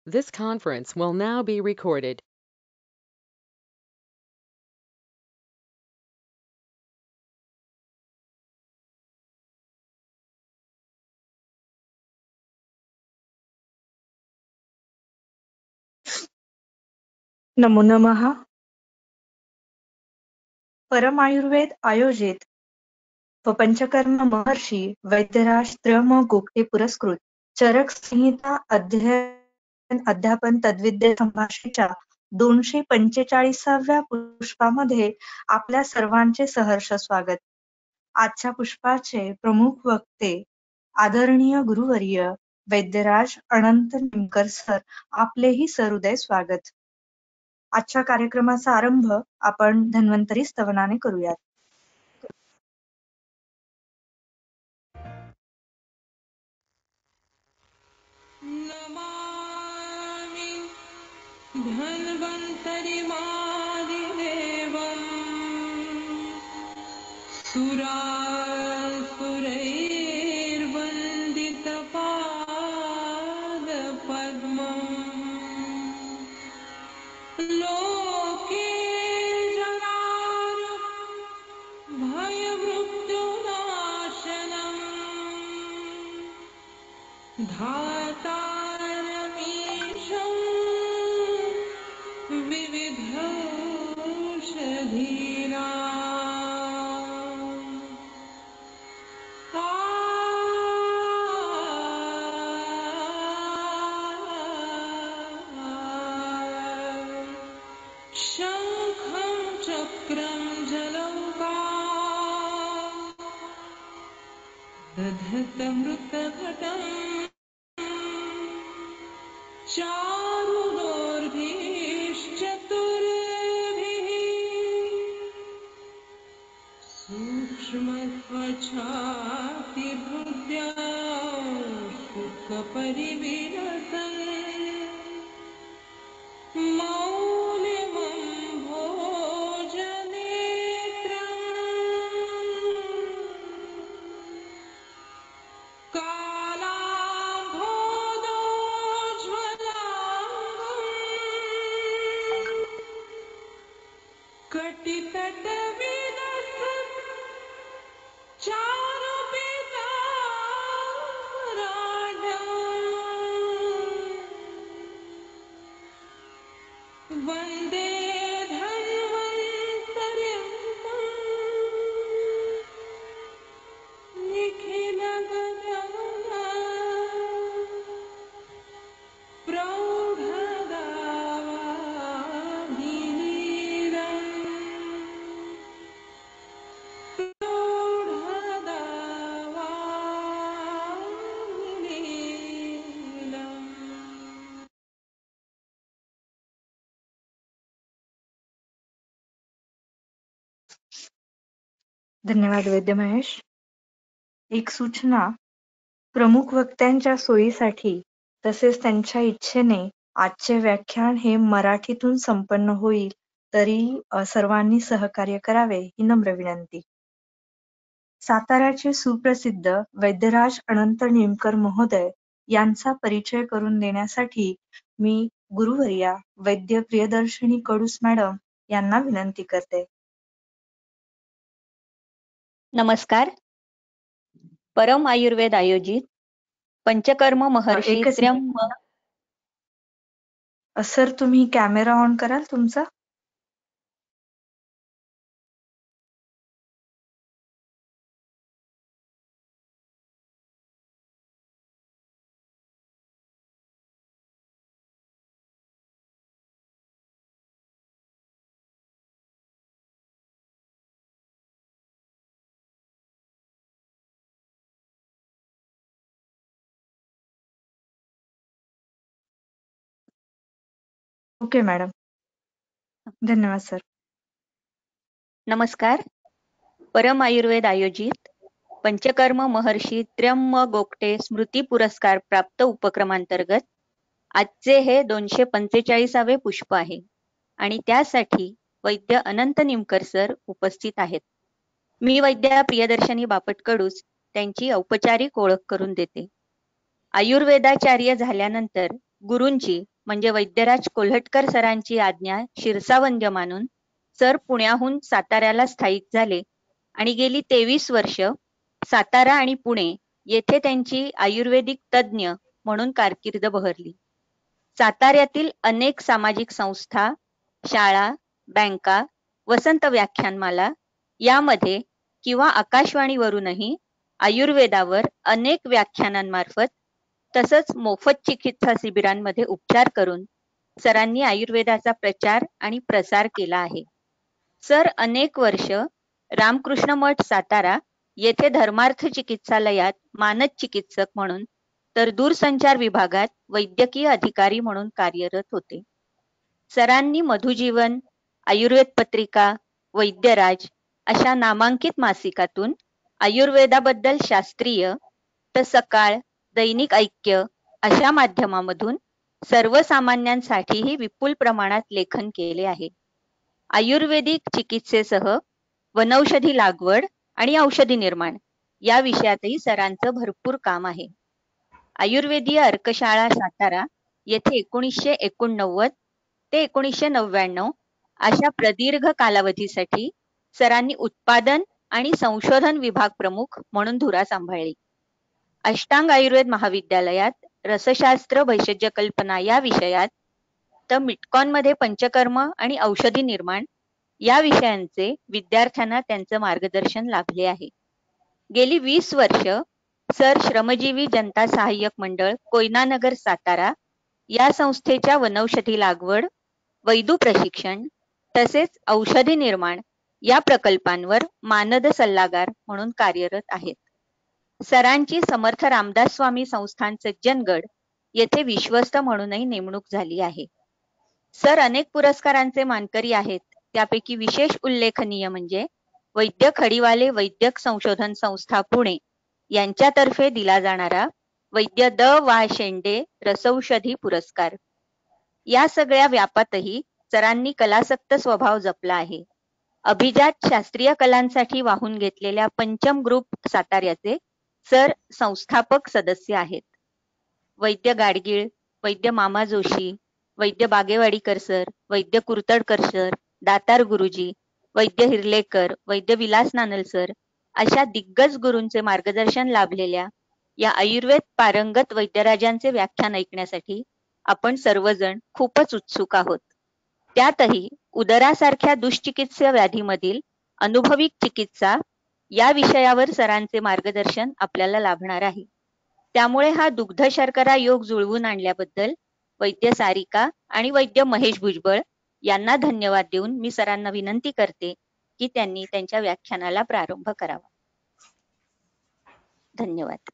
This conference will now be recorded. नमो नमः. परमायुर्वेद आयोजित व पंचकर्म महर्षी वैद्यराज त्र्यम गोखले पुरस्कृत चरक संहिता अध्यापन तद्विद्या संभाषेच्या 245व्या पुष्पामध्ये आपल्या सर्वांचे सहर्ष स्वागत. आजच्या पुष्पाचे प्रमुख वक्ते आदरणीय गुरुवर्य वैद्यराज अनंत निमकर सर, आपलेही सहृदय स्वागत. आजच्या कार्यक्रमाचा आरंभ आपण धन्वंतरी स्तवनाने करूयात. नमामि धन्वन्तरिमादिदेवम् सुरासुरैर्वन्दितपादपद्मम् लोके जनार्दन भयमृत्युनाशनम् धातारमीशं विविधौषधीनाम् शङ्खं चक्रं जलौकाः दधतमृतघटम् चारुदोर्भिश्चतुर्भिः सूक्ष्मत्वचातिहृद्या शुकपरिविलसन् मौलिमं भोजनेत्रम् कालाम्भोदोज्ज्वलाङ्गम् कटितटविलसत् चारुपीताम्बराढ्यम् वन्दे धन्वन्तरिं निखिलगणना प्रौढदावानीलीलम् धन्यवाद वैद्य महेश. एक सूचना, प्रमुख वक्त्यांच्या सोयीसाठी तसेच त्यांच्या इच्छेने आजचे व्याख्यान हे मराठीतून संपन्न होईल, तरी सर्वांनी सहकार्य करावे ही नम्र विनंती. साताऱ्याचे सुप्रसिद्ध वैद्यराज अनंत निमकर महोदय यांचा परिचय करून देण्यासाठी मी गुरुवर्या वैद्य प्रियदर्शिनी कडूस मॅडम यांना विनंती करते. नमस्कार. परम आयुर्वेद आयोजित पंचकर्म महर्षी एकच त्र्यम सर, तुम्ही कॅमेरा ऑन कराल तुमचा? Okay madam. धन्यवाद सर. नमस्कार. परम आयुर्वेद आयोजित पंचकर्म महर्षी त्र्यम गोगटे स्मृती पुरस्कार प्राप्त उपक्रमांतर्गत आजचे हे 245वे पुष्प आहे आणि त्यासाठी वैद्य अनंत निमकर सर उपस्थित आहेत. मी वैद्य प्रियदर्शनी बापट कडूस त्यांची औपचारिक ओळख करून देते. आयुर्वेदाचार्य झाल्यानंतर गुरूंची म्हणजे वैद्यराज कोल्हटकर सरांची आज्ञा शिरसावंद्य मानून सर पुण्याहून साताऱ्याला स्थायिक झाले आणि गेली 23 वर्ष सातारा आणि पुणे येथे त्यांची आयुर्वेदिक तज्ज्ञ म्हणून कारकीर्द बहरली. साताऱ्यातील अनेक सामाजिक संस्था, शाळा, बँका, वसंत व्याख्यानमाला यामध्ये किंवा आकाशवाणीवरूनही आयुर्वेदावर अनेक व्याख्यानांमार्फत तसंच मोफत चिकित्सा शिबिरांमध्ये उपचार करून सरांनी आयुर्वेदाचा प्रचार आणि प्रसार केला आहे. सर अनेक वर्ष रामकृष्ण मठ सातारा येथे धर्मार्थ चिकित्सालयात मानद चिकित्सक म्हणून तर दूरसंचार विभागात वैद्यकीय अधिकारी म्हणून कार्यरत होते. सरांनी मधुजीवन, आयुर्वेद पत्रिका, वैद्यराज अशा नामांकित मासिकातून आयुर्वेदाबद्दल शास्त्रीय तर सकाळ, दैनिक ऐक्य अशा माध्यमामधून सर्वसामान्यांसाठीही विपुल प्रमाणात लेखन केले आहे. आयुर्वेदिक चिकित्सेसह वनौषधी लागवड आणि औषधी निर्माण या विषयातही सरांचं भरपूर काम आहे. आयुर्वेदीय अर्कशाळा सातारा येथे 1989 ते 1999 अशा प्रदीर्घ कालावधीसाठी सरांनी उत्पादन आणि संशोधन विभाग प्रमुख म्हणून धुरा सांभाळली. अष्टांग आयुर्वेद महाविद्यालयात रसशास्त्र भैषज्य कल्पना या विषयात तर मिटकॉनमध्ये पंचकर्म आणि औषधी निर्माण या विषयांचे विद्यार्थ्यांना त्यांचं मार्गदर्शन लाभले आहे. गेली 20 वर्ष सर श्रमजीवी जनता सहाय्यक मंडळ कोयनानगर सातारा या संस्थेच्या वनौषधी लागवड, वैदू प्रशिक्षण तसेच औषधी निर्माण या प्रकल्पांवर मानद सल्लागार म्हणून कार्यरत आहेत. सरांची समर्थ रामदास स्वामी संस्थान सज्जनगड येथे विश्वस्त म्हणूनही नेमणूक झाली आहे. सर अनेक पुरस्कारांचे मानकरी आहेत. त्यापैकी विशेष उल्लेखनीय म्हणजे वैद्य खडीवाले वैद्यक संशोधन संस्था पुणे यांच्यातर्फे दिला जाणारा वैद्य द वा शेंडे रसौषधी पुरस्कार. या सगळ्या व्यापातही सरांनी कलासक्त स्वभाव जपला आहे. अभिजात शास्त्रीय कलांसाठी वाहून घेतलेल्या पंचम ग्रुप साताऱ्याचे सर संस्थापक सदस्य आहेत. वैद्य गाडगीळ, वैद्य मामा जोशी, वैद्य बागेवाडीकर सर, वैद्य कुर्तडकर सर, दातार गुरुजी, वैद्य हिरलेकर, वैद्य विलास नानल सर अशा दिग्गज गुरूंचे मार्गदर्शन लाभलेल्या या आयुर्वेद पारंगत वैद्यराजांचे व्याख्यान ऐकण्यासाठी आपण सर्वजण खूपच उत्सुक आहोत. त्यातही उदरासारख्या दुष्चिकित्सा व्याधीमधील अनुभविक चिकित्सा या विषयावर सरांचे मार्गदर्शन आपल्याला लाभणार आहे. त्यामुळे हा दुग्ध शर्करा योग जुळवून आणल्याबद्दल वैद्य सारिका आणि वैद्य महेश भुजबळ यांना धन्यवाद देऊन मी सरांना विनंती करते की त्यांनी त्यांच्या व्याख्यानाला प्रारंभ करावा. धन्यवाद.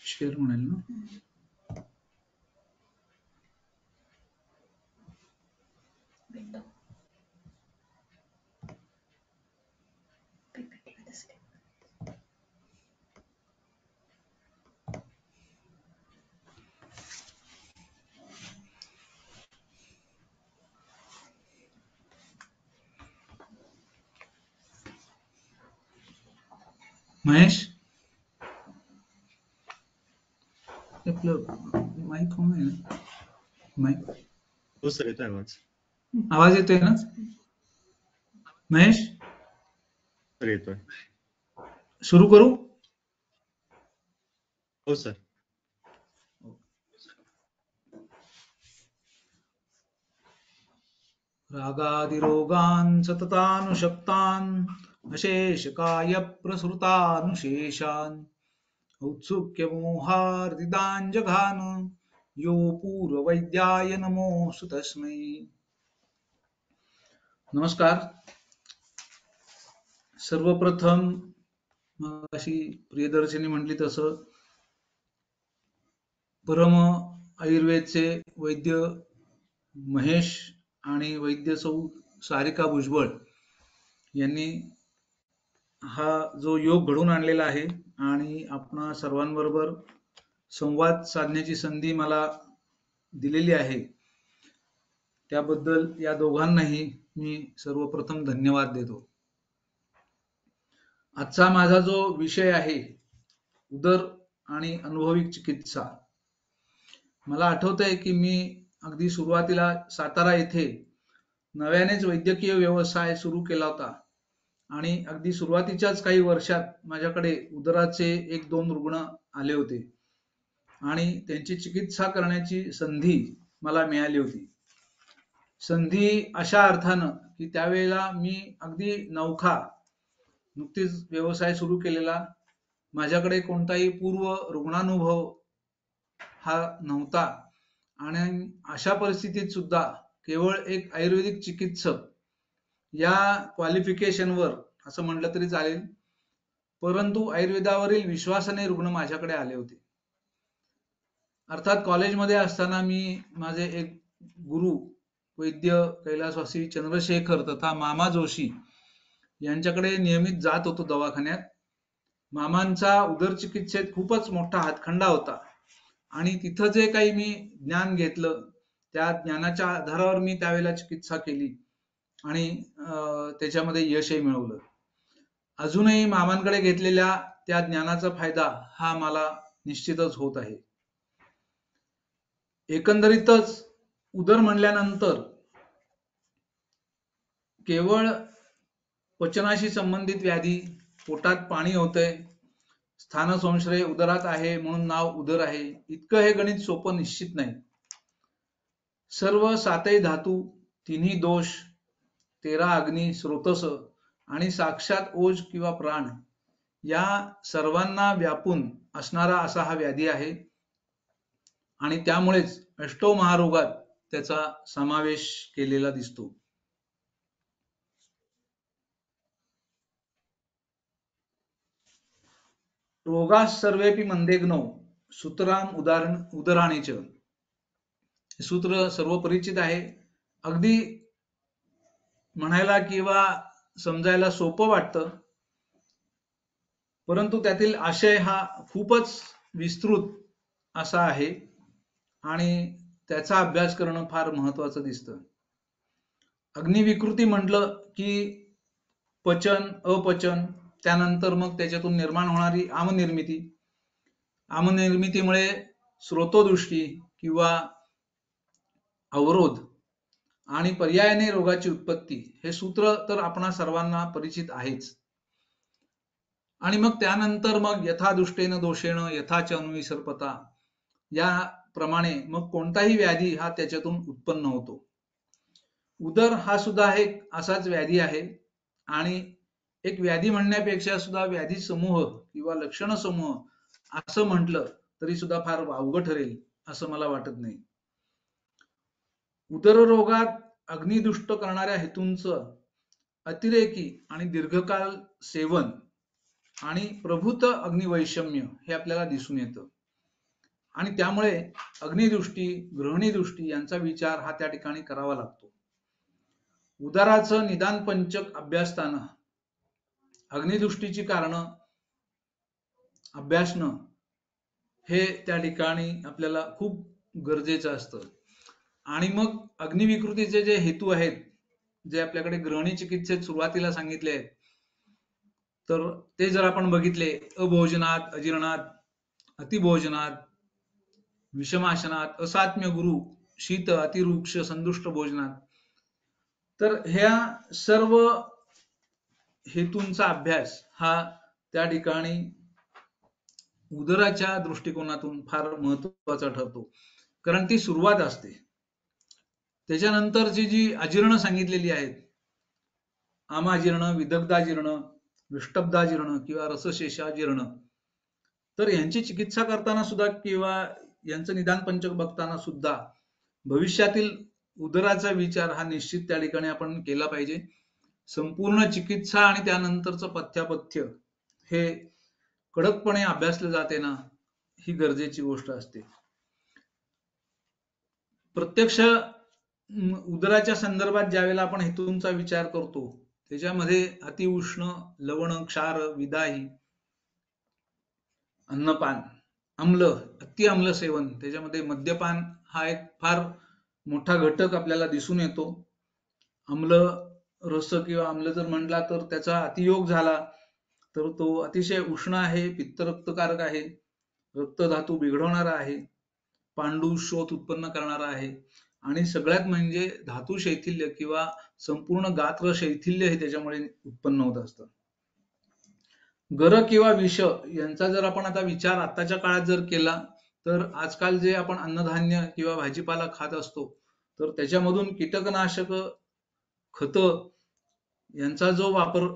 शेअर म्हणाल ना. महेश आपलं माईक ऑन आहे ना? माईक हो सर, येतोय आवाज. आवाज येतोय ना महेश? सर येतोय. सुरू करू? हो सर. रागादिरोगान् सततानुशक्तान् अशेष काय प्रसृतानुशेषान् औत्सुक्यमोहार्दिदान् जघान यो पूर्ववैद्याय नमोऽस्तु तस्मै. नमस्कार. सर्वप्रथम अशी प्रियदर्शनी म्हटली तसं परम आयुर्वेदचे वैद्य महेश आणि वैद्य सौ सारिका भुजबळ यांनी हा जो योग घडवून आणलेला आहे आणि आपणा सर्वांबरोबर संवाद साधण्याची संधी मला दिलेली आहे, त्याबद्दल या दोघांनाही मी सर्वप्रथम धन्यवाद देतो. आजचा माझा जो विषय आहे उदर आणि अनुभवी चिकित्सा. मला आठवतंय की मी अगदी सुरुवातीला सातारा येथे नव्यानेच वैद्यकीय व्यवसाय सुरू केला होता आणि अगदी सुरुवातीच्याच काही वर्षात माझ्याकडे उदराचे 1-2 रुग्ण आले होते आणि त्यांची चिकित्सा करण्याची संधी मला मिळाली होती. संधी अशा अर्थानं की त्यावेळेला मी अगदी नवखा नुकतीच व्यवसाय सुरू केलेला, माझ्याकडे कोणताही पूर्व रुग्णानुभव हा नव्हता आणि अशा परिस्थितीत सुद्धा केवळ एक आयुर्वेदिक चिकित्सक या क्वालिफिकेशनवर असं म्हटलं तरी चालेल, परंतु आयुर्वेदावरील विश्वासाने रुग्ण माझ्याकडे आले होते. अर्थात कॉलेजमध्ये असताना मी माझे एक गुरु वैद्य कैलासवासी चंद्रशेखर तथा मामा जोशी यांच्याकडे नियमित जात होतो दवाखान्यात. मामांचा उदर चिकित्सेत खूपच मोठा हातखंडा होता आणि तिथं जे काही मी ज्ञान घेतलं त्या ज्ञानाच्या आधारावर मी त्यावेळेला चिकित्सा केली आणि त्याच्यामध्ये यशही मिळवलं. अजूनही मामांकडे घेतलेल्या त्या ज्ञानाचा फायदा हा मला निश्चितच होत आहे. एकंदरीतच उदर म्हणल्यानंतर केवळ पचनाशी संबंधित व्याधी, पोटात पाणी होतंय, स्थानसंश्रय उदरात आहे म्हणून नाव उदर आहे, इतकं हे गणित सोपं निश्चित नाही. सर्व 7ही धातू, 3ही दोष, 13 अग्नी स्रोतस आणि साक्षात ओज किंवा प्राण या सर्वांना व्यापून असणारा असा हा व्याधी आहे आणि त्यामुळेच अष्टौ महारोगात त्याचा समावेश केलेला दिसतो. रोगास सर्वेपि मंदेग्नौ सूत्राम उदराणीच. सूत्र सर्व परिचित आहे. अगदी म्हणायला किंवा समजायला सोपं वाटतं, परंतु त्यातील आशय हा खूपच विस्तृत असा आहे आणि त्याचा अभ्यास करणं फार महत्वाचं दिसतं. अग्निविकृती म्हटलं की पचन, अपचन, त्यानंतर मग त्याच्यातून निर्माण होणारी आमनिर्मिती, आमनिर्मितीमुळे स्रोतोदृष्टी किंवा अवरोध आणि पर्यायाने रोगाची उत्पत्ती, हे सूत्र तर आपणा सर्वांना परिचित आहेच. आणि मग त्यानंतर मग यथादुष्टेन दोषेण यथाच अनुविसर्पता याप्रमाणे मग कोणताही व्याधी हा त्याच्यातून उत्पन्न होतो. उदर हा सुद्धा एक असाच व्याधी आहे आणि एक व्याधी म्हणण्यापेक्षा सुद्धा व्याधी समूह किंवा लक्षण समूह असं म्हटलं तरी सुद्धा फार वावगं ठरेल असं मला वाटत नाही. उदररोगात अग्निदुष्ट करणाऱ्या हेतूंचं अतिरेकी आणि दीर्घकाळ सेवन आणि प्रभूत अग्निवैषम्य हे आपल्याला दिसून येतं आणि त्यामुळे अग्निदृष्टी, ग्रहणीदृष्टी यांचा विचार हा त्या ठिकाणी करावा लागतो. उदराचं निदान पंचक अभ्यासताना अग्निदृष्टीची कारणं अभ्यासणं हे त्या ठिकाणी आपल्याला खूप गरजेचं असतं. आणि मग अग्निविकृतीचे जे हेतू आहेत, जे आपल्याकडे ग्रहणी चिकित्सेत सुरुवातीला सांगितले आहेत, तर ते जर आपण बघितले, अभोजनात, अजीर्णात, अतिभोजनात, विषमाशनात, असात्म्य गुरु, शीत, अतिरुक्ष, संदुष्ट भोजनात, तर ह्या सर्व हेतूंचा अभ्यास हा त्या ठिकाणी उदराच्या दृष्टिकोनातून फार महत्वाचा ठरतो, कारण ती सुरुवात असते. त्याच्यानंतरची जी अजीर्ण सांगितलेली आहेत, आमाजीर्ण, विदग्धाजीर्ण, विष्टब्धाजीर्ण किंवा रसशेषाजीर्ण, तर यांची चिकित्सा करताना सुद्धा किंवा यांचं निदान पंचक बघताना सुद्धा भविष्यातील उदराचा विचार हा निश्चित त्या ठिकाणी आपण केला पाहिजे. संपूर्ण चिकित्सा आणि त्यानंतरचं पथ्यापथ्य हे कडकपणे अभ्यासले जाते ना, ही गरजेची गोष्ट असते. प्रत्यक्ष उदराच्या संदर्भात ज्यावेळेला आपण हेतूंचा विचार करतो, त्याच्यामध्ये अतिउष्ण, लवण, क्षार, विदाही, अन्नपान, अम्ल, अति अम्ल सेवन, त्याच्यामध्ये मद्यपान हा एक फार मोठा घटक आपल्याला दिसून येतो. अम्ल रस किंवा अम्ल जर म्हटला तर त्याचा अतियोग झाला तर तो अतिशय उष्ण आहे, पित्तरक्तकारक आहे, रक्तधातू बिघडवणारा आहे, पांडू शोथ उत्पन्न करणारा आहे आणि सगळ्यात म्हणजे धातू शैथिल्य किंवा संपूर्ण गात्र शैथिल्य हे त्याच्यामुळे उत्पन्न होत असतं. गर किंवा विष यांचा जर आपण आता विचार आताच्या काळात जर केला तर आजकाल जे आपण अन्नधान्य किंवा भाजीपाला खात असतो तर त्याच्यामधून कीटकनाशक खतं यांचा जो वापर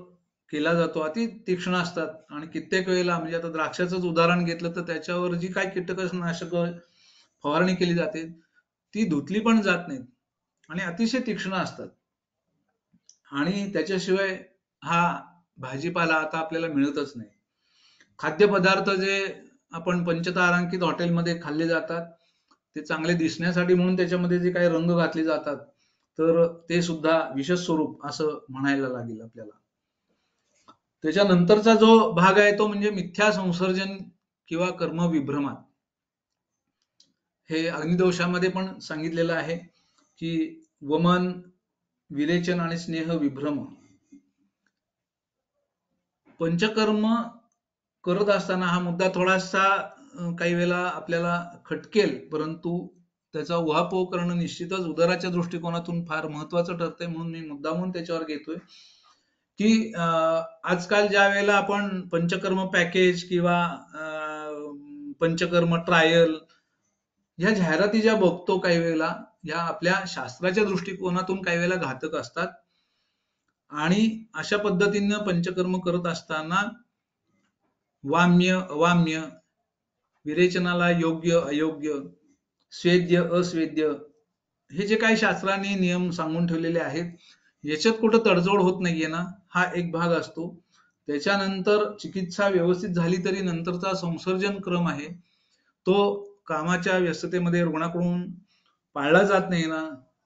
केला जातो अति तीक्ष्ण असतात आणि कित्येक वेळेला म्हणजे आता द्राक्षाचंच उदाहरण घेतलं तर त्याच्यावर जी काय कीटकनाशक फवारणी केली जाते ती धुतली पण जात नाहीत आणि अतिशय तीक्ष्ण असतात आणि त्याच्याशिवाय हा भाजीपाला आता आपल्याला मिळतच नाही. खाद्यपदार्थ जे आपण पंचतारांकित हॉटेलमध्ये खाल्ले जातात ते चांगले दिसण्यासाठी म्हणून त्याच्यामध्ये जे काही रंग घातले जातात तर ते सुद्धा विषज स्वरूप असं म्हणायला लागेल आपल्याला. त्याच्यानंतरचा जो भाग आहे तो म्हणजे मिथ्या संसर्जन किंवा कर्मविभ्रमात. हे अग्निदोषामध्ये पण सांगितलेलं आहे की वमन, विरेचन आणि स्नेह विभ्रम. पंचकर्म करत असताना हा मुद्दा थोडासा काही वेळेला आपल्याला खटकेल परंतु त्याचा उहापोह करणं निश्चितच उदराच्या दृष्टिकोनातून फार महत्वाचं ठरतंय म्हणून मी मुद्दामून त्याच्यावर घेतोय की आजकाल ज्या वेळेला आपण पंचकर्म पॅकेज किंवा पंचकर्म ट्रायल ह्या जाहिराती ज्या बघतो काही वेळेला या आपल्या शास्त्राच्या दृष्टिकोनातून काही वेळेला घातक असतात आणि अशा पद्धतीनं पंचकर्म करत असताना वाम्य अवाम्य, विरेचनाला योग्य अयोग्य, स्वेद्य अस्वेद्य हे जे काही शास्त्राने नियम सांगून ठेवलेले आहेत याच्यात कुठं तडजोड होत नाहीये ना हा एक भाग असतो. त्याच्यानंतर चिकित्सा व्यवस्थित झाली तरी नंतरचा संसर्जन क्रम आहे तो कामाच्या व्यस्ततेमध्ये रुग्णाकडून पाळला जात नाही ना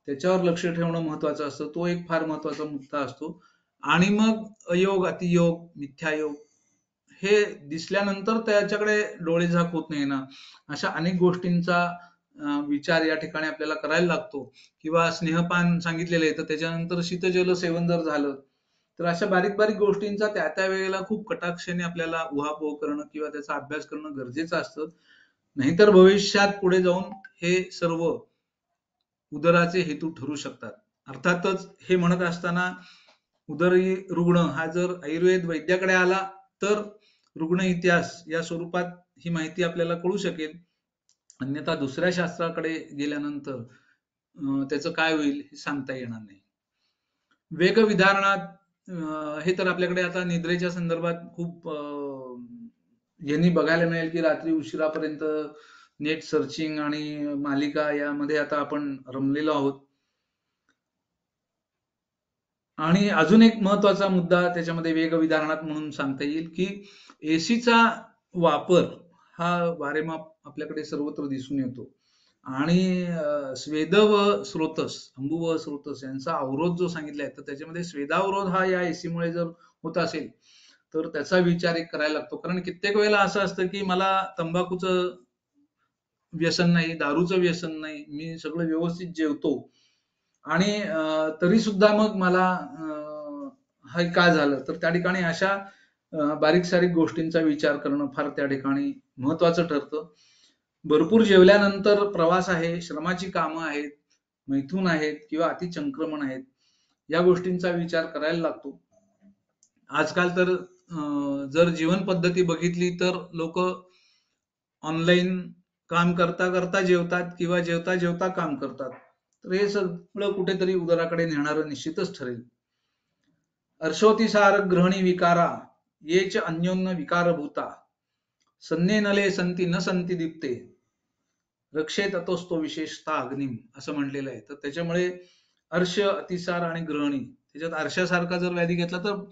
त्याच्यावर लक्ष ठेवणं महत्वाचं असतं. तो एक फार महत्वाचा मुद्दा असतो. आणि मग अयोग, अतियोग, मिथ्यायोग हे दिसल्यानंतर त्याच्याकडे डोळेझाक होत नाही ना अशा अनेक गोष्टींचा विचार या ठिकाणी आपल्याला करायला लागतो. किंवा स्नेहपान सांगितलेलं आहे तर त्याच्यानंतर शीतजल सेवन जर झालं तर अशा बारीक बारीक गोष्टींचा त्या त्या वेळेला खूप कटाक्षाने आपल्याला उहापोह करणं किंवा त्याचा अभ्यास करणं गरजेचं असतं. नाहीतर भविष्यात पुढे जाऊन हे सर्व उदराचे हेतू ठरू शकतात. अर्थातच हे म्हणत असताना उदरी रुग्ण हा जर आयुर्वेद वैद्याकडे आला तर रुग्ण इतिहास या स्वरूपात ही माहिती आपल्याला कळू शकेल. अन्यथा दुसऱ्या शास्त्राकडे गेल्यानंतर त्याचं काय होईल हे सांगता येणार नाही. वेगविधारणात हे तर आपल्याकडे आता निद्रेच्या संदर्भात खूप यांनी बघायला मिळेल की रात्री उशिरापर्यंत नेट सर्चिंग आणि मालिका यामध्ये आता आपण रमलेलो आहोत. आणि अजून एक महत्वाचा मुद्दा त्याच्यामध्ये वेगविधारणात म्हणून सांगता येईल की एसीचा वापर हा वारेमाप आपल्याकडे सर्वत्र दिसून येतो आणि स्वेद व स्रोतस, अंबू व स्रोतस यांचा अवरोध जो सांगितला आहे तर त्याच्यामध्ये स्वेदावरोध हा या एसीमुळे जर होत असेल तर त्याचा विचार एक करायला लागतो. कारण कित्येक वेळेला असं असतं की मला तंबाखूचं व्यसन नाही, दारूचं व्यसन नाही, मी सगळं व्यवस्थित जेवतो आणि तरी सुद्धा मग मला हे का झालं तर त्या ठिकाणी अशा बारीक सारीक गोष्टींचा विचार करणं फार त्या ठिकाणी महत्वाचं ठरतं. भरपूर जेवल्यानंतर प्रवास आहे, श्रमाची कामं आहेत, मैथून आहेत किंवा अतिचंक्रमण आहेत या गोष्टींचा विचार करायला लागतो. आजकाल तर जर जीवन पद्धती बघितली तर लोक ऑनलाईन काम करता करता जेवतात किंवा जेवता जेवता काम करतात तर हे सगळं कुठेतरी उदराकडे नेणारं निश्चितच ठरेल. अर्शोतिसार ग्रहणी विकारा येच अन्योन्य विकारभूता सन्ने नले संती न संती दीप्ते रक्षेत अतोस्तो विशेषता अग्निम असं म्हटलेलं आहे. तर त्याच्यामुळे अर्श, अतिसार आणि ग्रहणी त्याच्यात अर्शासारखा जर व्याधी घेतला तर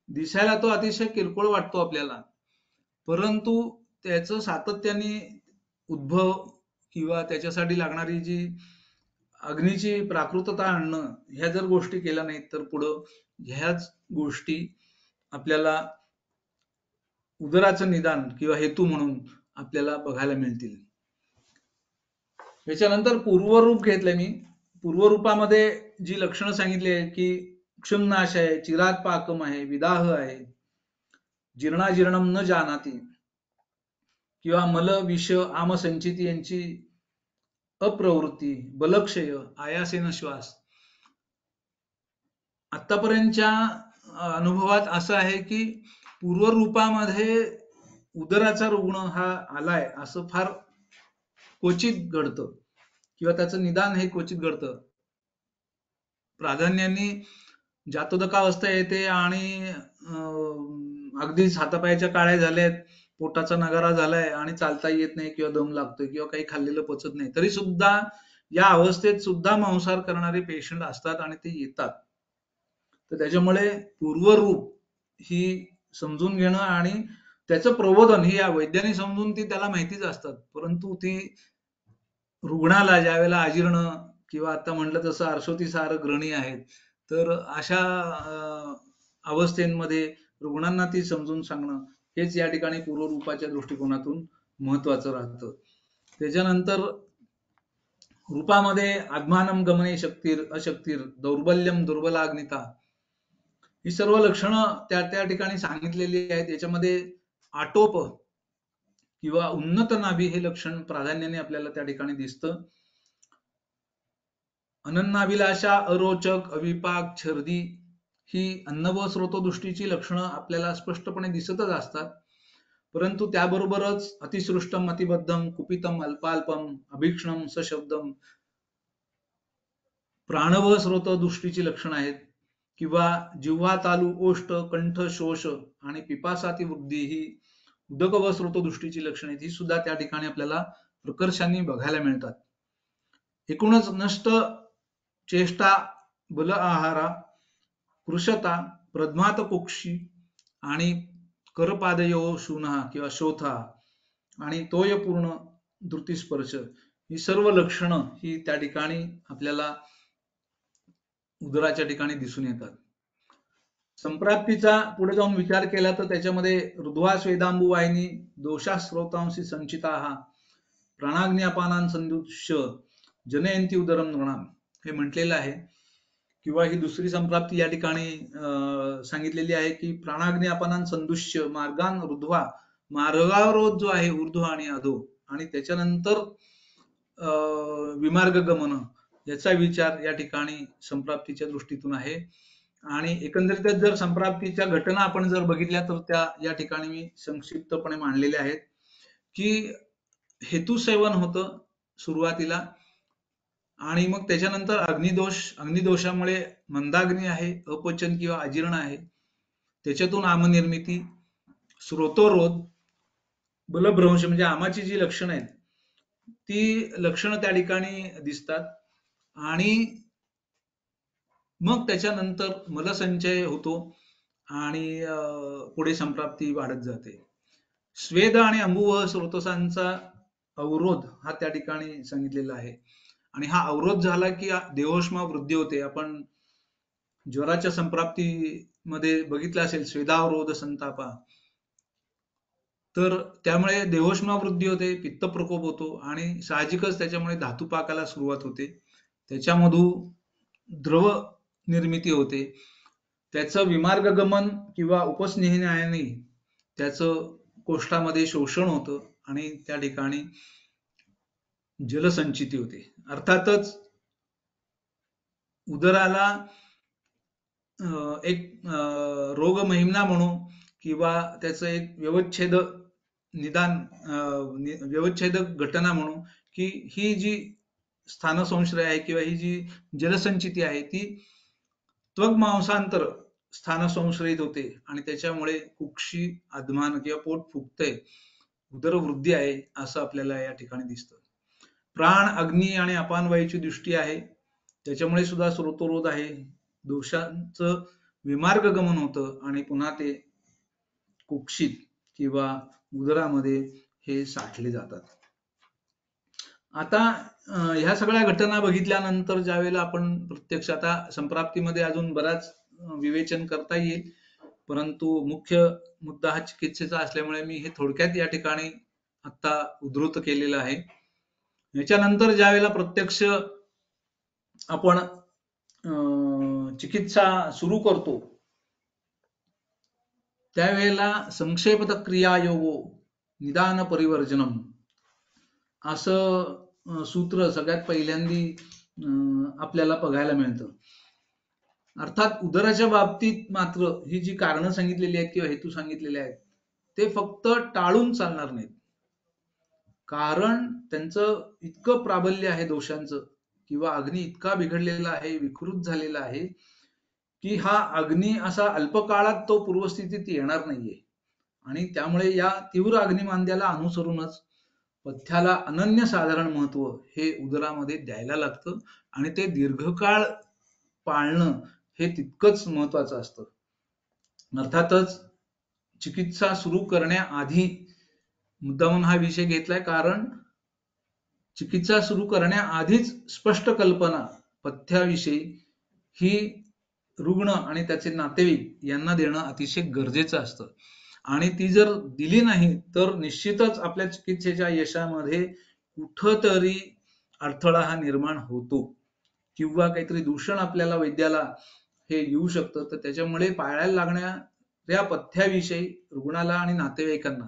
दिसायला तो अतिशय किरकोळ वाटतो आपल्याला परंतु त्याचं सातत्याने उद्भव किंवा त्याच्यासाठी लागणारी जी अग्नीची प्राकृतता आणणं ह्या जर गोष्टी केल्या नाहीत तर पुढं ह्याच गोष्टी आपल्याला उदराचं निदान किंवा हेतू म्हणून आपल्याला बघायला मिळतील. याच्यानंतर पूर्वरूप घेतलंय मी. पूर्वरूपामध्ये जी लक्षणं सांगितली आहेत की क्षुम्नाश आहे, चिरात पाकम आहे, विदाह आहे, जीर्णाजीर्णम न जानाती किंवा मल विष आम संचिती यांची अप्रवृत्ती, बलक्षय, आयासेन श्वास. आतापर्यंतच्या अनुभवात असं आहे की पूर्वरूपामध्ये उदराचा रुग्ण हा आलाय असं फार क्वचित घडतं किंवा त्याचं निदान हे क्वचित घडतं. प्राधान्याने जातोदकावस्था येते आणि अगदीच हातापायाच्या काळ्या झाल्यात, पोटाचा नगारा झालाय आणि चालता येत नाही किंवा दम लागतोय किंवा काही खाल्लेलं पचत नाही, तरी सुद्धा या अवस्थेत सुद्धा मांसाहार करणारे पेशंट असतात आणि ते येतात. तर त्याच्यामुळे पूर्वरूप ही समजून घेणं आणि त्याचं प्रबोधन ही या वैद्याने समजून ती त्याला माहितीच असतात, परंतु ती रुग्णाला ज्यावेळेला अजीर्ण किंवा आता म्हटलं तसं आरशोतीसार ग्रहणी आहेत, तर अशा अवस्थेमध्ये रुग्णांना ती समजून सांगणं हेच या ठिकाणी पूर्वरूपाच्या दृष्टिकोनातून महत्वाचं राहतं. त्याच्यानंतर रूपामध्ये आगमानम गमने शक्तीर अशक्तीर दौर्बल्यम दुर्बलाग्निता ही सर्व लक्षणं त्या ठिकाणी सांगितलेली आहेत. याच्यामध्ये आटोप किंवा उन्नत नाभी हे लक्षण प्राधान्याने आपल्याला त्या ठिकाणी दिसतं. अनन्नाभिलाषा, अरोचक, अविपाक, छर्दी ही अन्न व स्रोतदृष्टीची लक्षणं आपल्याला स्पष्टपणे दिसतच असतात, परंतु त्याबरोबरच अतिसृष्टम, अतिबद्धम, कुपितम, अल्पाल्पम, अभीक्षणम, सशब्दम प्राण व स्रोतदृष्टीची लक्षणं आहेत किंवा जिव्हा तालू, ओष्ठ, कंठ, शोष आणि पिपासाती वृद्धी ही उदक व स्रोतदृष्टीची लक्षणे ही सुद्धा त्या ठिकाणी आपल्याला प्रकर्षाने बघायला मिळतात. एकूणच नष्ट चेष्टा, बल आहारा, कृशता, प्रध्मात कुक्षी आणि करपादयो शून्हा किंवा शोथा आणि तोयपूर्ण धृतिस्पर्श ही सर्व लक्षणं ही त्या ठिकाणी आपल्याला उदराच्या ठिकाणी दिसून येतात. संप्राप्तीचा पुढे जाऊन विचार केला तर त्याच्यामध्ये ऋद्वा स्वेदांबू वाहिनी दोषास्रोतांशी संचिता प्राणाग्नी अपानान संदुष्य जनयंती उदरम नृणाम हे म्हटलेलं आहे. किंवा ही दुसरी संप्राप्ती या ठिकाणी सांगितलेली आहे की प्राणाग्नी अपानान संदुष्य मार्गान ऋद्वा, मार्गावरोध जो आहे ऊर्ध्व आणि अधो, आणि त्याच्यानंतर विमार्ग गमन याचा विचार या ठिकाणी संप्राप्तीच्या दृष्टीतून आहे. आणि एकंदरीतच जर संप्राप्तीच्या घटना आपण जर बघितल्या तर त्या या ठिकाणी मी संक्षिप्तपणे मांडलेल्या आहेत की हेतुसेवन होतं सुरुवातीला आणि मग त्याच्यानंतर अग्निदोषामुळे मंदाग्नी आहे, अपचन किंवा अजीर्ण आहे, त्याच्यातून आमनिर्मिती, स्रोतोरोध, बलभ्रंश म्हणजे आमाची जी लक्षणं आहेत ती लक्षणं त्या ठिकाणी दिसतात आणि मग त्याच्यानंतर मलसंचय होतो आणि पुढे संप्राप्ती वाढत जाते. स्वेद आणि अंबुवह स्रोतसांचा अवरोध हा त्या ठिकाणी सांगितलेला आहे आणि हा अवरोध झाला की देहोष्मा वृद्धी होते. आपण ज्वराच्या संप्राप्तीमध्ये बघितलं असेल स्वेदावरोध संतापा, तर त्यामुळे देहोष्मा वृद्धी होते, पित्त प्रकोप होतो आणि साहजिकच त्याच्यामुळे धातुपाकाला सुरुवात होते, त्याच्यामधून द्रव निर्मिती होते, त्याचं विमार्गगमन किंवा उपस्नेहनाने त्याचं कोष्ठामध्ये शोषण होतं आणि त्या ठिकाणी जलसंचिती होते. अर्थातच उदराला एक रोगमहिम्ना म्हणू किंवा त्याचं एक व्यवच्छेद निदान व्यवच्छेदक घटना म्हणू की ही जी स्थानसंश्रय आहे किंवा ही जी जलसंचिती आहे ती त्वग मांसांतर स्थानसंश्रयित होते आणि त्याच्यामुळे कुक्षी, अधमान किंवा पोट फुगतंय, उदरवृद्धी आहे असं आपल्याला या ठिकाणी दिसतं. प्राण, अग्नी आणि अपानवायूची दृष्टी आहे, त्याच्यामुळे सुद्धा स्रोतोरोध आहे, दोषांचं विमार्ग गमन होतं आणि पुन्हा ते कुक्षित किंवा उदरामध्ये हे साठले जातात. आता ह्या सगळ्या घटना बघितल्यानंतर ज्यावेळेला आपण प्रत्यक्ष आता संप्राप्तीमध्ये अजून बराच विवेचन करता येईल, परंतु मुख्य मुद्दा हा चिकित्सेचा असल्यामुळे मी हे थोडक्यात या ठिकाणी आता उद्धृत केलेलं आहे. याच्यानंतर ज्यावेळेला प्रत्यक्ष आपण चिकित्सा सुरू करतो त्यावेळेला संक्षेपत क्रियायोगो निदान परिवर्जनम असं सूत्र सगळ्यात पहिल्यांदी आपल्याला बघायला मिळतं. अर्थात उदराच्या बाबतीत मात्र ही जी कारणं सांगितलेली आहेत किंवा हेतू सांगितलेले आहेत ते फक्त टाळून चालणार नाहीत. कारण त्यांचं इतकं प्राबल्य आहे दोषांचं किंवा अग्नी इतका बिघडलेला आहे, विकृत झालेला आहे की हा अग्नी असा अल्पकाळात तो पूर्वस्थितीत येणार नाहीये. आणि त्यामुळे या तीव्र अग्निमांद्याला अनुसरूनच पथ्याला अनन्यसाधारण महत्व हे उदरामध्ये द्यायला लागतं आणि ते दीर्घकाळ पाळणं हे तितकंच महत्वाचं असतं. अर्थातच चिकित्सा सुरू करण्याआधी मुद्दामून हा विषय घेतलाय कारण चिकित्सा सुरू करण्याआधीच स्पष्ट कल्पना पथ्याविषयी ही रुग्ण आणि त्याचे नातेवाईक यांना देणं अतिशय गरजेचं असतं. आणि ती जर दिली नाही तर निश्चितच आपल्या चिकित्सेच्या यशामध्ये कुठंतरी अडथळा हा निर्माण होतो किंवा काहीतरी दूषण आपल्याला वैद्याला हे येऊ शकतं. तर त्याच्यामुळे पाळायला लागणाऱ्या पथ्याविषयी रुग्णाला आणि नातेवाईकांना,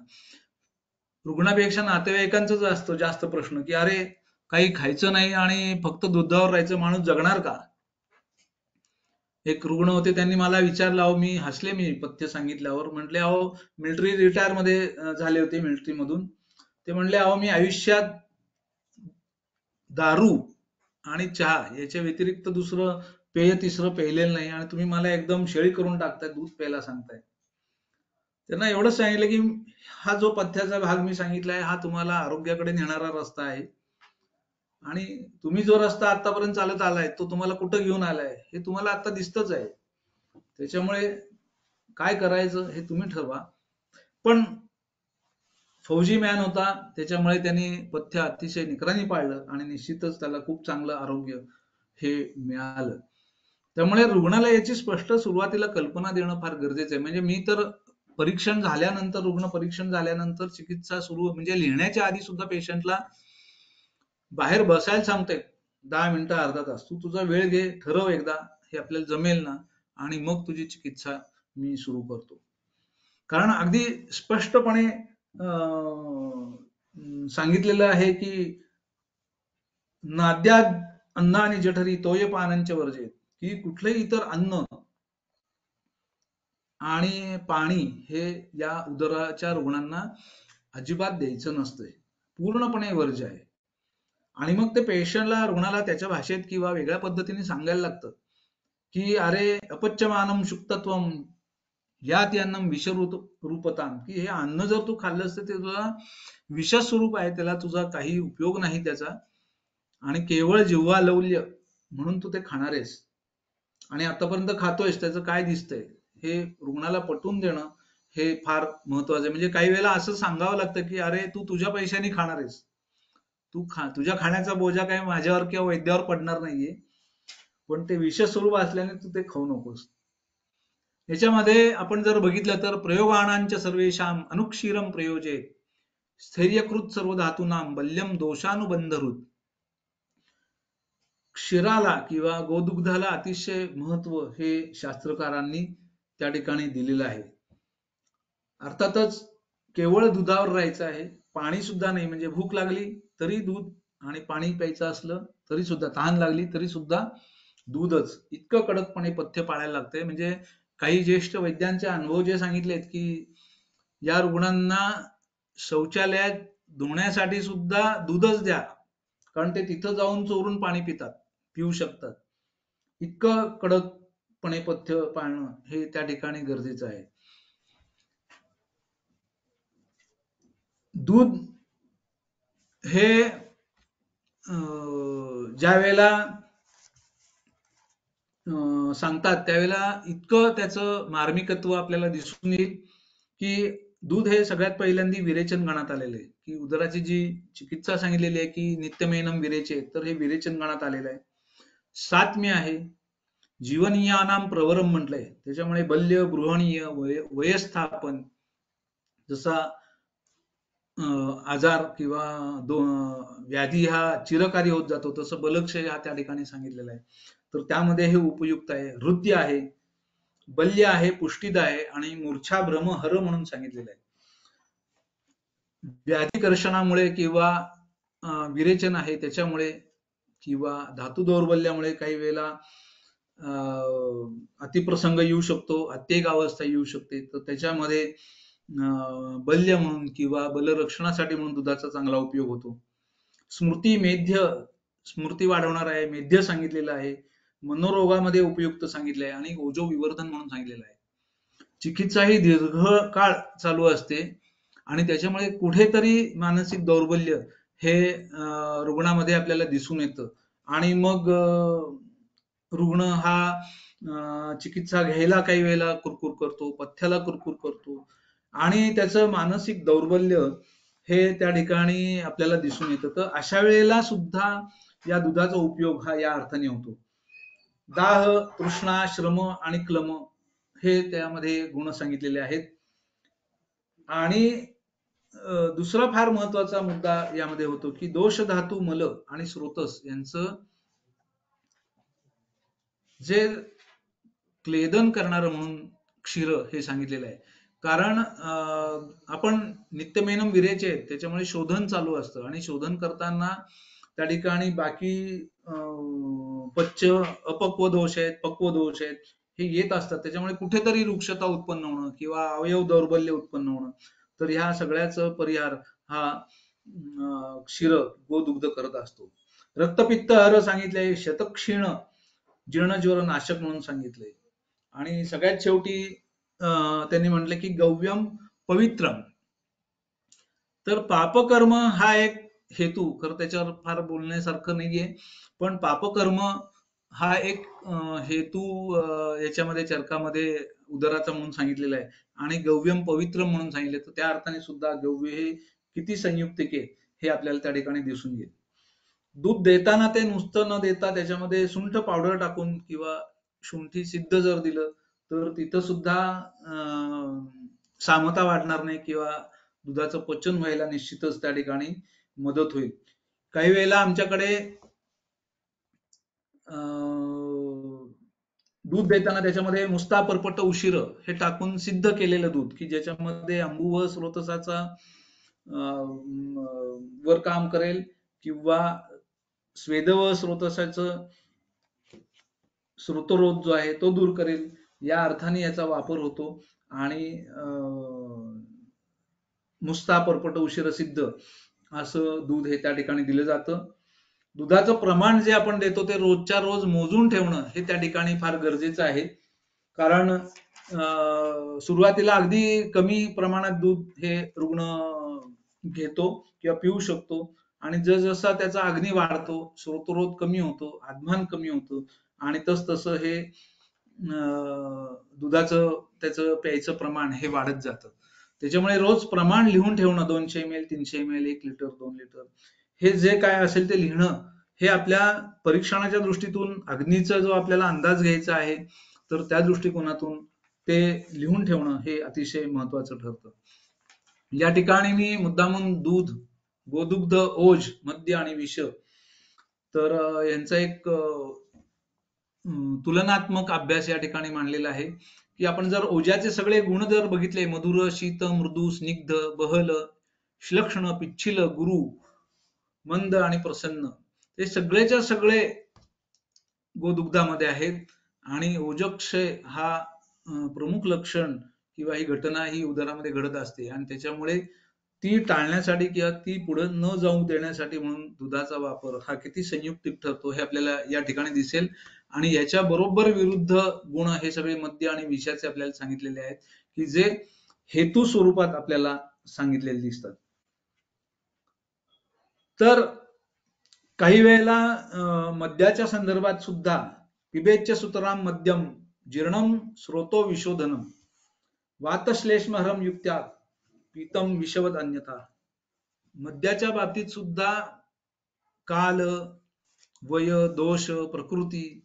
रुग्णापेक्षा नातेवाईकांचाच असतो जास्त प्रश्न की अरे काही खायचं नाही आणि फक्त दुधावर राहायचं, माणूस जगणार का? एक रुग्ण होते, त्यांनी मला विचारलं, अहो मी हसले, मी पथ्य सांगितल्यावर. म्हटले अहो मिलिटरी रिटायर मध्ये झाले होते मिलिटरी मधून. ते म्हणले अहो मी आयुष्यात दारू आणि चहा याच्या व्यतिरिक्त दुसरं पेय तिसरं प्यायलेलं नाही आणि तुम्ही मला एकदम शेळी करून टाकताय, दूध प्यायला सांगताय. त्यांना एवढंच सांगितलं की हा जो पथ्याचा भाग मी सांगितलाय हा तुम्हाला आरोग्याकडे नेणारा रस्ता आहे आणि तुम्ही जो रस्ता आतापर्यंत चालत आलाय तो तुम्हाला कुठं घेऊन आलाय हे तुम्हाला आता दिसतच आहे. त्याच्यामुळे काय करायचं हे तुम्ही ठरवा. पण फौजी मॅन होता, त्याच्यामुळे त्यांनी पथ्य अतिशय निकराने पाळलं आणि निश्चितच त्याला खूप चांगलं आरोग्य हे मिळालं. त्यामुळे रुग्णाला याची स्पष्ट सुरुवातीला कल्पना देणं फार गरजेचं आहे. म्हणजे मी तर परीक्षण झाल्यानंतर, रुग्ण परीक्षण झाल्यानंतर चिकित्सा सुरू म्हणजे लिहिण्याच्या आधी सुद्धा पेशंटला बाहेर बसायला सांगते 10 मिनिटं अर्धा तास, तू तुझा वेळ घे, ठरव एकदा हे आपल्याला जमेल ना आणि मग तुझी चिकित्सा मी सुरू करतो. कारण अगदी स्पष्टपणे सांगितलेलं आहे की नाद्याद अन्न आणि जठरी तोयपानांच्या वर्जेत, की कुठलंही इतर अन्न आणि पाणी हे या उदराच्या रुग्णांना अजिबात द्यायचं नसतंय, पूर्णपणे वर्ज्य आहे. आणि मग ते पेशंटला, रुग्णाला त्याच्या भाषेत किंवा वेगळ्या पद्धतीने सांगायला लागतं की अरे अपच्यमानम शुक्तत्वम यात अन्नम विषरूपताम, की हे अन्न जर तू खाल्लंस तर ते तुला विषस्वरूप आहे, त्याला तुझा काही उपयोग नाही त्याचा आणि केवळ जिव्हा लवल्य म्हणून तू ते खाणार आहेस आणि आतापर्यंत खातोयस, त्याचं काय दिसतंय हे रुग्णाला पटवून देणं हे फार महत्वाचं आहे. म्हणजे काही वेळेला असं सांगावं लागतं की अरे तू तुझ्या पैशाने खाणार आहेस, तुझ्या खाण्याचा बोजा काही माझ्यावर किंवा वैद्यावर पडणार नाहीये, पण ते विषस्वरूप असल्याने तू ते खाऊ नकोस. याच्यामध्ये आपण जर बघितलं तर प्रयोगाणांच्या सर्वेषाम अनुक्षीरम प्रयोजे स्थैर्यकृत सर्व धातूनाम बल्यम दोषानुबंधरूत. क्षीराला किंवा गोदुग्धाला अतिशय महत्व हे शास्त्रकारांनी त्या ठिकाणी दिलेलं आहे. अर्थातच केवळ दुधावर राहायचं आहे, पाणी सुद्धा नाही. म्हणजे भूक लागली तरी दूध आणि पाणी प्यायचं असलं तरी सुद्धा, तहान लागली तरी सुद्धा दूधच. इतकं कडकपणे पथ्य पाळायला लागतंय. म्हणजे काही ज्येष्ठ वैद्यांचे अनुभव जे सांगितलेत की या रुग्णांना शौचालयात धुण्यासाठी सुद्धा दूधच द्या, कारण ते तिथं जाऊन चोरून पाणी पिऊ शकतात. इतकं कडकपणे पथ्य पाळणं हे त्या ठिकाणी गरजेचं आहे. दूध हे ज्या वेळेला सांगतात त्यावेळेला इतकं त्याचं मार्मिकत्व आपल्याला दिसून येईल की दूध हे सगळ्यात पहिल्यांदा विरेचन गणात आलेलं आहे. की उदराची जी चिकित्सा सांगितलेली आहे की नित्यमेनम विरेचे, तर हे विरेचन गणात आलेलं आहे. सात्म्य आहे, जीवनीयानाम प्रवरम म्हटलंय, त्याच्यामुळे बल्य, बृहणीय, वयस्थापन, जसा आजार किंवा व्याधी हा चिरकारी होत जातो तसं बलक्षय हा त्या ठिकाणी सांगितलेला आहे. तर त्यामध्ये हे उपयुक्त आहे. हृदय आहे बल्य आहे, पुष्टिद आहे आणि मूर्छा भ्रम हर म्हणून सांगितलेलं आहे. व्याधिकर्षणामुळे किंवा विरेचन आहे त्याच्यामुळे किंवा धातू दौर्बल्यामुळे काही वेळेला अतिप्रसंग येऊ शकतो, अत्येक अवस्था येऊ शकते. तर त्याच्यामध्ये बल्य म्हणून किंवा बलरक्षणासाठी म्हणून दुधाचा चांगला उपयोग होतो. स्मृती मेध्य, स्मृती वाढवणार आहे, मेध्य सांगितलेलं आहे, मनोरोगामध्ये उपयुक्त सांगितले आहे आणि ओजो विवर्धन म्हणून सांगितलेलं आहे. चिकित्सा ही दीर्घकाळ चालू असते आणि त्याच्यामुळे कुठेतरी मानसिक दौर्बल्य हे रुग्णामध्ये आपल्याला दिसून येतं आणि मग रुग्ण हा चिकित्सा घ्यायला काही वेळेला कुरकुर करतो, पथ्याला कुरकुर करतो आणि त्याचं मानसिक दौर्बल्य हे त्या ठिकाणी आपल्याला दिसून येतं. तर अशा वेळेला सुद्धा या दुधाचा उपयोग हा या अर्थाने होतो. दाह, तृष्णा, श्रम आणि क्लम हे त्यामध्ये गुण सांगितलेले आहेत. आणि दुसरा फार महत्वाचा मुद्दा यामध्ये होतो की दोष धातू मल आणि स्रोतस यांचं जे क्लेदन करणार म्हणून क्षीर हे सांगितलेलं आहे. कारण आपण नित्यमेनम विरेचे त्याच्यामुळे शोधन चालू असतं आणि शोधन करताना त्या ठिकाणी बाकी पच्च अपक्व दोष आहेत, पक्व दोष आहेत हे येत असतात. त्याच्यामुळे कुठेतरी रुक्षता उत्पन्न होणं किंवा अवयव दौर्बल्य उत्पन्न होणं, तर ह्या सगळ्याचा परिहार हा क्षीर गोदुग्ध करत असतो. रक्तपित्त हर सांगितलंय, शतक्षीण जीर्णज्वर नाशक म्हणून सांगितलंय आणि सगळ्यात शेवटी त्यांनी म्हटलं की गव्यम पवित्रम. तर पापकर्म हा एक हेतू, खरं त्याच्यावर फार बोलण्यासारखं नाहीये, पण पापकर्म हा एक हेतू याच्यामध्ये चरकामध्ये उदराचा म्हणून सांगितलेला आहे आणि गव्यम पवित्रम म्हणून सांगितले. तर त्या अर्थाने सुद्धा गव्य हे किती संयुक्तिके हे आपल्याला त्या ठिकाणी दिसून येईल. दूध देताना ते नुसतं न देता त्याच्यामध्ये सुंठ पावडर टाकून किंवा शुंठी सिद्ध जर दिलं तर तिथं सुद्धा सामता वाढणार नाही किंवा दुधाचं पचन व्हायला निश्चितच त्या ठिकाणी मदत होईल. काही वेळेला आमच्याकडे दूध देताना त्याच्यामध्ये मुस्ता परपट उशीर हे टाकून सिद्ध केलेलं दूध की ज्याच्यामध्ये अंबू व स्रोतसाचा वर काम करेल किंवा स्वेद व स्रोतसाचं स्रोतरोध जो आहे तो दूर करेल, या अर्थाने याचा वापर होतो आणि मुस्ता परपट उशीर सिद्ध असं दूध हे त्या ठिकाणी दिलं जातं. दुधाचं प्रमाण जे आपण देतो ते रोजच्या रोज मोजून ठेवणं हे त्या ठिकाणी फार गरजेचं आहे. कारण सुरुवातीला अगदी कमी प्रमाणात दूध हे रुग्ण घेतो किंवा पिऊ शकतो आणि जसजसा त्याचा अग्नी वाढतो, स्रोतरोध कमी होतो, आत्मान कमी होतो आणि तसतसं हे दुधाचं त्याचं प्यायचं प्रमाण हे वाढत जातं. त्याच्यामुळे रोज प्रमाण लिहून ठेवणं 200 ml, 300 ml, 1 लिटर, 2 लिटर हे जे काय असेल ते लिहिणं हे आपल्या परीक्षणाच्या दृष्टीतून अग्नीचा जो आपल्याला अंदाज घ्यायचा आहे तर त्या दृष्टिकोनातून ते लिहून ठेवणं हे अतिशय महत्वाचं ठरतं. या ठिकाणी मी मुद्दामून दूध, गोदुग्ध, ओज, मद्य आणि विष तर यांचा एक तुलनात्मक अभ्यास या ठिकाणी मांडलेला आहे की आपण जर ओजाचे सगळे गुण जर बघितले, मधुर, शीत, मृदू, स्निग्ध, बहल, श्लक्षण, पिच्छिल, गुरु, मंद आणि प्रसन्न, ते सगळेच्या सगळे गोदुग्धामध्ये आहेत आणि ओजक्षय हा प्रमुख लक्षण किंवा ही घटना ही उदरामध्ये घडत असते आणि त्याच्यामुळे ती टाळण्यासाठी किंवा ती पुढे न जाऊ देण्यासाठी म्हणून दुधाचा वापर हा किती संयुक्तिक ठरतो हे आपल्याला या ठिकाणी दिसेल. आणि याच्या बरोबर विरुद्ध गुण हे सगळे मद्य आणि विषाचे आपल्याला सांगितलेले आहेत की जे हेतू स्वरूपात आपल्याला सांगितलेले दिसतात. तर काही वेळेला मद्याच्या संदर्भात सुद्धा पिबेच्य सुतराम मद्यम जीर्णम स्रोतो विशोधनम वातश्लेष्महरम युक्त्या पीतम विषवद अन्यथा. मद्याच्या बाबतीत सुद्धा काल, वय, दोष, प्रकृती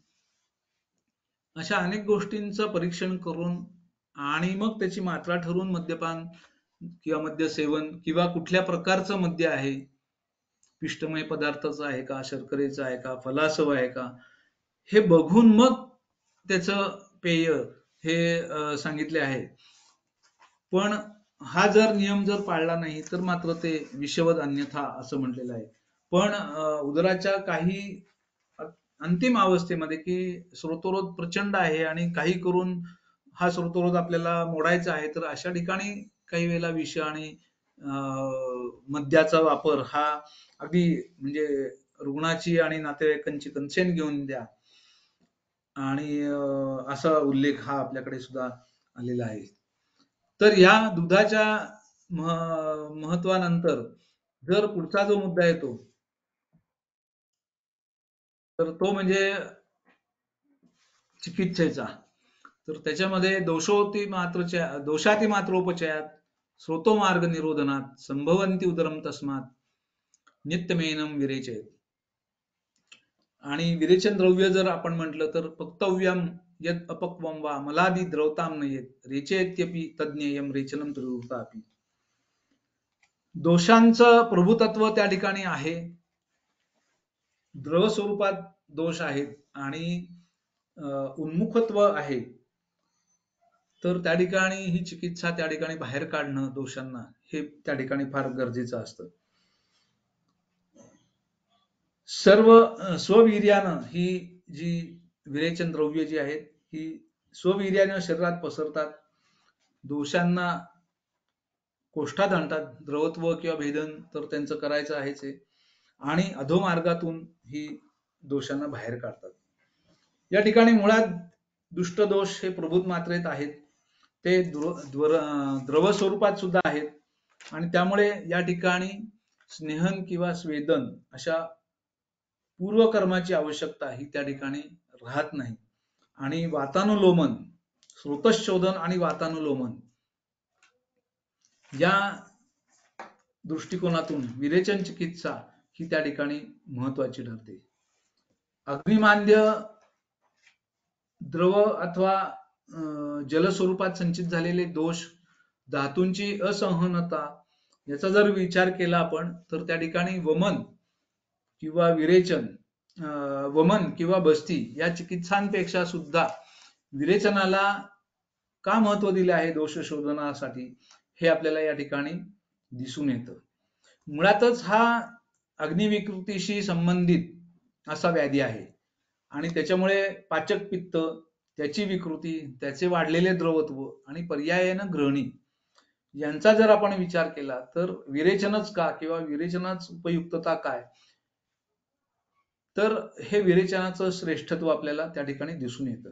अशा अनेक गोष्टींचं परीक्षण करून आणि मग त्याची मात्रा ठरवून मद्यपान किंवा मद्य सेवन किंवा कुठल्या प्रकारचं मद्य आहे, पिष्टमय पदार्थाचं आहे का, शर्करेचं आहे का, फलासव आहे का, हे बघून मग त्याचं पेय हे सांगितले आहे. पण हा जर नियम जर पाळला नाही तर मात्र ते विषवद अन्यथा असं म्हटलेलं आहे. पण उदराच्या काही अंतिम अवस्थेमध्ये की स्रोतोरोध प्रचंड आहे आणि काही करून हा स्रोतोरोध आपल्याला मोडायचा आहे, तर अशा ठिकाणी काही वेळेला विष आणि मद्याचा वापर हा अगदी म्हणजे रुग्णाची आणि नातेवाईकांची कन्सेंट घेऊन द्या आणि असा उल्लेख हा आपल्याकडे सुद्धा आलेला आहे. तर या दुधाच्या महत्वानंतर जर पुढचा जो मुद्दा येतो तर तो म्हणजे चिकित्सेचा. तर त्याच्यामध्ये दोषाती मात्रोपचयात स्रोतो मार्ग निरोधनात संभवंती उदरम तस्मात नित्यमेनम विरेचेत. आणि विरेचन द्रव्य जर आपण म्हटलं तर पक्तव्यम यद अपक्वम वा मलादी द्रवताम नयेत रेचेत्यपि तज्ञेयम रेचनम त्रिवृतापि. दोषांचं प्रभुतत्व त्या ठिकाणी आहे, द्रव स्वरूपात दोष आहेत आणि उन्मुखत्व आहे. तर त्या ठिकाणी ही चिकित्सा त्या ठिकाणी बाहेर काढणं दोषांना हे त्या ठिकाणी फार गरजेचं असतं. सर्व स्ववीर्यानं ही जी विरेचन द्रव्य जी आहेत ही स्ववीर्यानं शरीरात पसरतात, दोषांना कोष्ठात आणतात. द्रवत्व किंवा भेदन तर त्यांचं करायचं आहेच आहे आणि अधोमार्गातून ही दोषांना बाहेर काढतात. या ठिकाणी मुळात दुष्ट दोष हे प्रभूत मात्रेत आहेत, ते द्रव स्वरूपात सुद्धा आहेत आणि त्यामुळे या ठिकाणी स्नेहन किंवा स्वेदन अशा पूर्वकर्माची आवश्यकता ही त्या ठिकाणी राहत नाही. आणि वातानुलोमन, स्रोतशोधन आणि वातानुलोमन या दृष्टिकोनातून विरेचन चिकित्सा ही त्या ठिकाणी महत्वाची ठरते. अग्निमांद्य द्रव अथवा जलस्वरूपात संचित झालेले दोष, धातूंची असंहनता याचा जर विचार केला आपण तर त्या ठिकाणी वमन किंवा विरेचन, वमन किंवा बस्ती या चिकित्सांपेक्षा सुद्धा विरेचनाला का महत्व दिले आहे दोष शोधनासाठी हे आपल्याला या ठिकाणी दिसून येतं. मुळातच हा अग्निविकृतीशी संबंधित असा व्याधी आहे आणि त्याच्यामुळे पाचक पित्त, त्याची विकृती, त्याचे वाढलेले द्रवत्व आणि पर्यायानं ग्रहणी यांचा जर आपण विचार केला तर विरेचनच का किंवा विरेचनाच उपयुक्तता काय, तर हे विरेचनाचं श्रेष्ठत्व आपल्याला त्या ठिकाणी दिसून येतं.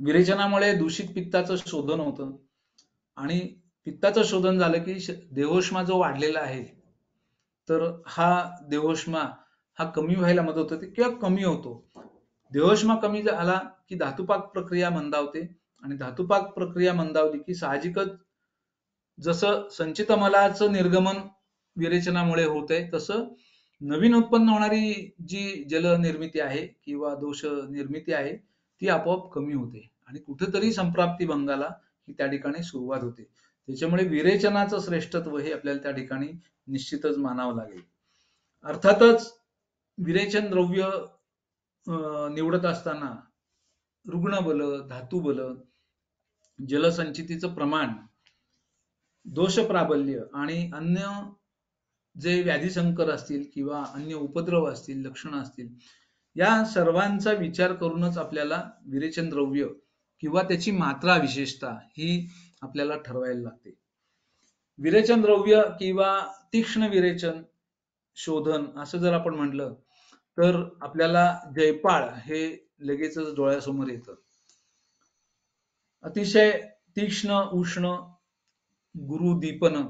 विरेचनामुळे दूषित पित्ताचं शोधन होतं आणि पित्ताचं शोधन झालं की देहोष्मा जो वाढलेला आहे तर हा देहोष्मा हा कमी व्हायला मदत होते किंवा कमी होतो. देहोष्मा कमी झाला की धातुपाक प्रक्रिया मंदावते आणि धातुपाक प्रक्रिया मंदावली की साहजिकच जसं संचित मलाचं निर्गमन विरेचनामुळे होतंय तसं नवीन उत्पन्न होणारी जी जल निर्मिती आहे किंवा दोष निर्मिती आहे ती आपोआप कमी होते आणि कुठेतरी संप्राप्ती भंगाला ही त्या ठिकाणी सुरुवात होते. त्याच्यामुळे विरेचनाचं श्रेष्ठत्व हे आपल्याला त्या ठिकाणी निश्चितच मानावं लागेल. अर्थातच विरेचन द्रव्य निवडत असताना रुग्णबल, धातुबल, जलसंचितीचं प्रमाण, दोष प्राबल्य आणि अन्य जे व्याधिसंकर असतील किंवा अन्य उपद्रव असतील, लक्षणं असतील, या सर्वांचा विचार करूनच आपल्याला विरेचन द्रव्य किंवा त्याची मात्रा विशेषता ही आपल्याला ठरवायला लागते. विरेचन द्रव्य किंवा तीक्ष्ण विरेचन शोधन असं जर आपण म्हटलं तर आपल्याला जयपाळ हे लगेचच डोळ्यासमोर येतं. अतिशय तीक्ष्ण, उष्ण, गुरुदीपन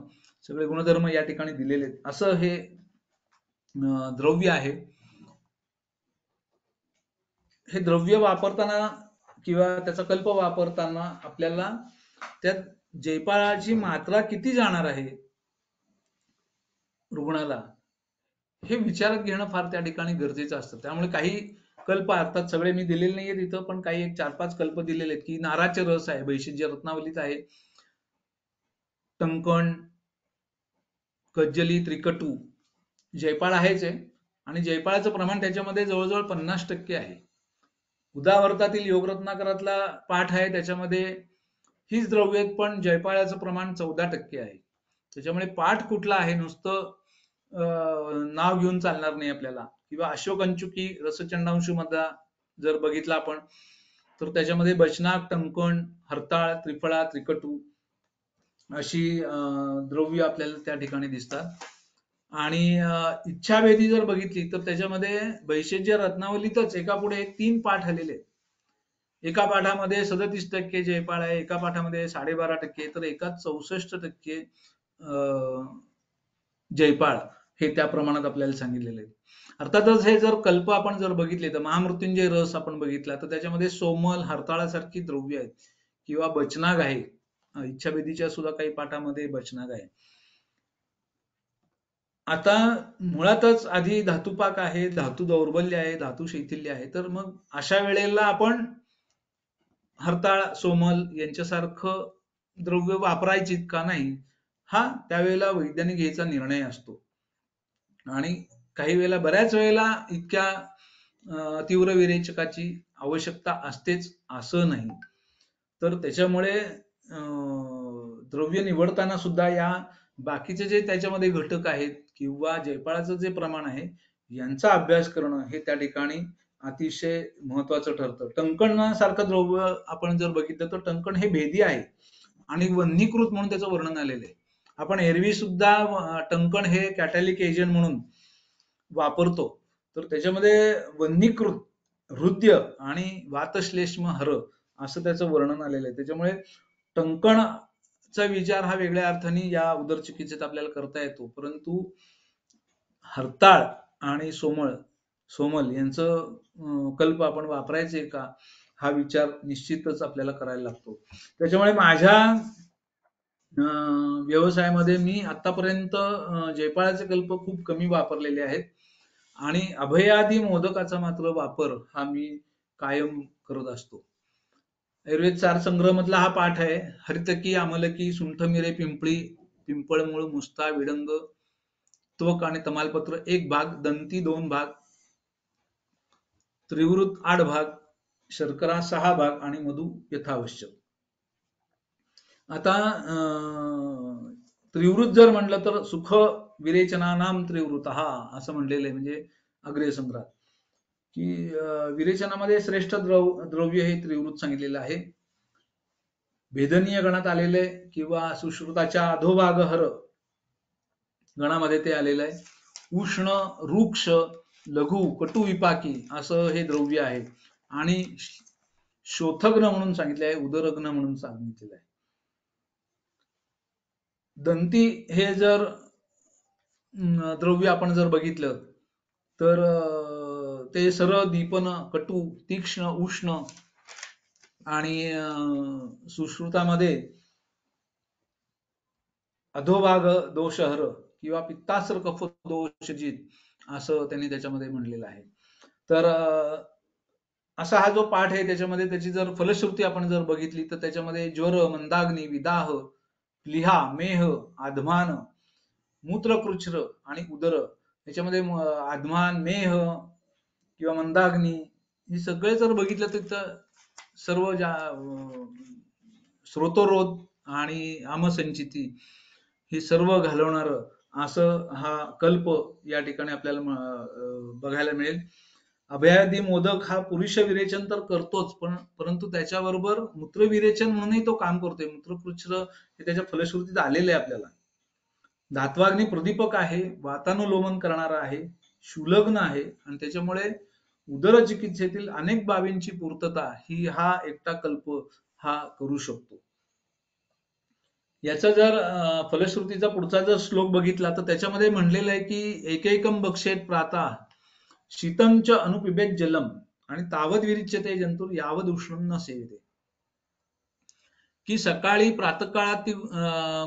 सगळे गुणधर्म या ठिकाणी दिलेले आहेत असं हे द्रव्य आहे. हे द्रव्य वापरताना किंवा त्याचा कल्प वापरताना आपल्याला त्यात जयपाळाची मात्रा किती जाणार आहे रुग्णाला हे विचारात घेणं फार त्या ठिकाणी गरजेचं असतं. त्यामुळे काही कल्प अर्थात सगळे मी दिलेले नाहीये तिथं, पण काही एक 4-5 कल्प दिलेले आहेत की नाराचे रस आहे, वैशिष्ट्य रत्नावलीत आहे, टंकण, कज्जली, त्रिकटू, जयपाळ आहेच आहे आणि जयपाळाचं प्रमाण त्याच्यामध्ये जवळजवळ 50% आहे. उदावर्तातील योगरत्नाकरातला पाठ आहे, त्याच्यामध्ये हीच द्रव्य आहेत, पण जयपाळाचं प्रमाण 14% आहे. त्याच्यामुळे पाठ कुठला आहे नुसतं नाव घेऊन चालणार नाही आपल्याला. किंवा अशोकंचुकी रसचंडांशू मधला जर बघितला आपण तर त्याच्यामध्ये बचनाक, टंकण, हरताळ, त्रिफळा, त्रिकटू अशी द्रव्य आपल्याला त्या ठिकाणी दिसतात. आणि इच्छाभेदी जर बघितली तर त्याच्यामध्ये वैशेज्य रत्नावलीतच एका पुढे एक 3 पाठ आलेले आहेत. एका पाठामध्ये 37% जयपाळ आहे, एका पाठामध्ये 12.5%, तर एकात 64% जयपाळ हे त्या प्रमाणात आपल्याला सांगितलेले आहे. अर्थातच हे जर कल्प आपण जर बघितले तर महामृत्युंजय रस आपण बघितला तर त्याच्यामध्ये सोमल, हरताळासारखी द्रव्य आहेत किंवा बचनाग आहे. इच्छाभेदीच्या सुद्धा काही पाठामध्ये बचनाग आहे. आता मुळातच आधी धातुपाक आहे, धातू दौर्बल्य आहे, धातू शैथिल्य आहे, तर मग अशा वेळेला आपण हरताळ, सोमल यांच्यासारखं द्रव्य वापरायची का नाही, हा त्यावेळेला वैज्ञानिक घ्यायचा निर्णय असतो. आणि काही वेळेला बऱ्याच वेळेला इतक्या तीव्र विरेचकाची आवश्यकता असतेच असं नाही. तर त्याच्यामुळे द्रव्य निवडताना सुद्धा या बाकीचे जे त्याच्यामध्ये घटक आहेत किंवा जयपाळाचं जे प्रमाण आहे यांचा अभ्यास करणं हे त्या ठिकाणी अतिशय महत्वाचं ठरतं. टंकणासारखं द्रव्य आपण जर बघितलं तर टंकण हे भेदी आहे आणि वन्नीकृत म्हणून त्याचं वर्णन आलेलं आहे. आपण एरवी सुद्धा टंकण हे कॅटॅलिक एजंट म्हणून वापरतो. तर त्याच्यामध्ये वन्नीकृत, हृदय आणि वातश्लेष्म हर असं त्याचं वर्णन आलेलं आहे. त्याच्यामुळे टंकणचा विचार हा वेगळ्या अर्थाने या उदरचिकित्सेत आपल्याला करता येतो. परंतु हरताळ आणि सोमल यांचं कल्प आपण वापरायचे का हा विचार निश्चितच आपल्याला करायला लागतो. त्याच्यामुळे माझ्या व्यवसायामध्ये मी आतापर्यंत जयपाळाचे कल्प खूप कमी वापरलेले आहेत आणि अभयादी मोदकाचा मात्र वापर हा मी कायम करत असतो. आयुर्वेद सार संग्रह मधला हा पाठ आहे. हरितकी, आमलकी, सुंठ, मिरे, पिंपळी, पिंपळमूळ, मुस्ता, विडंग, त्वक आणि तमालपत्र 1 भाग, दंती 2 भाग, त्रिवृत 8 भाग, शर्करा 6 भाग आणि मधु यथावश्यक. आता त्रिवृत जर म्हणलं तर सुख विरेचनानाम त्रिवृत असं म्हणलेलं आहे, म्हणजे अग्रेय संग्रहात की विरेचनामध्ये श्रेष्ठ द्रव्य हे त्रिवृत सांगितलेलं आहे. भेदनीय गणात आलेले किंवा सुश्रुताच्या अधोभाग हर गणामध्ये ते आलेलं आहे. उष्ण, रुक्ष, लघु, कटु विपाकी असं हे द्रव्य आहे आणि शोथग्न म्हणून सांगितले आहे, उदरग्न म्हणून सांगितलेलं आहे. दंती हे जर द्रव्य आपण जर बघितलं तर ते सरळ, दीपन, कटू, तीक्ष्ण, उष्ण आणि सुश्रुतामध्ये अधोभाग दोषहर किंवा पित्तास्त्र कफ दोषजित असं त्यांनी त्याच्यामध्ये म्हणलेलं आहे. तर असा हा जो पाठ आहे त्याच्यामध्ये त्याची जर फलश्रुती आपण जर बघितली तर त्याच्यामध्ये ज्वर, मंदाग्नी, विदाह, प्लिहा, मेह, आधमान, मूत्रकृच्छ्र आणि उदर याच्यामध्ये आधमान, मेह किंवा मंदाग्नी हे सगळे जर बघितलं तर सर्व स्रोतोरोध आणि आमसंचिती हे सर्व घालवणार असं हा कल्प या ठिकाणी आपल्याला बघायला मिळेल. अभयादी मोदक हा पुरुष विरेचन तर करतोच, परंतु त्याच्याबरोबर मूत्रविरेचन म्हणूनही तो काम करतोय. मूत्रकृच्छ्र हे त्याच्या फलश्रुतीत आलेलं आहे आपल्याला. धात्वाग्नी प्रदीपक आहे, वातानुलोमन करणारा आहे, शूलग्न आहे आणि त्याच्यामुळे उदर चिकित्सेतील अनेक बाबींची पूर्तता ही हा एकटा कल्प हा करू शकतो. याचा जर फलश्रुतीचा पुढचा जर श्लोक बघितला तर त्याच्यामध्ये म्हणलेलं आहे की एकैकम बक्षेत प्रातः शीतंच अनुपिबेत जलम आणि तावद विरिच्यते जंतुर यावद उष्णम न सेवते, की सकाळी प्रातःकाळात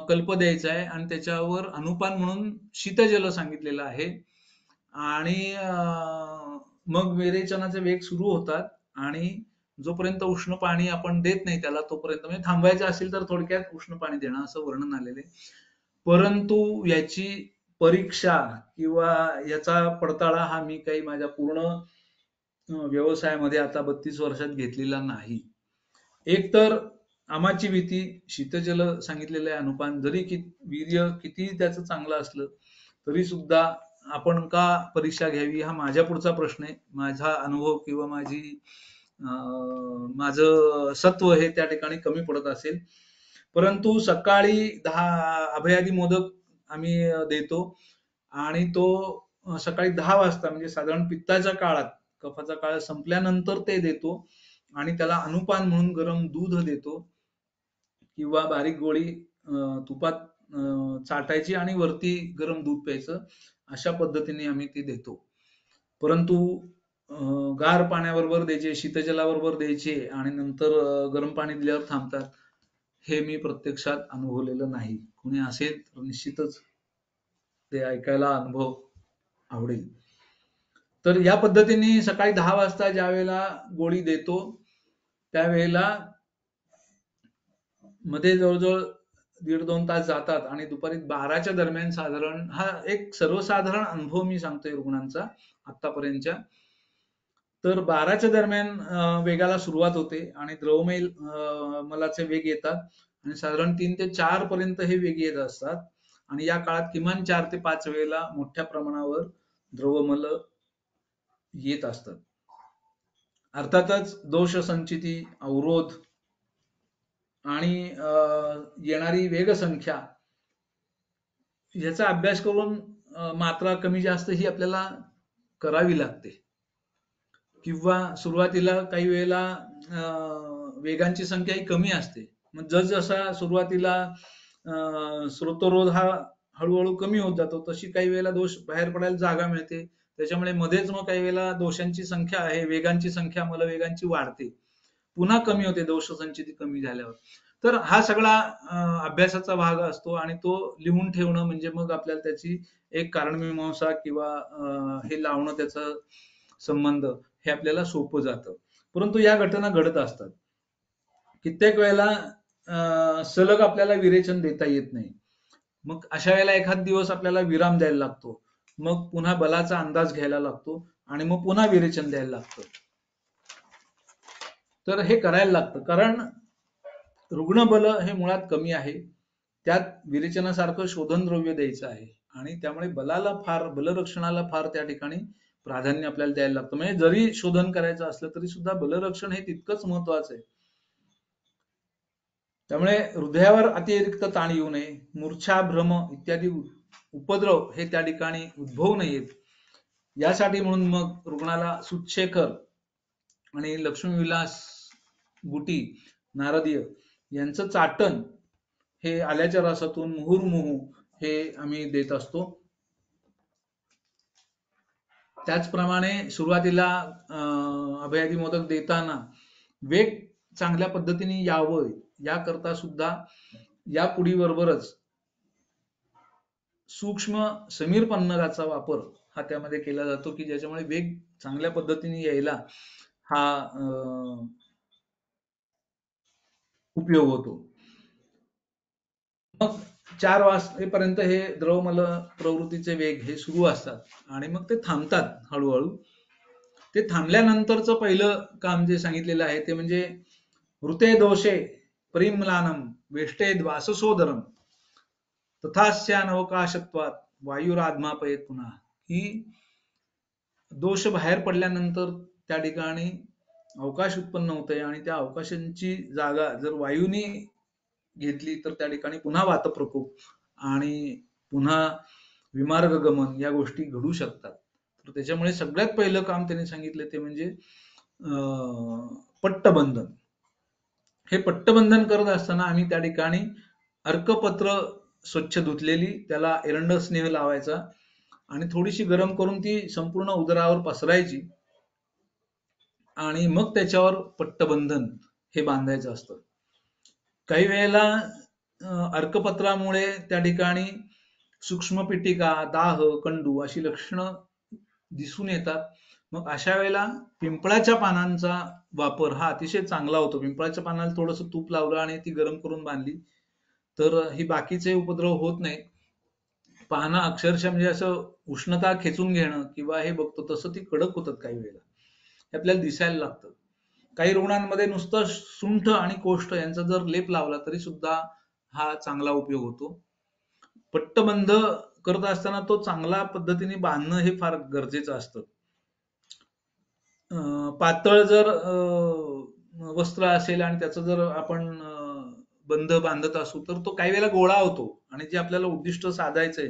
कल्प द्यायचा आहे आणि त्याच्यावर अनुपान म्हणून शीतजल सांगितलेलं आहे आणि मग विरेचनाचे वेग सुरू होतात आणि जोपर्यंत उष्ण पाणी आपण देत नाही त्याला तोपर्यंत, म्हणजे थांबवायचं असेल तर थोडक्यात उष्ण पाणी देणं असं वर्णन आलेलं आहे. परंतु याची परीक्षा किंवा याचा पडताळा हा मी काही माझ्या पूर्ण व्यवसायामध्ये आता 32 वर्षात घेतलेला नाही. एक तर आमाची भीती, शीतजल सांगितलेलं आहे अनुपान, जरी वीर्य किती त्याचं चांगलं असलं तरी सुद्धा आपण का परीक्षा घ्यावी हा माझ्या पुढचा प्रश्न आहे. माझा अनुभव किंवा माझं सत्व हे त्या ठिकाणी कमी पडत असेल. परंतु सकाळी 10 अभयादी मोदक आम्ही देतो आणि तो सकाळी 10 वाजता म्हणजे साधारण पित्ताच्या काळात, कफाचा काळ संपल्यानंतर ते देतो आणि त्याला अनुपान म्हणून गरम दूध देतो किंवा बारीक गोळी तुपात चाटायची आणि वरती गरम दूध प्यायचं. अशा पद्धतीने आम्ही ती देतो. परंतु गार पाण्याबरोबर द्यायचे, शीतजलाबरोबर द्यायचे आणि नंतर गरम पाणी दिल्यावर थांबतात, हे मी प्रत्यक्षात अनुभवलेलं नाही. कुणी असेल तर निश्चितच ते ऐकायला अनुभव आवडेल. तर या पद्धतीने सकाळी 10 वाजता ज्या वेळेला गोळी देतो त्यावेळेला मध्ये जवळजवळ 1.5-2 तास जातात आणि दुपारी 12च्या दरम्यान साधारण, हा एक सर्वसाधारण अनुभव मी सांगतोय रुग्णांचा आतापर्यंतच्या, तर 12च्या दरम्यान वेगाला सुरुवात होते आणि द्रवमय मलाचे वेग येतात आणि साधारण 3 ते 4 पर्यंत हे वेग येत असतात आणि या काळात किमान 4 ते 5 वेळेला मोठ्या प्रमाणावर द्रवमल येत असतात. अर्थातच दोष संचिती, अवरोध आणि येणारी वेगसंख्या याचा अभ्यास करून मात्रा कमी जास्त ही आपल्याला करावी लागते. किंवा सुरुवातीला काही वेळेला वेगांची संख्या ही कमी असते. मग जसजसा सुरुवातीला स्रोतरोध हा हळूहळू कमी होत जातो तशी काही वेळेला दोष बाहेर पडायला जागा मिळते. त्याच्यामुळे मध्येच मग काही वेळेला दोषांची संख्या आहे, वेगांची संख्या मलवेगांची वाढते, पुन्हा कमी होते दोष संचिती कमी झाल्यावर. तर हा सगळा अभ्यासाचा भाग असतो आणि तो लिहून ठेवणं म्हणजे मग आपल्याला त्याची एक कारणमीमांसा किंवा हे लावणं त्याचा संबंध हे आपल्याला सोपं जातं. परंतु या घटना घडत असतात. कित्येक वेळेला सलग आपल्याला विरेचन देता येत नाही. मग अशा वेळेला एखाद दिवस आपल्याला विराम द्यायला लागतो, मग पुन्हा बलाचा अंदाज घ्यायला लागतो आणि मग पुन्हा विरेचन द्यायला लागतं. तर हे करायला लागतं कारण रुग्णबल हे मुळात कमी आहे, त्यात विरेचनासारखं शोधन द्रव्य द्यायचं आहे आणि त्यामुळे बलरक्षणाला फार त्या ठिकाणी प्राधान्य आपल्याला द्यायला लागतं. म्हणजे जरी शोधन करायचं असलं तरी सुद्धा बलरक्षण हे तितकंच महत्वाचं आहे. त्यामुळे हृदयावर अतिरिक्त ताण येऊ नये, मूर्छा, भ्रम इत्यादी उपद्रव हे त्या ठिकाणी उद्भवू नयेत यासाठी म्हणून मग रुग्णाला सुच्छेखर आणि लक्ष्मीविलास गुटी नारदीय यांचं चाटण हे आल्याच्या रसातून मुहुर्मुहू हे आम्ही देत असतो. त्याचप्रमाणे सुरुवातीला अभयादी मोदक देताना वेग चांगल्या पद्धतीने यावं याकरता सुद्धा या पुडीबरोबरच सूक्ष्म समीर पन्नगाचा वापर हा त्यामध्ये केला जातो की ज्याच्यामुळे वेग चांगल्या पद्धतीने यायला हा उपयोग होतो. मग 4 वाजेपर्यंत हे द्रवमल प्रवृत्तीचे वेग हे सुरू असतात आणि मग ते थांबतात हळूहळू. ते थांबल्यानंतरचं पहिलं काम जे सांगितलेलं आहे ते म्हणजे हृते दोषे परिम्लानम वेष्टेद वाससोदरम तथास्यानवकाशत्वात वायुराधमापयेत पुन्हा. ही दोष बाहेर पडल्यानंतर त्या ठिकाणी अवकाश उत्पन्न होते आणि त्या अवकाशांची जागा जर वायूने घेतली तर त्या ठिकाणी पुन्हा वातप्रकोप आणि पुन्हा विमार्ग गमन या गोष्टी घडू शकतात. तर त्याच्यामुळे सगळ्यात पहिलं काम त्यांनी सांगितलं ते म्हणजे पट्टबंधन. हे पट्टबंधन करत असताना आम्ही त्या ठिकाणी अर्कपत्र स्वच्छ धुतलेली त्याला एरंड स्नेह लावायचा आणि थोडीशी गरम करून ती संपूर्ण उदरावर पसरायची आणि मग त्याच्यावर पट्टबंधन हे बांधायचं असतं. काही वेळेला अर्कपत्रामुळे त्या ठिकाणी सूक्ष्म पिटिका, दाह, कंडू अशी लक्षणं दिसून येतात. मग अशा वेळेला पिंपळाच्या पानांचा वापर हा अतिशय चांगला होतो. पिंपळाच्या पानाला थोडंसं तूप लावलं आणि ती गरम करून बांधली तर ही बाकीचे उपद्रव होत नाही. पानं अक्षरशः म्हणजे असं उष्णता खेचून घेणं किंवा हे बघतो तसं ती कडक होतात काही वेळेला. हे आपल्याला दिसायला लागतं. काही रुग्णांमध्ये नुसतं सुंठ आणि कोष्ठ यांचा जर लेप लावला तरी सुद्धा हा चांगला उपयोग होतो. पट्टबंध करत असताना तो चांगल्या पद्धतीने बांधणं हे फार गरजेचं असतं. पातळ जर वस्त्र असेल आणि त्याचं जर आपण बंध बांधत असू तर तो काही वेळेला गोळा होतो आणि जे आपल्याला उद्दिष्ट साधायचंय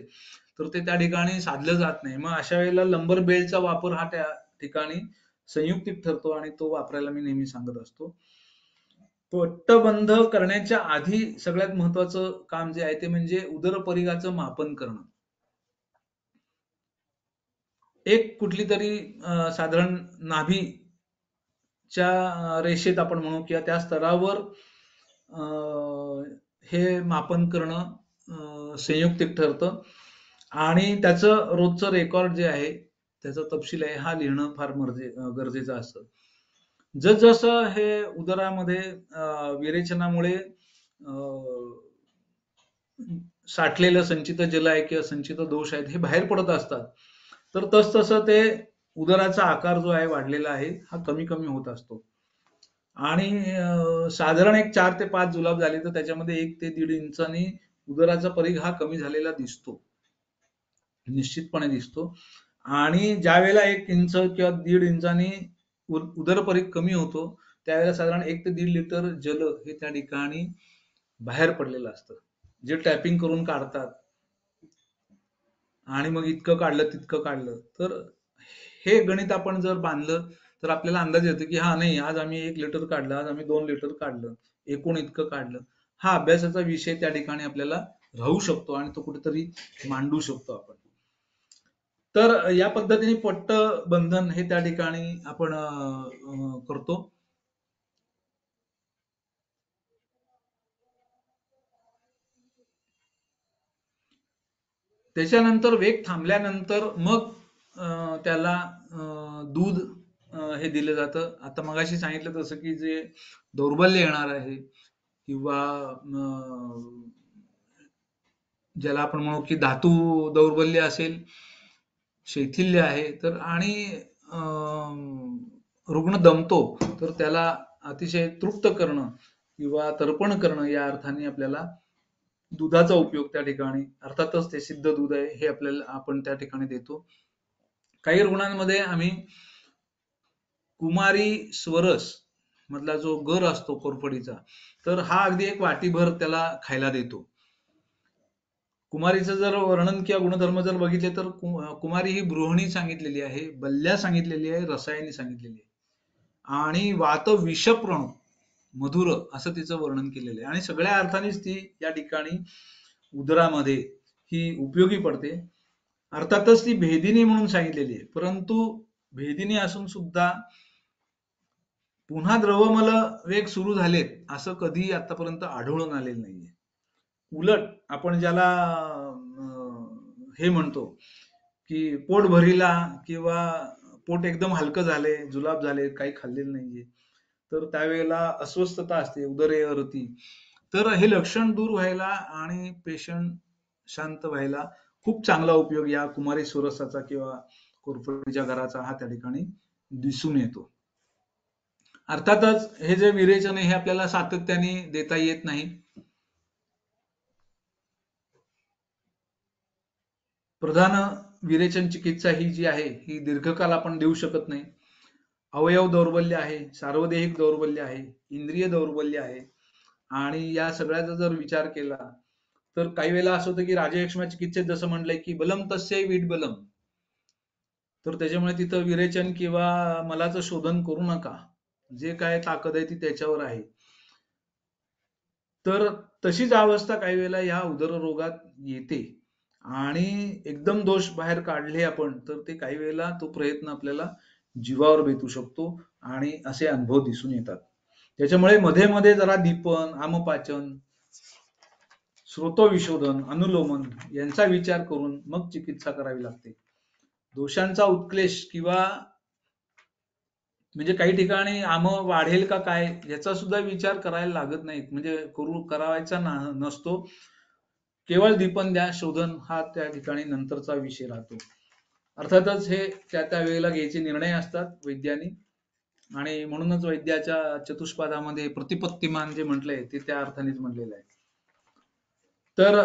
तर ते त्या ठिकाणी साधलं जात नाही. मग अशा वेळेला लंबर बेल्टचा वापर हा त्या ठिकाणी संयुक्तिक ठरतो आणि तो वापरायला मी नेहमी सांगत असतो. पट्टबंध करण्याच्या आधी सगळ्यात महत्वाचं काम जे आहे ते म्हणजे उदरपरिघाचं मापन करणं. एक कुठली तरी साधारण नाभीच्या रेषेत आपण म्हणू किंवा त्या स्तरावर हे मापन करणं संयुक्तिक ठरतं आणि त्याचं रोजचं रेकॉर्ड जे आहे त्याचा तपशील आहे हा लिहिणं फार गरजेचं असतं. जसजसं हे उदरामध्ये विरेचनामुळे साठलेलं संचित जल आहे किंवा संचित दोष आहेत हे बाहेर पडत असतात तर तसतसं ते उदराचा आकार जो आहे वाढलेला आहे हा कमी कमी होत असतो आणि साधारण एक 4 ते 5 जुलाब झाले तर त्याच्यामध्ये 1 ते 1.5 इंचांनी उदराचा परिघ हा कमी झालेला दिसतो, निश्चितपणे दिसतो. आणि ज्या वेळेला 1 इंच किंवा 1.5 इंचांनी उदरपरिघ कमी होतो त्यावेळेला साधारण 1 ते 1.5 लिटर जल हे त्या ठिकाणी बाहेर पडलेलं असतं, जे टॅपिंग करून काढतात आणि मग इतकं काढलं तितकं काढलं. तर हे गणित आपण जर बांधलं तर आपल्याला अंदाज येतो की हा नाही आज आम्ही 1 लिटर काढलं, आज आम्ही 2 लिटर काढलं, एकूण इतकं काढलं. हा अभ्यासाचा विषय त्या ठिकाणी आपल्याला राहू शकतो आणि तो कुठेतरी मांडू शकतो आपण. तर या पद्धतीने पट्टबंधन हे त्या ठिकाणी आपण करतो. त्याच्यानंतर वेग थांबल्यानंतर मग त्याला दूध हे दिलं जातं. आता मगाशी सांगितलं तसं की जे दौर्बल्य येणार आहे किंवा ज्याला आपण म्हणू की धातू दौर्बल्य असेल, शैथिल्य आहे तर आणि रुग्ण दमतो तर त्याला अतिशय तृप्त करणं किंवा तर्पण करणं या अर्थाने आपल्याला दुधाचा उपयोग त्या ठिकाणी, अर्थातच ते सिद्ध दूध आहे हे आपल्याला आपण त्या ठिकाणी देतो. काही रुग्णांमध्ये आम्ही कुमारी स्वरस मधला जो गर असतो कोरफडीचा तर हा अगदी 1 वाटीभर त्याला खायला देतो. कुमारीचं जर वर्णन किंवा गुणधर्म जर बघितले तर कुमारी ही गृहिणी सांगितलेली आहे, बल्ल्या सांगितलेली आहे, रसायनी सांगितलेली आहे आणि वात विषप्रणू मधुर असं तिचं वर्णन केलेलं आहे आणि सगळ्या अर्थानेच ती या ठिकाणी उदरामध्ये ही उपयोगी पडते. अर्थातच ती भेदिनी म्हणून सांगितलेली आहे, परंतु भेदिनी असून सुद्धा पुन्हा द्रवमल वेग सुरू झालेत असं कधी आतापर्यंत आढळून आलेलं नाहीये. उलट आपण ज्याला हे म्हणतो की पोट भरीला किंवा पोट एकदम हलकं झाले, जुलाब झाले, काही खाल्लेलं नाहीये तर त्यावेळेला अस्वस्थता असते, उदरयरती. तर हे लक्षण दूर व्हायला आणि पेशंट शांत व्हायला खूप चांगला उपयोग या कुमारी स्वरसाचा किंवा कोरफडीच्या घराचा हा त्या ठिकाणी दिसून येतो. अर्थातच हे जे विरेचन आहे हे आपल्याला सातत्याने देता येत नाही. प्रधान विरेचन चिकित्सा ही जी आहे ही दीर्घकाल आपण देऊ शकत नाही. अवयव दौर्बल्य आहे, सार्वदेहिक दौर्बल्य आहे, इंद्रिय दौर्बल्य आहे आणि या सगळ्याचा जर विचार केला तर काही वेळेला असं होतं की राजयक्ष्मा चिकित्सेत जसं म्हटलंय की बलम तस्य वीट बलम, तर त्याच्यामुळे तिथं विरेचन किंवा मलाचं शोधन करू नका, जे काय ताकद आहे ती त्याच्यावर आहे. तर तशीच अवस्था काही वेळेला या उदररोगात येते आणि एकदम दोष बाहेर काढले आपण तर ते काही वेळेला तो प्रयत्न आपल्याला जीवावर बेतू शकतो आणि असे अनुभव दिसून येतात. त्याच्यामुळे मध्ये मध्ये जरा दीपन, आमपाचन, स्रोतविशोधन, अनुलोमन यांचा विचार करून मग चिकित्सा करावी लागते. दोषांचा उत्क्लेश किंवा म्हणजे काही ठिकाणी आम वाढेल का काय याचा सुद्धा विचार करायला लागत नाही, म्हणजे करावायचा नसतो. केवळ दीपन द्या, शोधन हा त्या ठिकाणी नंतरचा विषय राहतो. अर्थातच हे त्या त्या वेळेला घ्यायचे निर्णय असतात वैद्यांनी आणि म्हणूनच वैद्याच्या चतुष्पादामध्ये प्रतिपत्तिमान जे म्हटलंय ते त्या अर्थानेच म्हटलेलं आहे. तर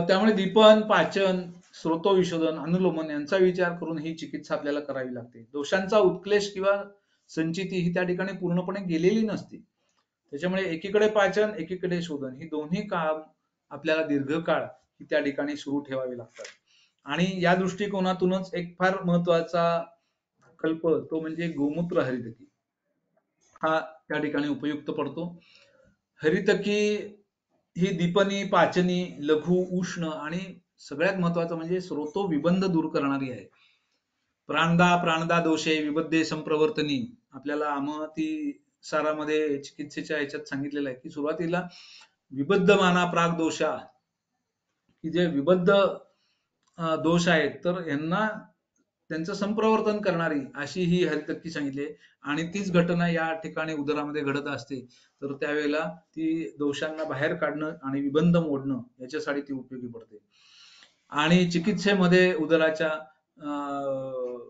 त्यामुळे दीपन, पाचन, स्रोतोविशोधन, अनुलोमन यांचा विचार करून ही चिकित्सा आपल्याला करावी लागते. दोषांचा उत्क्लेश किंवा संचिती ही त्या ठिकाणी पूर्णपणे गेलेली नसते. त्याच्यामुळे एकीकडे पाचन, एकीकडे शोधन ही दोन्ही काम आपल्याला दीर्घकाळ ही त्या ठिकाणी सुरू ठेवावी लागतात. आणि या दृष्टिकोनातूनच एक फार महत्वाचा कल्प तो म्हणजे गोमूत्र हरितकी हा त्या ठिकाणी उपयुक्त पडतो. हरितकी ही दीपनी, पाचनी, लघु, उष्ण आणि सगळ्यात महत्वाचं म्हणजे स्रोतो विबंध दूर करणारी आहे. प्राणदा दोषे विबद्धे संप्रवर्तनी आपल्याला आमती सारामध्ये चिकित्सेच्या ह्याच्यात सांगितलेलं आहे की सुरुवातीला विबद्धमाना प्राग दोषा की जे विबद्ध दोष आहेत तर यांना त्यांचं संप्रवर्तन करणारी अशी ही हरितकी सांगितली आणि तीच घटना या ठिकाणी उदरामध्ये घडत असते. तर त्यावेळेला ती दोषांना बाहेर काढणं आणि विबंध मोडणं याच्यासाठी ती उपयोगी पडते. आणि चिकित्सेमध्ये उदराच्या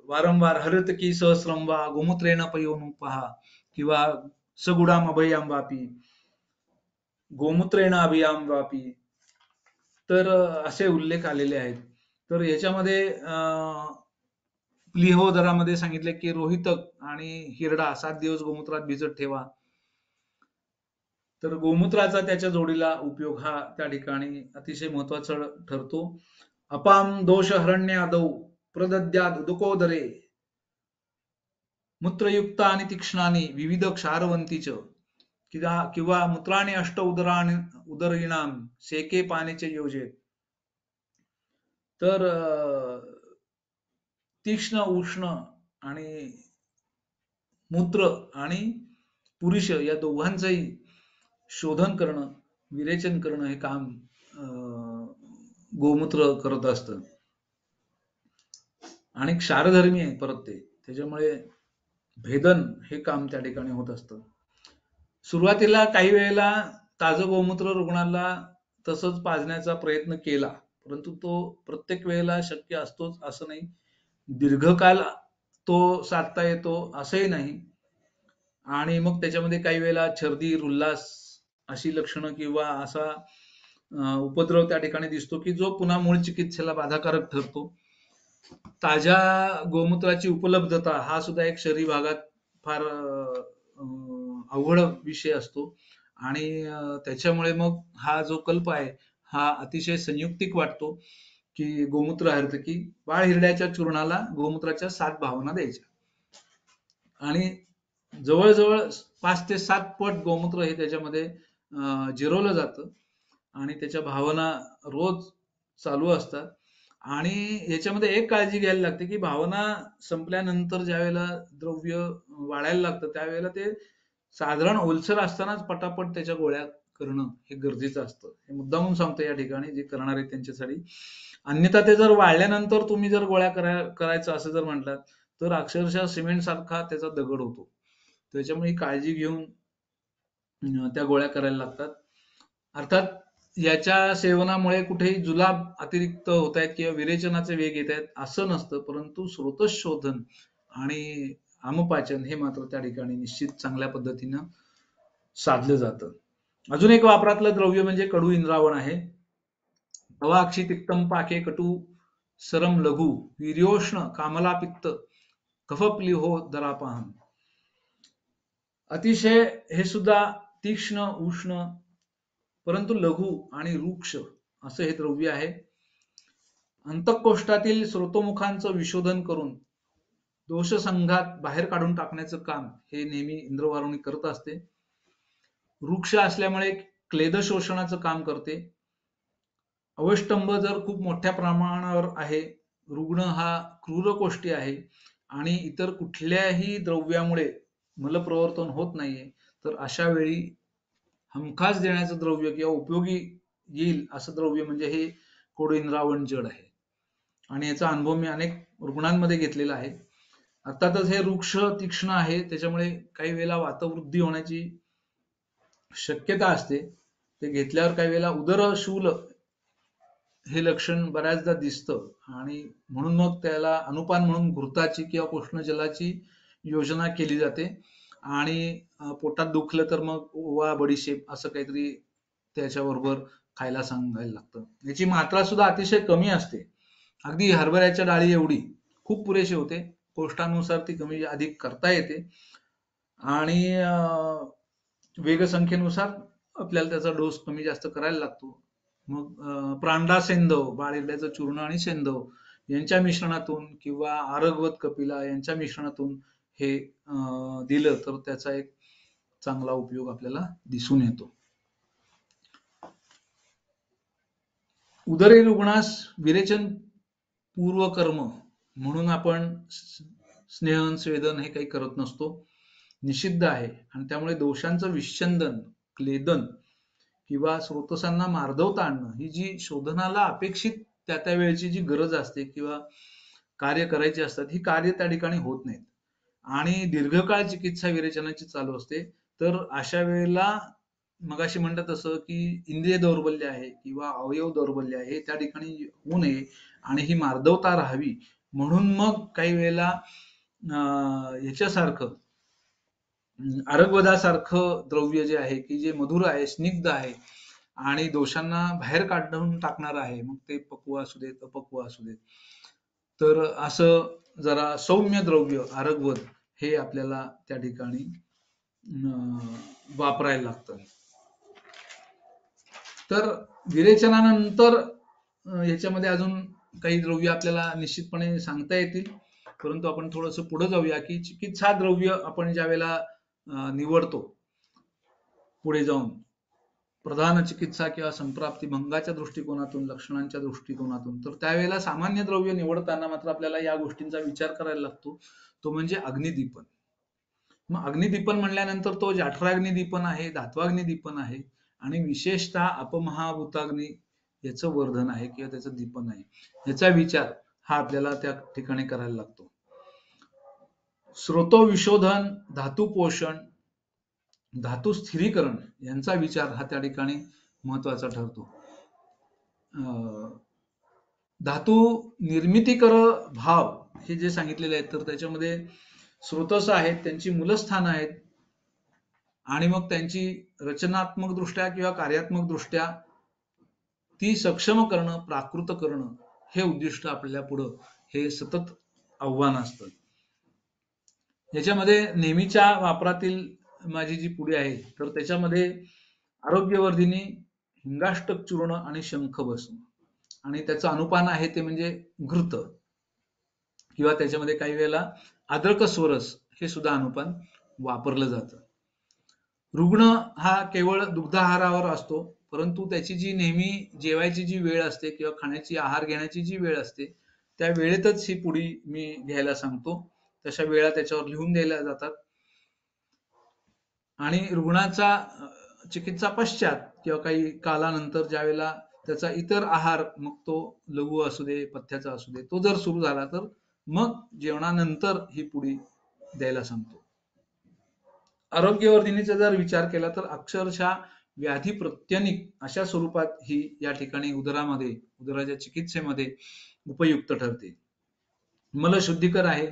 वारंवार हरितकी सहस्रम वा गोमूत्रेण पयोनुपहा किंवा सगुडाम अभयाम वापी गोमूत्रेण अभियाम वापी तर असे उल्लेख आलेले आहेत. तर याच्यामध्ये प्लिहोदरामध्ये सांगितले की रोहितक आणि हिरडा 7 दिवस गोमूत्रात भिजत ठेवा. तर गोमूत्राचा त्याच्या जोडीला उपयोग हा त्या ठिकाणी अतिशय महत्वाचा ठरतो. अपाम दोष हरण्य आदौ प्रदद्याद उदकोदरे मूत्रयुक्त आणि तीक्ष्णानी विविध क्षारवंतीच किंवा मूत्राने अष्ट उदरीणाम सेके पाण्याचे योजेत. तर तीक्ष्ण, उष्ण आणि मूत्र आणि पुरुष या दोघांचंही शोधन करणं, विरेचन करणं हे काम गोमूत्र करत असतं. आणि क्षारधर्मी आहे परत ते, त्याच्यामुळे भेदन हे काम त्या ठिकाणी होत असतं. सुरुवातीला काही वेळेला ताजं गोमूत्र रुग्णाला तसंच पाजण्याचा प्रयत्न केला, परंतु तो प्रत्येक वेळेला शक्य असतोच असं नाही. दीर्घकाल तो साधता येतो असंही नाही. आणि मग त्याच्यामध्ये काही वेळेला छर्दी, उल्हास अशी लक्षणं किंवा असा उपद्रव त्या ठिकाणी दिसतो की जो पुन्हा मूळ चिकित्सेला बाधाकारक ठरतो. ताज्या गोमूत्राची उपलब्धता हा सुद्धा एक शहरी भागात फार अवघड विषय असतो आणि त्याच्यामुळे मग हा जो कल्प आहे हा अतिशय संयुक्तिक वाटतो की गोमूत्र हरितकी बाळ हिरड्याच्या चूर्णाला गोमूत्राच्या 7 भावना द्यायच्या आणि जवळजवळ 5 ते 7 पट गोमूत्र हे त्याच्यामध्ये जिरवलं जातं आणि त्याच्या भावना रोज चालू असतात. आणि याच्यामध्ये एक काळजी घ्यायला लागते की भावना संपल्यानंतर ज्या वेळेला द्रव्य वाढायला लागतं त्यावेळेला ते साधारण ओलसर असतानाच पटापट त्याच्या गोळ्या करणं हे गरजेचं असतं. हे मुद्दामून सांगतो या ठिकाणी जे करणार आहेत त्यांच्यासाठी. अन्यथा ते जर वाढल्यानंतर तुम्ही जर गोळ्या करायचं असं जर म्हटलात तर अक्षरशः सिमेंट सारखा त्याचा दगड होतो. त्याच्यामुळे ही काळजी घेऊन त्या गोळ्या करायला लागतात. अर्थात याच्या सेवनामुळे कुठेही जुलाब अतिरिक्त होत आहेत किंवा विरेचनाचे वेग येत आहेत असं नसतं, परंतु स्रोतशोधन आणि आमपाचन हे मात्र त्या ठिकाणी निश्चित चांगल्या पद्धतीनं साधलं जातं. अजून एक वापरातलं द्रव्य म्हणजे कडू इंद्रावण आहे. तवाक्षी तिक्तम पाके कटू सरम लघु वीर्योष्ण कामला पित्त कफप्लिहो दरापाहन. अतिशय हे सुद्धा तीक्ष्ण, उष्ण परंतु लघु आणि रुक्ष असं हे द्रव्य आहे. अंतःकोष्ठातील स्रोतोमुखांचं विशोधन करून दोषसंघात बाहेर काढून टाकण्याचं काम हे नेहमी इंद्रवारुणी करत असते. वृक्ष असल्यामुळे क्लेद शोषणाचं काम करते. अवष्टंभ जर खूप मोठ्या प्रमाणावर आहे, रुग्ण हा क्रूरकोष्ठी आहे आणि इतर कुठल्याही द्रव्यामुळे मलप्रवर्तन होत नाहीये, तर अशा वेळी हमखास देण्याचं द्रव्य किंवा उपयोगी येईल असं द्रव्य म्हणजे हे कडू इंद्रावण जड आहे. आणि याचा अनुभव मी अनेक रुग्णांमध्ये घेतलेला आहे. अर्थातच हे वृक्ष तीक्ष्ण आहे, त्याच्यामुळे काही वेळेला वातवृद्धी होण्याची शक्यता असते. ते घेतल्यावर काही वेळेला उदरशूल हे लक्षण बऱ्याचदा दिसतं आणि म्हणून मग त्याला अनुपान म्हणून घृताची किंवा उष्ण जलाची योजना केली जाते. आणि पोटात दुखलं तर मग ओवा बडीशेप असं काहीतरी त्याच्याबरोबर खायला सांगायला लागतं. याची मात्रा सुद्धा अतिशय कमी असते, अगदी हरभऱ्याच्या डाळी एवढी खूप पुरेशी होते. कोष्टानुसार ती कमी अधिक करता येते आणि वेगसंख्येनुसार आपल्याला त्याचा डोस कमी जास्त करायला लागतो. मग प्रांडा सेंदव, बाळिरड्याचं चूर्ण आणि सेंदव यांच्या मिश्रणातून किंवा आरगवत कपिला यांच्या मिश्रणातून हे दिलं तर त्याचा एक चांगला उपयोग आपल्याला दिसून येतो. उदरी रुग्णास विरेचन पूर्व कर्म म्हणून आपण स्नेहन स्वेदन हे काही करत नसतो, निषिद्ध आहे. आणि त्यामुळे दोषांचं विच्छेदन, क्लेदन किंवा स्रोतसांना मार्दवता आणणं ही जी शोधनाला अपेक्षित त्या वेळेची जी गरज असते किंवा कार्य करायची असतात, ही कार्य त्या ठिकाणी होत नाहीत आणि दीर्घकाळ चिकित्सा विरेचनाची चालू असते. तर अशा वेळेला मगाशी म्हणतात तसं की इंद्रिय दौर्बल्य आहे किंवा अवयव दौर्बल्य आहे, त्या ठिकाणी होऊ नये आणि ही मार्दवता राहावी म्हणून मग काही वेळेला ह्याच्यासारखं आरगवदासारखं द्रव्य जे आहे की जे मधुर आहे, स्निग्ध आहे आणि दोषांना बाहेर काढून टाकणार आहे, मग ते पक्व असू देत अपक्व असू देत, तर असं जरा सौम्य द्रव्य आरगवद हे आपल्याला त्या ठिकाणी वापरायला लागतं. तर विरेचनानंतर याच्यामध्ये अजून काही द्रव्य आपल्याला निश्चितपणे सांगता येतील, परंतु आपण थोडंसं पुढे जाऊया की चिकित्सा द्रव्य आपण ज्या वेळेला निवडतो पुढे जाऊन प्रधान चिकित्सा किंवा संप्राप्ती भंगाच्या दृष्टिकोनातून, लक्षणांच्या दृष्टिकोनातून, तर त्यावेळेला सामान्य द्रव्य निवडताना मात्र आपल्याला या गोष्टींचा विचार करायला लागतो, तो म्हणजे अग्निदीपन. मग अग्निदीपन म्हणल्यानंतर तो जाठराग्निदीपन आहे, धात्वाग्निदीपन आहे आणि विशेषतः अपमहाभूताग्नी याचं वर्धन आहे किंवा त्याचं दीपन आहे, याचा विचार हा आपल्याला त्या ठिकाणी करायला लागतो. स्रोतोविशोधन, धातू पोषण, धातू स्थिरीकरण यांचा विचार हा त्या ठिकाणी महत्वाचा ठरतो. धातू निर्मितीकर भाव हे जे सांगितलेले आहेत, तर त्याच्यामध्ये स्रोतस आहेत, त्यांची मूलस्थान आहेत आणि मग त्यांची रचनात्मक दृष्ट्या किंवा कार्यात्मक दृष्ट्या ती सक्षम करणं, प्राकृत करणं हे उद्दिष्ट आपल्या पुढं हे सतत आव्हान असतं. याच्यामध्ये नेहमीच्या वापरातील माझी जी पुडी आहे, तर त्याच्यामध्ये आरोग्यवर्धिनी, हिंगाष्टक चूर्ण आणि शंखभस्म आणि त्याचं अनुपान आहे ते म्हणजे घृत किंवा त्याच्यामध्ये काही वेळेला अद्रक स्वरस हे सुद्धा अनुपान वापरलं जातं. रुग्ण हा केवळ दुग्धाहारावर असतो, परंतु त्याची जी नेहमी जेवायची जी वेळ असते किंवा खाण्याची आहार घेण्याची जी वेळ असते, त्या वेळेतच ही पुडी मी घ्यायला सांगतो. तशा वेळा त्याच्यावर लिहून द्यायला जातात आणि रुग्णाचा चिकित्सा पश्चात किंवा काही कालानंतर ज्या वेळेला त्याचा इतर आहार, मग तो लघु असू दे, पथ्याचा असू दे, तो जर सुरू झाला तर मग जेवणानंतर ही पुडी द्यायला सांगतो. आरोग्यवर्धिनीचा जर विचार केला तर अक्षरशः व्याधी प्रत्यनिक अशा स्वरूपात ही या ठिकाणी उदरामध्ये, उदराच्या चिकित्सेमध्ये उपयुक्त ठरते. मलशुद्धीकर आहे,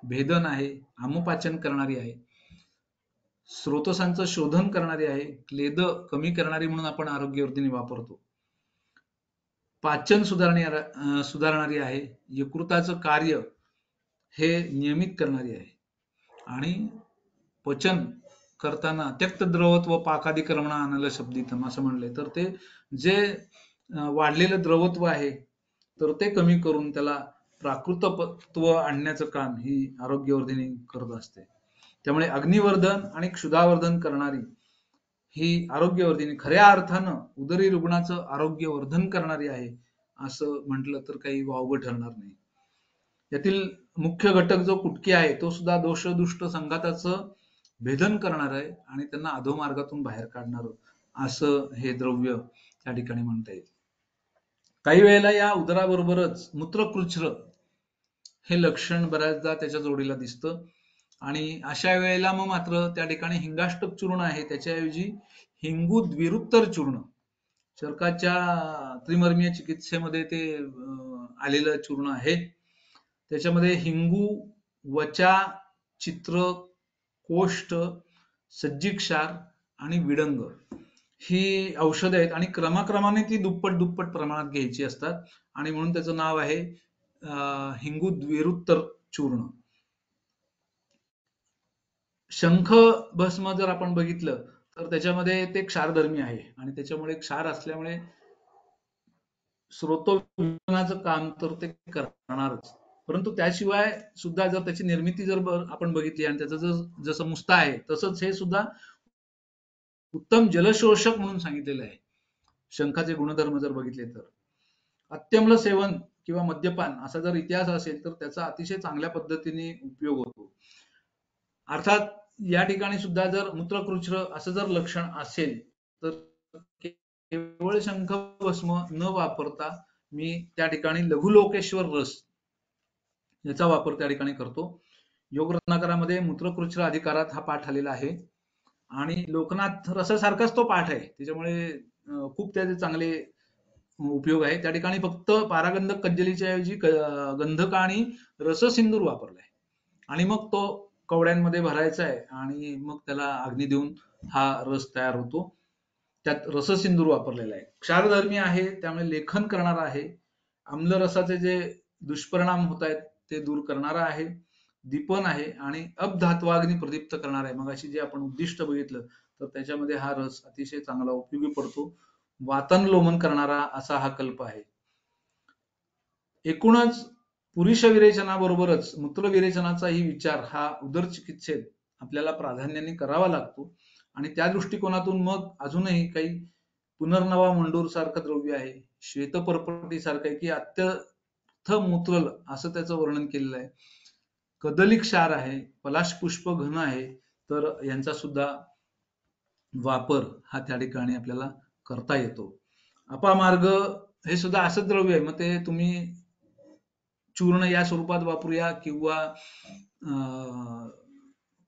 भेदन आहे, आमपाचन करणारी आहे, स्रोतसांचं शोधन करणारी आहे, क्लेद कमी करणारी म्हणून आपण आरोग्यवर्धिनी वापरतो. पाचन सुधारणारी आहे, यकृताचं कार्य हे नियमित करणारी आहे आणि पचन करताना त्यक्त द्रवत्व पाकादिक्रमण आणलं शब्दितम असं म्हणलंय, तर ते जे वाढलेलं द्रवत्व आहे तर ते कमी करून त्याला प्राकृतत्व आणण्याचं काम ही आरोग्यवर्धिनी करत असते. त्यामुळे अग्निवर्धन आणि क्षुधावर्धन करणारी ही आरोग्यवर्धिनी खऱ्या अर्थानं उदरी रुग्णाचं आरोग्यवर्धन करणारी आहे असं म्हटलं तर काही वावगं ठरणार नाही. यातील मुख्य घटक जो कुटकी आहे तो सुद्धा दोष दुष्ट संघाताचं भेदन करणार आहे आणि त्यांना अधोमार्गातून बाहेर काढणार असं हे द्रव्य त्या ठिकाणी म्हणता येईल. काही वेळेला या उदराबरोबरच मूत्रकृच्छ्र हे लक्षण बऱ्याचदा त्याच्या जोडीला दिसतं आणि अशा वेळेला मग मात्र त्या ठिकाणी हिंगाष्टक चूर्ण आहे त्याच्याऐवजी हिंगू द्विरुत्तर चूर्ण, चरकाच्या त्रिमर्मीय चिकित्सेमध्ये ते आलेलं चूर्ण आहे. त्याच्यामध्ये हिंगू, वचा, चित्र, कोष्ठ, सज्जिक क्षार आणि विडंग ही औषधं आहेत आणि क्रमाक्रमाने ती दुप्पट प्रमाणात घ्यायची असतात आणि म्हणून त्याचं नाव आहे हिंगू द्विरुत्तर चूर्ण. शंख भस्म जर आपण बघितलं तर त्याच्यामध्ये ते क्षारधर्मी आहे आणि त्याच्यामुळे क्षार असल्यामुळे स्रोतोविनाचं काम तर ते करणारच. परंतु त्याशिवाय सुद्धा जर त्याची निर्मिती जर आपण बघितली आणि त्याचं जसं मुस्ता आहे तसंच हे सुद्धा उत्तम जलशोषक म्हणून सांगितलेलं आहे. शंखाचे गुणधर्म जर बघितले तर अत्यम्ल सेवन किंवा मद्यपान असा जर इतिहास असेल तर त्याचा अतिशय चांगल्या पद्धतीने उपयोग होतो. अर्थात या ठिकाणी सुद्धा जर मूत्रकृच्र असं जर लक्षण असेल तर केवळ शंख भस्म न वापरता मी त्या ठिकाणी लघुलोकेश्वर रस याचा वापर त्या ठिकाणी करतो. योग रत्नाकरामध्ये मूत्रकृच्र अधिकारात हा पाठ आलेला आहे आणि लोकनाथ रसासारखाच तो पाठ आहे, त्याच्यामुळे खूप त्याचे चांगले उपयोग आहे. त्या ठिकाणी फक्त पारागंधक कज्जलीच्या ऐवजी गंधक आणि रससिंदूर वापरलाय आणि मग तो कवड्यांमध्ये भरायचा आहे आणि मग त्याला अग्नी देऊन हा रस तयार होतो. त्यात रससिंदूर वापरलेला आहे. क्षारधर्मी आहे त्यामुळे लेखन करणारा आहे. आम्ल रसाचे जे दुष्परिणाम होत आहेत ते दूर करणारा आहे. दीपन आहे आणि अपधात्वाग्नी प्रदीप्त करणार आहे. मग अशी जे आपण उद्दिष्ट बघितलं तर त्याच्यामध्ये हा रस अतिशय चांगला उपयोगी पडतो. वातन लोमन करणारा असा हा कल्प आहे. एकूणच पुरुष विरेचनाबरोबरच मूत्रविरेचनाचाही विचार हा उदर चिकित्सेत आपल्याला प्राधान्याने करावा लागतो आणि त्या दृष्टिकोनातून मग अजूनही काही पुनर्नवा मंडूर सारखं द्रव्य आहे, श्वेतपर्पटी सारखं आहे की अत्यर्थ मूत्रल असं त्याचं वर्णन केलेलं आहे. कदली क्षार आहे, पलाश पुष्प घन आहे, तर यांचा सुद्धा वापर हा त्या ठिकाणी आपल्याला करता येतो. अपामार्ग हे सुद्धा असं द्रव्य आहे, मग ते तुम्ही चूर्ण या स्वरूपात वापरूया किंवा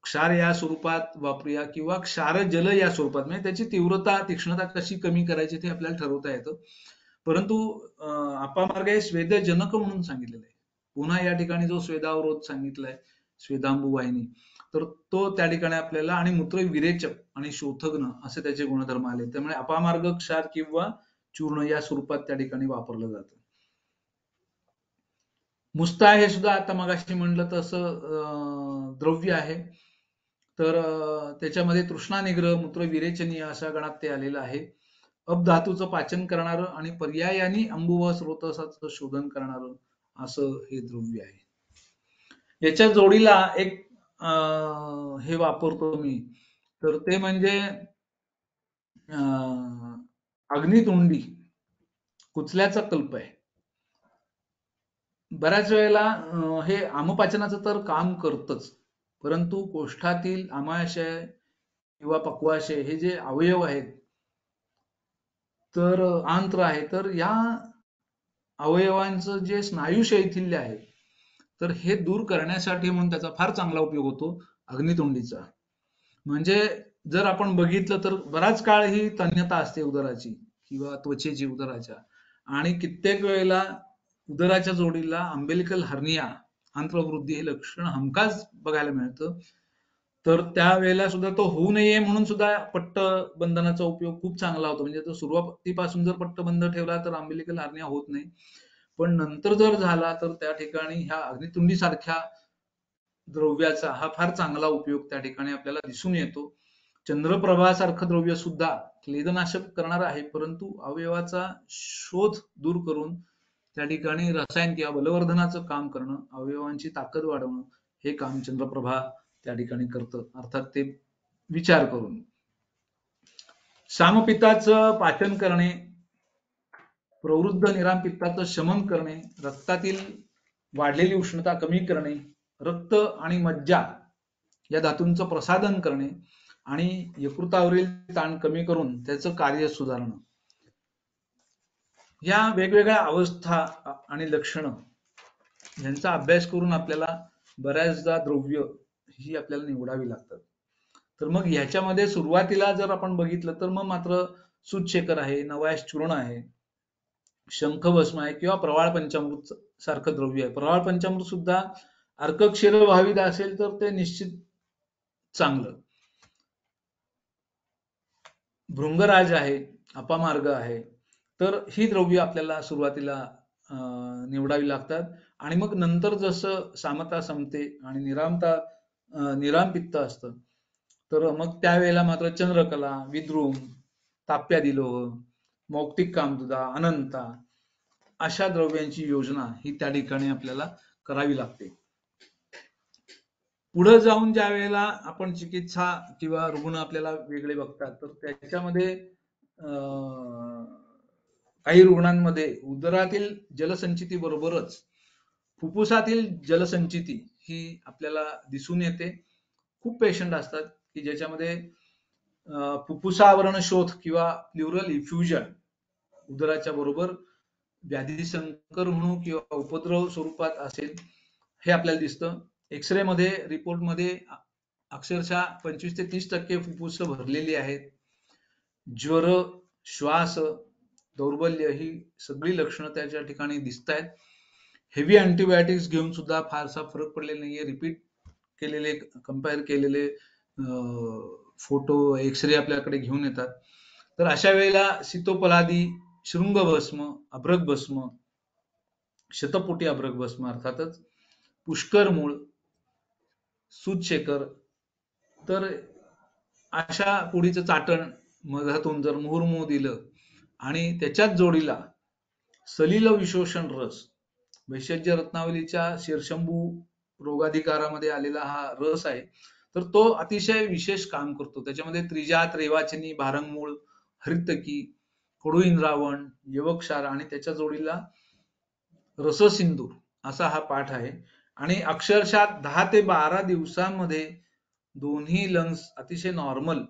क्षार या स्वरूपात वापरूया किंवा क्षार जल या स्वरूपात, म्हणजे त्याची तीव्रता तीक्ष्णता कशी कमी करायची ते आपल्याला ठरवता येतं. परंतु अपामार्ग हे स्वेदजनक म्हणून सांगितलेलं आहे. पुन्हा या ठिकाणी जो स्वेदावरोध सांगितलाय स्वेदांबू वाहिनी, तर तो त्या ठिकाणी आपल्याला आणि मूत्र विरेचक आणि शोथग्न असे त्याचे गुणधर्म आले. त्यामुळे अपामार्ग क्षार किंवा चूर्ण या स्वरूपात त्या ठिकाणी वापरलं जातं. मुस्ता हे सुद्धा आता मगाशी म्हणलं तसं द्रव्य आहे, तर त्याच्यामध्ये तृष्णा निग्रह मूत्र विरेचनीय अशा गणात ते आलेलं आहे. अपधातूचं पाचन करणारं आणि पर्यायाने अंबु व स्रोतसाचं शोधन करणारं असं हे द्रव्य आहे. याच्या जोडीला एक हे वापरतो मी, तर ते म्हणजे अग्नितुंडी कुचल्याचा कल्प आहे. बऱ्याच वेळेला हे आमपाचनाचं तर काम करतच, परंतु कोष्ठातील आमाशय किंवा पक्वाशय हे जे अवयव आहेत तर आंत्र आहे, तर या अवयवांचं जे स्नायू शैथिल्य आहे तर हे दूर करण्यासाठी म्हणून त्याचा फार चांगला उपयोग होतो अग्नितुंडीचा. म्हणजे जर आपण बघितलं तर बराच काळ ही तन्यता असते उदराची किंवा त्वचेची उदराच्या, आणि कित्येक वेळेला उदराच्या जोडीला अम्बिलिकल हर्निया आंत्रवृद्धी हे लक्षण हमखास बघायला मिळतं. तर त्यावेळेला सुद्धा तो होऊ नये म्हणून सुद्धा पट्ट बंधनाचा उपयोग खूप चांगला होतो. म्हणजे तो सुरुवातीपासून जर पट्ट बंध ठेवला तर अम्बिलिकल हर्निया होत नाही, पण नंतर जर झाला तर त्या ठिकाणी ह्या अग्नितुंडी सारख्या द्रव्याचा हा फार चांगला उपयोग त्या ठिकाणी आपल्याला दिसून येतो. चंद्रप्रभासारखं द्रव्य सुद्धा क्लेदनाशक करणार आहे, परंतु अवयवाचा शोध दूर करून त्या ठिकाणी रसायन किंवा बलवर्धनाचं काम करणं, अवयवांची ताकद वाढवणं हे काम चंद्रप्रभा त्या ठिकाणी करतं. अर्थात ते विचार करून सामपित्ताचं पाचन करणे, प्रवृद्ध निरामपित्ताचं शमन करणे, रक्तातील वाढलेली उष्णता कमी करणे, रक्त आणि मज्जा या धातूंचं प्रसादन करणे आणि यकृतावरील ताण कमी करून त्याचं कार्य सुधारणं, या वेगवेगळ्या अवस्था आणि लक्षणं यांचा अभ्यास करून आपल्याला बऱ्याचदा द्रव्य ही आपल्याला निवडावी लागतात. तर मग ह्याच्यामध्ये सुरुवातीला जर आपण बघितलं तर मग मात्र सूतशेखर आहे, नवायाश चूर्ण आहे, शंखभस्म आहे किंवा प्रवाळ पंचामृत सारखं द्रव्य आहे. प्रवाळ पंचामृत सुद्धा अर्कक्षीर भावित असेल तर ते निश्चित चांगलं. भृंगराज आहे, अपामार्ग आहे, तर ही द्रव्य आपल्याला सुरुवातीला निवडावी लागतात आणि मग नंतर जसं सामता संपते आणि निरामपित्त असतं, तर मग त्यावेळेला मात्र चंद्रकला, विद्रुम, ताप्यादी लोह, मौक्तिक कामदुदा, अनंता अशा द्रव्यांची योजना ही त्या ठिकाणी आपल्याला करावी लागते. पुढे जाऊन ज्या वेळेला आपण चिकित्सा किंवा रुग्ण आपल्याला वेगळे बघतात, तर त्याच्यामध्ये काही रुग्णांमध्ये उदरातील जलसंचिती बरोबरच फुफ्फुसातील जलसंचिती ही आपल्याला दिसून येते. खूप पेशंट असतात की ज्याच्यामध्ये फुफ्फुसावरण शोथ किंवा प्ल्युरल इफ्युजन उदराच्या बरोबर व्याधी संकर म्हणू किंवा उपद्रव स्वरूपात असेल हे आपल्याला दिसतं. एक्सरे मध्ये रिपोर्ट मध्ये अक्षरशः 25 ते 30% फुफ्फुस भरलेली आहेत. ज्वर, श्वास, दौर्बल्य ही सगळी लक्षणं त्याच्या ठिकाणी दिसत आहेत. हेवी अँटीबायोटिक्स घेऊन सुद्धा फारसा फरक पडलेला नाहीये. रिपीट केलेले कंपेअर केलेले फोटो एक्सरे आपल्याकडे घेऊन येतात. तर अशा वेळेला सीतोपलादी, शृंगभस्म, अभ्रकभस्म, शतपुटी अभ्रकभस्म अर्थातच, पुष्कर मूळ, सूतशेखर, तर अशा पुडीचं चाटण मधातून जर मुहुर्मुह दिलं आणि त्याच्याच जोडीला सलिल विशोषण रस, वैशज्य रत्नावलीच्या शीर्षंभू रोगाधिकारामध्ये आलेला हा रस आहे, तर तो अतिशय विशेष काम करतो. त्याच्यामध्ये त्रिजात, रेवाचनी, भारंगमूळ, हरितकी, कडू इंद्रावण, यवक्षार आणि त्याच्या जोडीला रससिंधू असा हा पाठ आहे. आणि अक्षरशः 10 ते 12 दिवसांमध्ये दोन्ही लंग्स अतिशय नॉर्मल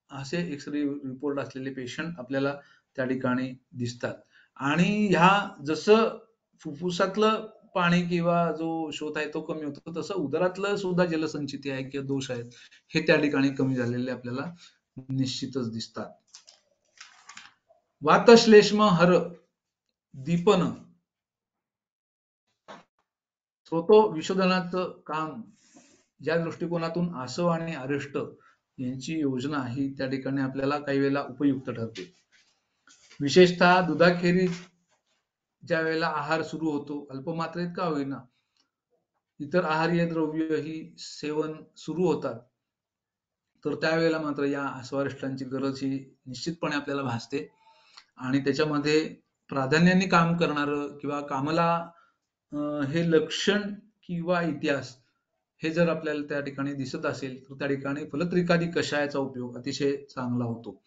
असे एक्सरे रिपोर्ट असलेले पेशंट आपल्याला त्या ठिकाणी दिसतात. आणि ह्या जसं फुफ्फुसातलं पाणी किंवा जो शोथ आहे तो कमी होतो, तसं उदरातलं सुद्धा जलसंचिती आहे किंवा दोष आहेत हे त्या ठिकाणी कमी झालेले आपल्याला निश्चितच दिसतात. वातश्लेष्म हर दीपन स्रोतो विशोधनाचं काम ज्या दृष्टिकोनातून आसव आणि अरिष्ट यांची योजना ही त्या ठिकाणी आपल्याला काही वेळेला उपयुक्त ठरते. विशेषतः दुधाखेरीज ज्या वेळेला आहार सुरू होतो, अल्पमात्रेत का होईना, इतर आहार्य द्रव्य ही सेवन सुरू होतात, तर त्यावेळेला मात्र या आसवारिष्टांची गरज ही निश्चितपणे आपल्याला भासते. आणि त्याच्यामध्ये प्राधान्याने काम करणारं किंवा कामाला हे लक्षण किंवा इतिहास हे जर आपल्याला त्या ठिकाणी दिसत असेल, तर त्या ठिकाणी फलत्रिकादी कषायाचा उपयोग अतिशय चांगला होतो.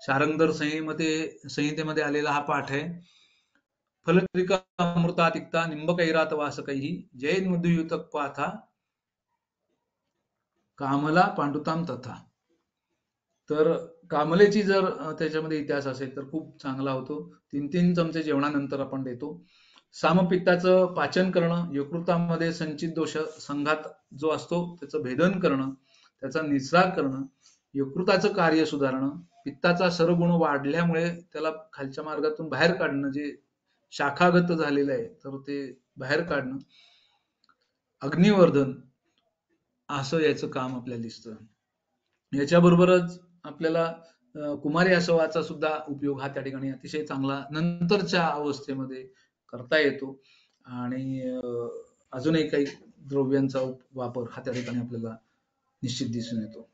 शारंगधर संहितेमध्ये आलेला हा पाठ आहे. फलत्रिका अमृता तिक्ता निंबकैरात वासकैः जैन मधुयुत पाथा कामला पांडुताम तथा. तर कामलेची जर त्याच्यामध्ये इतिहास असेल तर खूप चांगला होतो. 3-3 चमचे जेवणानंतर आपण देतो. सामपित्ताचं पाचन करणं, यकृतामध्ये संचित दोष संघात जो असतो त्याचं भेदन करणं, त्याचा निस्रार करणं, यकृताचं कार्य सुधारणं, पित्ताचा सरगुण वाढल्यामुळे त्याला खालच्या मार्गातून बाहेर काढणं, जे शाखागत झालेलं आहे तर ते बाहेर काढणं, अग्निवर्धन असं याचं काम आपल्याला दिसतं. याच्याबरोबरच आपल्याला कुमारी आसवाचा सुद्धा उपयोग हा त्या ठिकाणी अतिशय चांगला नंतरच्या अवस्थेमध्ये करता येतो. आणि अजूनही काही द्रव्यांचा वापर हा त्या ठिकाणी आपल्याला निश्चित दिसून येतो.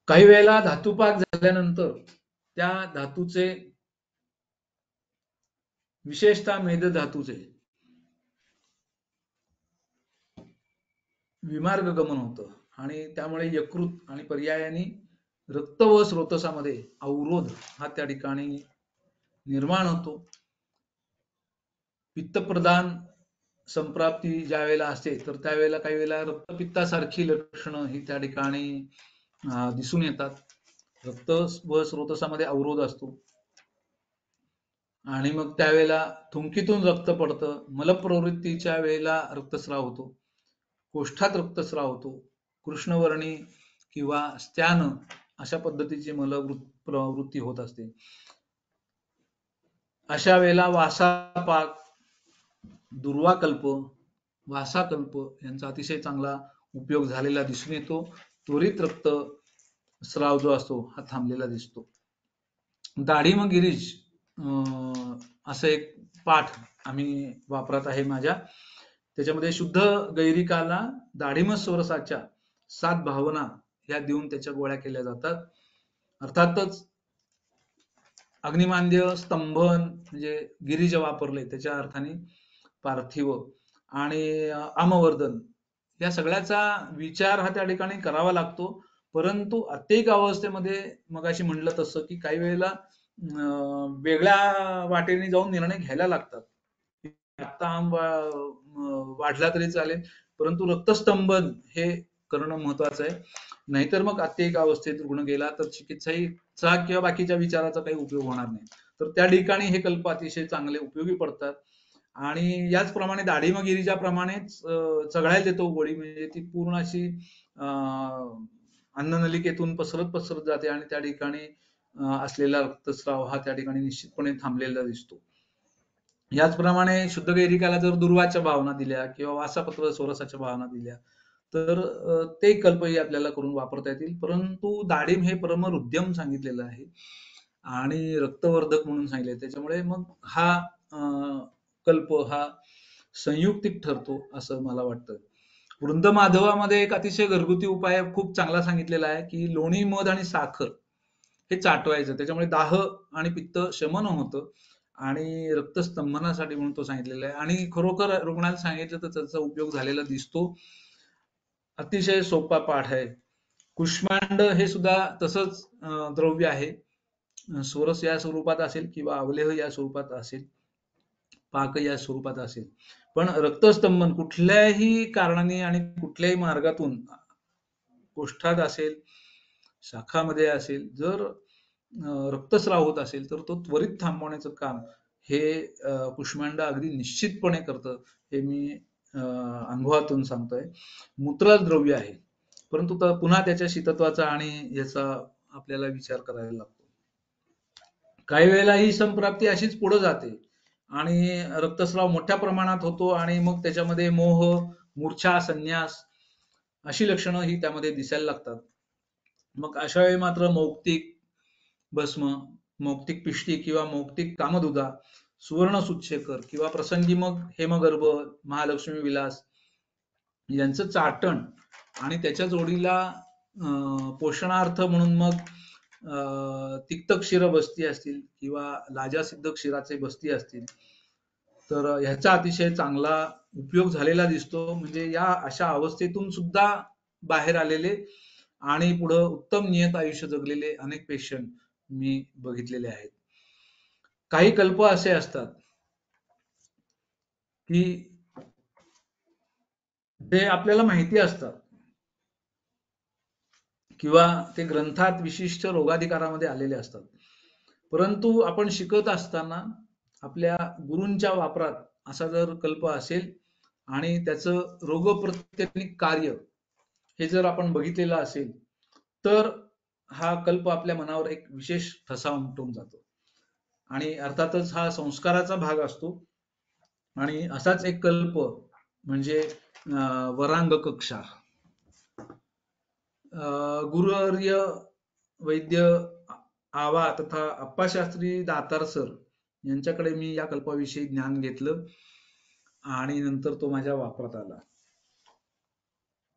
काही वेळेला धातुपाक झाल्यानंतर त्या धातूचे, विशेषतः मेद धातूचे विमार्ग गमन होतं आणि त्यामुळे यकृत आणि पर्यायाने रक्त व स्रोतसामध्ये अवरोध हा त्या ठिकाणी निर्माण होतो. पित्तप्रधान संप्राप्ती ज्या वेळेला असते तर त्यावेळेला काही वेळेला रक्तपित्तासारखी लक्षणं ही त्या ठिकाणी दिसून येतात. रक्त व स्रोतसामध्ये अवरोध असतो आणि मग त्यावेळेला थुंकीतून रक्त पडतं. मलप्रवृत्तीच्या वेळेला रक्तस्राव होतो, कोष्ठात रक्तस्राव होतो, कृष्णवर्णी किंवा स्त्यान अशा पद्धतीची मलप्रवृत्ती होत असते. अशा वेळेला वासापाक, दुर्वाकल्प, वासाकल्प यांचा अतिशय चांगला उपयोग झालेला दिसून येतो. त्वरित रक्त स्राव जो असतो हा थांबलेला दिसतो. दाढी मग गिरीज असं एक पाठ आम्ही वापरत आहे माझ्या. त्याच्यामध्ये शुद्ध गैरिकाला दाढिम स्वरसाच्या 7 भावना ह्या देऊन त्याच्या गोळ्या केल्या जातात. अर्थातच अग्निमांद्य, स्तंभन म्हणजे गिरिज वापरले त्याच्या अर्थाने पार्थिव आणि आमवर्धन या सगळ्याचा विचार हा त्या ठिकाणी करावा लागतो. परंतु आत्तिक अवस्थेमध्ये मगाशी म्हटलं तसं की काही वेळेला वेगळ्या वाटेने जाऊन निर्णय घ्यायला लागतात. आता वाढला तरी चालेल, परंतु रक्तस्तंभन हे करणं महत्वाचं आहे. नाहीतर मग आत्तिक अवस्थेत रुग्ण गेला तर चिकित्साचा किंवा बाकीच्या विचाराचा काही उपयोग होणार नाही. तर त्या ठिकाणी हे कल्प अतिशय चांगले उपयोगी पडतात. आणि याचप्रमाणे दाढिमगिरीच्या प्रमाणेच चघळायला देतो गोळी, म्हणजे ती पूर्ण अशी अन्ननलिकेतून पसरत जाते आणि त्या ठिकाणी असलेला रक्तस्राव हा त्या ठिकाणी निश्चितपणे थांबलेला दिसतो. याचप्रमाणे शुद्ध गैरिकाला जर दुर्वाच्या भावना दिल्या किंवा वासापत्र सोरसाच्या भावना दिल्या तर ते कल्पही आपल्याला करून वापरता येतील. परंतु दाढिम हे परमहृद्यम सांगितलेलं आहे आणि रक्तवर्धक म्हणून सांगितले, त्याच्यामुळे मग हा कल्प हा संयुक्तिक ठरतो असं मला वाटतं. वृंद माधवामध्ये एक अतिशय घरगुती उपाय खूप चांगला सांगितलेला आहे की लोणी, मध आणि साखर हे चाटवायचं, त्याच्यामुळे दाह आणि पित्त शमन होतं आणि रक्तस्तंभनासाठी म्हणून तो सांगितलेला आहे. आणि खरोखर रुग्णाला सांगितलं तर त्याचा उपयोग झालेला दिसतो. अतिशय सोपा पाठ आहे. कुष्मांड हे सुद्धा तसंच द्रव्य आहे. सोरस या स्वरूपात असेल किंवा अवलेह या स्वरूपात असेल, पाक या स्वरूपात असेल, पण रक्तस्तंभन कुठल्याही कारणाने आणि कुठल्याही मार्गातून कोष्ठात असेल, शाखामध्ये असेल, जर रक्तस्राव होत असेल तर तो त्वरित थांबवण्याचं काम हे कुष्मांड अगदी निश्चितपणे करतं. हे मी अनुभवातून सांगतोय. मूत्रद्रव्य आहे, परंतु पुन्हा त्याच्या शीतत्वाचा आणि याचा आपल्याला विचार करायला लागतो. काही वेळेला ही संप्राप्ती अशीच पुढे जाते आणि रक्तस्राव मोठ्या प्रमाणात होतो आणि मग त्याच्यामध्ये मोह, मूर्छा, संन्यास अशी लक्षणं ही त्यामध्ये दिसायला लागतात. मग अशा वेळी मात्र मौक्तिक भस्म, मौक्तिक पिष्टी किंवा मौक्तिक कामधुदा, सुवर्ण सुच्छेकर किंवा प्रसंगी मग हेमगर्भ, महालक्ष्मी विलास यांचं चाटण आणि त्याच्या जोडीला पोषणार्थ म्हणून मग तिक्त क्षीर बस्ती असतील किंवा लाजासिद्ध क्षीराचे बस्ती असतील तर ह्याचा अतिशय चांगला उपयोग झालेला दिसतो. म्हणजे या अशा अवस्थेतून सुद्धा बाहेर आलेले आणि पुढं उत्तम नियत आयुष्य जगलेले अनेक पेशंट मी बघितलेले आहेत. काही कल्प असे असतात की ते आपल्याला माहिती असतात किंवा ते ग्रंथात विशिष्ट रोगाधिकारामध्ये आलेले असतात, परंतु आपण शिकत असताना आपल्या गुरूंच्या वापरात असा जर कल्प असेल आणि त्याचं रोगप्रतिनिक कार्य हे जर आपण बघितलेलं असेल तर हा कल्प आपल्या मनावर एक विशेष ठसा उमटून जातो आणि अर्थातच हा संस्काराचा भाग असतो. आणि असाच एक कल्प म्हणजे वरांग कक्षा. गुरुवर्य वैद्य आवा तथा अप्पाशास्त्री दातार सर यांच्याकडे मी या कल्पाविषयी ज्ञान घेतलं आणि नंतर तो माझ्या वापरात आला.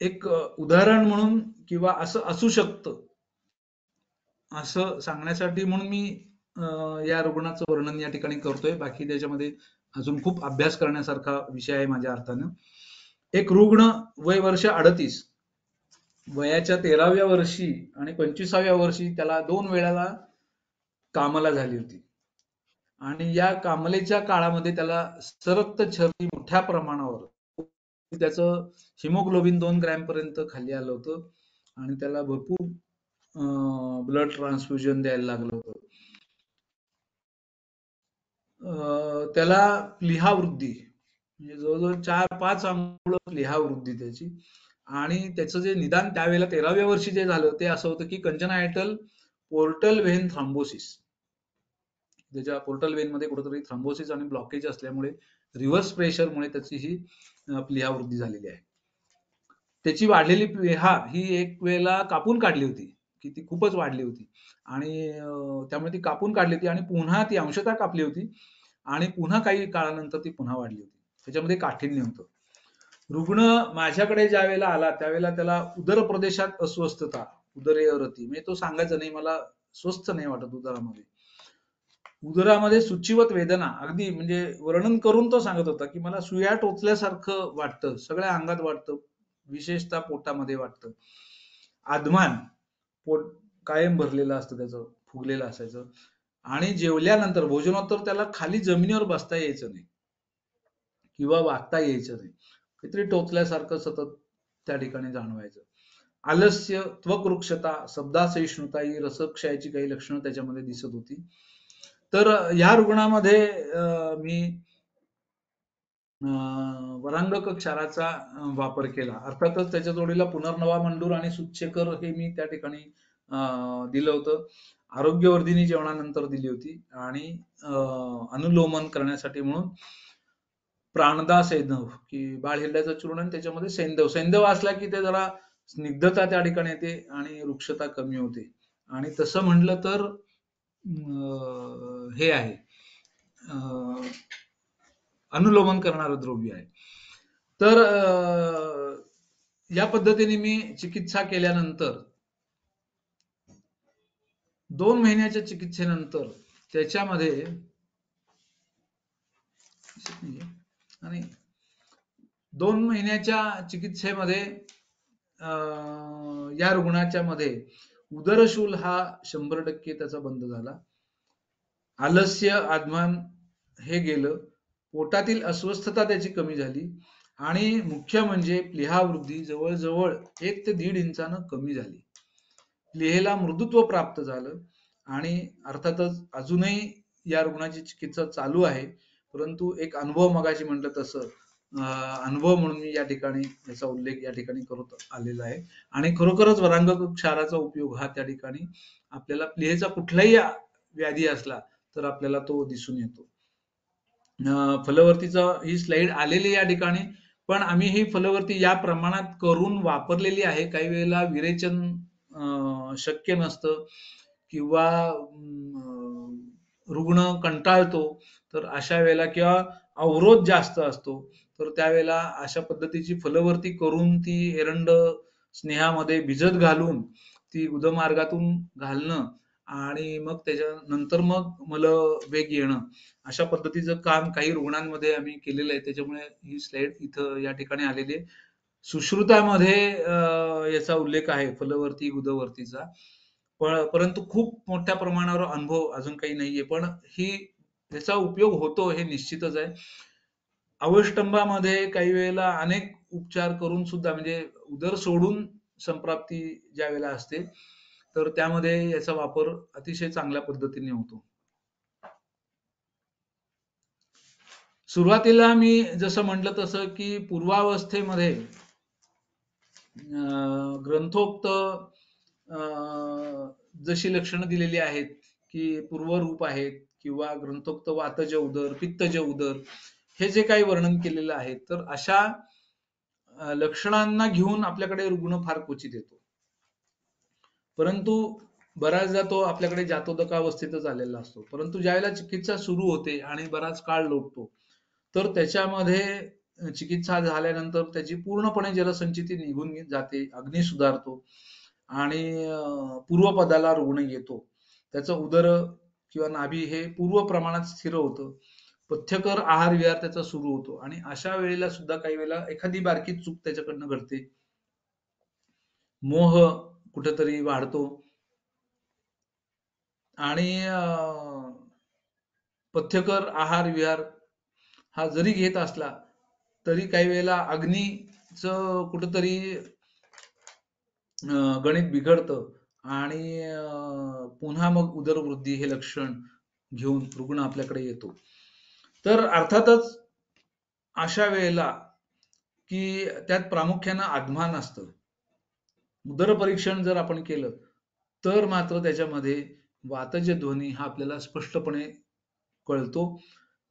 एक उदाहरण म्हणून किंवा असं असू शकतं असं सांगण्यासाठी म्हणून मी या रुग्णाचं वर्णन या ठिकाणी करतोय. बाकी त्याच्यामध्ये अजून खूप अभ्यास करण्यासारखा विषय आहे माझ्या अर्थानं. एक रुग्ण, वय वर्ष 38, वयाच्या 13व्या वर्षी आणि 25व्या वर्षी त्याला 2 वेळाला कामला झाली होती आणि या कामलेच्या काळामध्ये त्याला सरक्त छर्दी मोठ्या प्रमाणावर, त्याचं हिमोग्लोबिन 2 ग्रॅम पर्यंत खाली आलं होतं आणि त्याला भरपूर ब्लड ट्रान्सफ्युजन द्यायला लागलं होतं. त्याला प्लीहावृद्धी म्हणजे जवळजवळ 4-5 अंगुळ प्लीहावृद्धी त्याची, आणि त्याचं जे निदान त्यावेळेला 13व्या वर्षी जे झालं ते असं होतं की कंजनायटल पोर्टल व्हेन थ्रॉम्बोसिस, त्याच्या पोर्टल व्हेन मध्ये कुठेतरी थ्रॉम्बोसिस आणि ब्लॉकेज असल्यामुळे रिव्हर्स प्रेशरमुळे त्याची ही प्लीहावृद्धी झालेली आहे. त्याची वाढलेली प्लीहा ही एक वेळेला कापून काढली होती, की ती खूपच वाढली होती आणि त्यामुळे ती कापून काढली होती आणि पुन्हा ती अंशतः कापली होती आणि पुन्हा काही काळानंतर ती पुन्हा वाढली होती. त्याच्यामध्ये काठिण्य होतं. रुग्ण माझ्याकडे ज्या वेळेला आला त्यावेळेला त्याला उदर प्रदेशात अस्वस्थता, उदरयरती म्हणजे तो सांगायचा नाही मला स्वस्थ नाही वाटत उदरामध्ये. उदरामध्ये सुचिवत वेदना अगदी म्हणजे वर्णन करून तो सांगत होता की मला सुया टोचल्यासारखं वाटतं, सगळ्या अंगात वाटतं, विशेषतः पोटामध्ये वाटतं. आदमान पोट कायम भरलेलं असतं, त्याचं फुगलेलं असायचं आणि जेवल्यानंतर भोजनोत्तर त्याला खाली जमिनीवर बसता यायचं नाही किंवा वागता यायचं नाही. काहीतरी टोचल्यासारखं सतत त्या ठिकाणी जाणवायचं. आलस्य, त्वकरुक्षता, शब्दासहिष्णुता ही रसक्षयाची काही लक्षणं त्याच्यामध्ये दिसत होती. तर ह्या रुग्णामध्ये मी वरांगक क्षाराचा वापर केला. अर्थातच त्याच्या जोडीला पुनर्नवा मंडूर आणि सुच्छेकर हे मी त्या ठिकाणी दिलं होतं. आरोग्यवर्धिनी जेवणानंतर दिली होती आणि अनुलोमन करण्यासाठी म्हणून प्राणदा सैंधव की बाळहिरड्याचं चूर्ण आणि त्याच्यामध्ये सैंधव असला की ते जरा स्निग्धता त्या ठिकाणी येते आणि वृक्षता कमी होते. आणि तसं म्हटलं तर हे आहे अनुलोमन करणारं द्रव्य आहे. तर या पद्धतीने मी चिकित्सा केल्यानंतर 2 महिन्याच्या चिकित्सेनंतर त्याच्यामध्ये आणि 2 महिन्याच्या चिकित्सेमध्ये या रुग्णाच्या मध्ये उदरशूल हा 100% त्याचा बंद झाला. आलस्य, आदमान हे गेलं. पोटातील अस्वस्थता त्याची कमी झाली आणि मुख्य म्हणजे प्लीहा वृद्धी जवळजवळ 1 ते 1.5 इंचानं कमी झाली. प्लीहेला मृदुत्व प्राप्त झालं आणि अर्थातच अजूनही या रुग्णाची चिकित्सा चालू आहे, परंतु एक अनुभव मगाशी म्हटलं तसं अनुभव म्हणून मी या ठिकाणी याचा उल्लेख या ठिकाणी करत आलेला आहे. आणि खरोखरच वरांगक क्षाराचा उपयोग हा त्या ठिकाणी आपल्याला प्लीहेचा कुठलाही व्याधी असला तर आपल्याला तो दिसून येतो. फलवर्तीचा ही स्लाइड आलेली या ठिकाणी, पण आम्ही ही फलवर्ती या प्रमाणात करून वापरलेली आहे. काही वेळेला विरेचन शक्य नसतं किंवा रुग्ण कंटाळतो, तर अशा वेळेला किंवा अवरोध जास्त असतो, तर त्यावेळेला अशा पद्धतीची फलवर्ती करून ती एरंड स्नेहामध्ये भिजत घालून ती उदमार्गातून घालणं आणि मग त्याच्यानंतर मग मलवेग येणं, अशा पद्धतीचं काम काही रुग्णांमध्ये आम्ही केलेलं आहे. त्याच्यामुळे ही स्लाइड इथं या ठिकाणी आलेली आहे. सुश्रुतामध्ये याचा उल्लेख आहे फलवर्ती गुदवर्तीचा, परंतु खूप मोठ्या प्रमाणावर अनुभव अजून काही नाहीये, पण याचा उपयोग होतो हे निश्चितच आहे. अवष्टंभामध्ये काही वेळेला अनेक उपचार करून सुद्धा म्हणजे उदर सोडून संप्राप्ती ज्या वेळेला असते तर त्यामध्ये याचा वापर अतिशय चांगल्या पद्धतीने होतो. सुरुवातीला मी जसं म्हटलं तसं की पूर्वावस्थेमध्ये ग्रंथोक्त जशी लक्षणं दिलेली आहेत की पूर्वरूप आहेत किंवा ग्रंथोक्त वातज उदर, पित्तज उदर हे जे काही वर्णन केलेलं आहे, तर अशा लक्षणांना घेऊन आपल्याकडे रुग्ण फार क्वचित येतो. परंतु बऱ्याचदा तो आपल्याकडे जातोदकावस्थेतच आलेला असतो. परंतु ज्यावेळेला चिकित्सा सुरू होते आणि बराच काळ लोटतो, तर त्याच्यामध्ये चिकित्सा झाल्यानंतर त्याची पूर्णपणे जलसंचिती निघून जाते, अग्नी सुधारतो आणि पूर्वपदाला रुग्ण येतो. त्याचं उदर किंवा नाभी हे पूर्व प्रमाणात स्थिर होतं. पथ्यकर आहार विहार त्याचा सुरू होतो आणि अशा वेळेला सुद्धा काही वेळेला एखादी बारकी चूक त्याच्याकडनं घडते. मोह कुठेतरी वाढतो आणि पथ्यकर आहार विहार हा जरी घेत असला तरी काही वेळेला अग्नीचं कुठेतरी गणित बिघडतं आणि पुन्हा मग उदरवृद्धी हे लक्षण घेऊन रुग्ण आपल्याकडे येतो. तर अर्थातच अशा वेळेला की त्यात प्रामुख्यानं आदमान असतं. उदर परीक्षण जर आपण केलं तर मात्र त्याच्यामध्ये वातज ध्वनी हा आपल्याला स्पष्टपणे कळतो.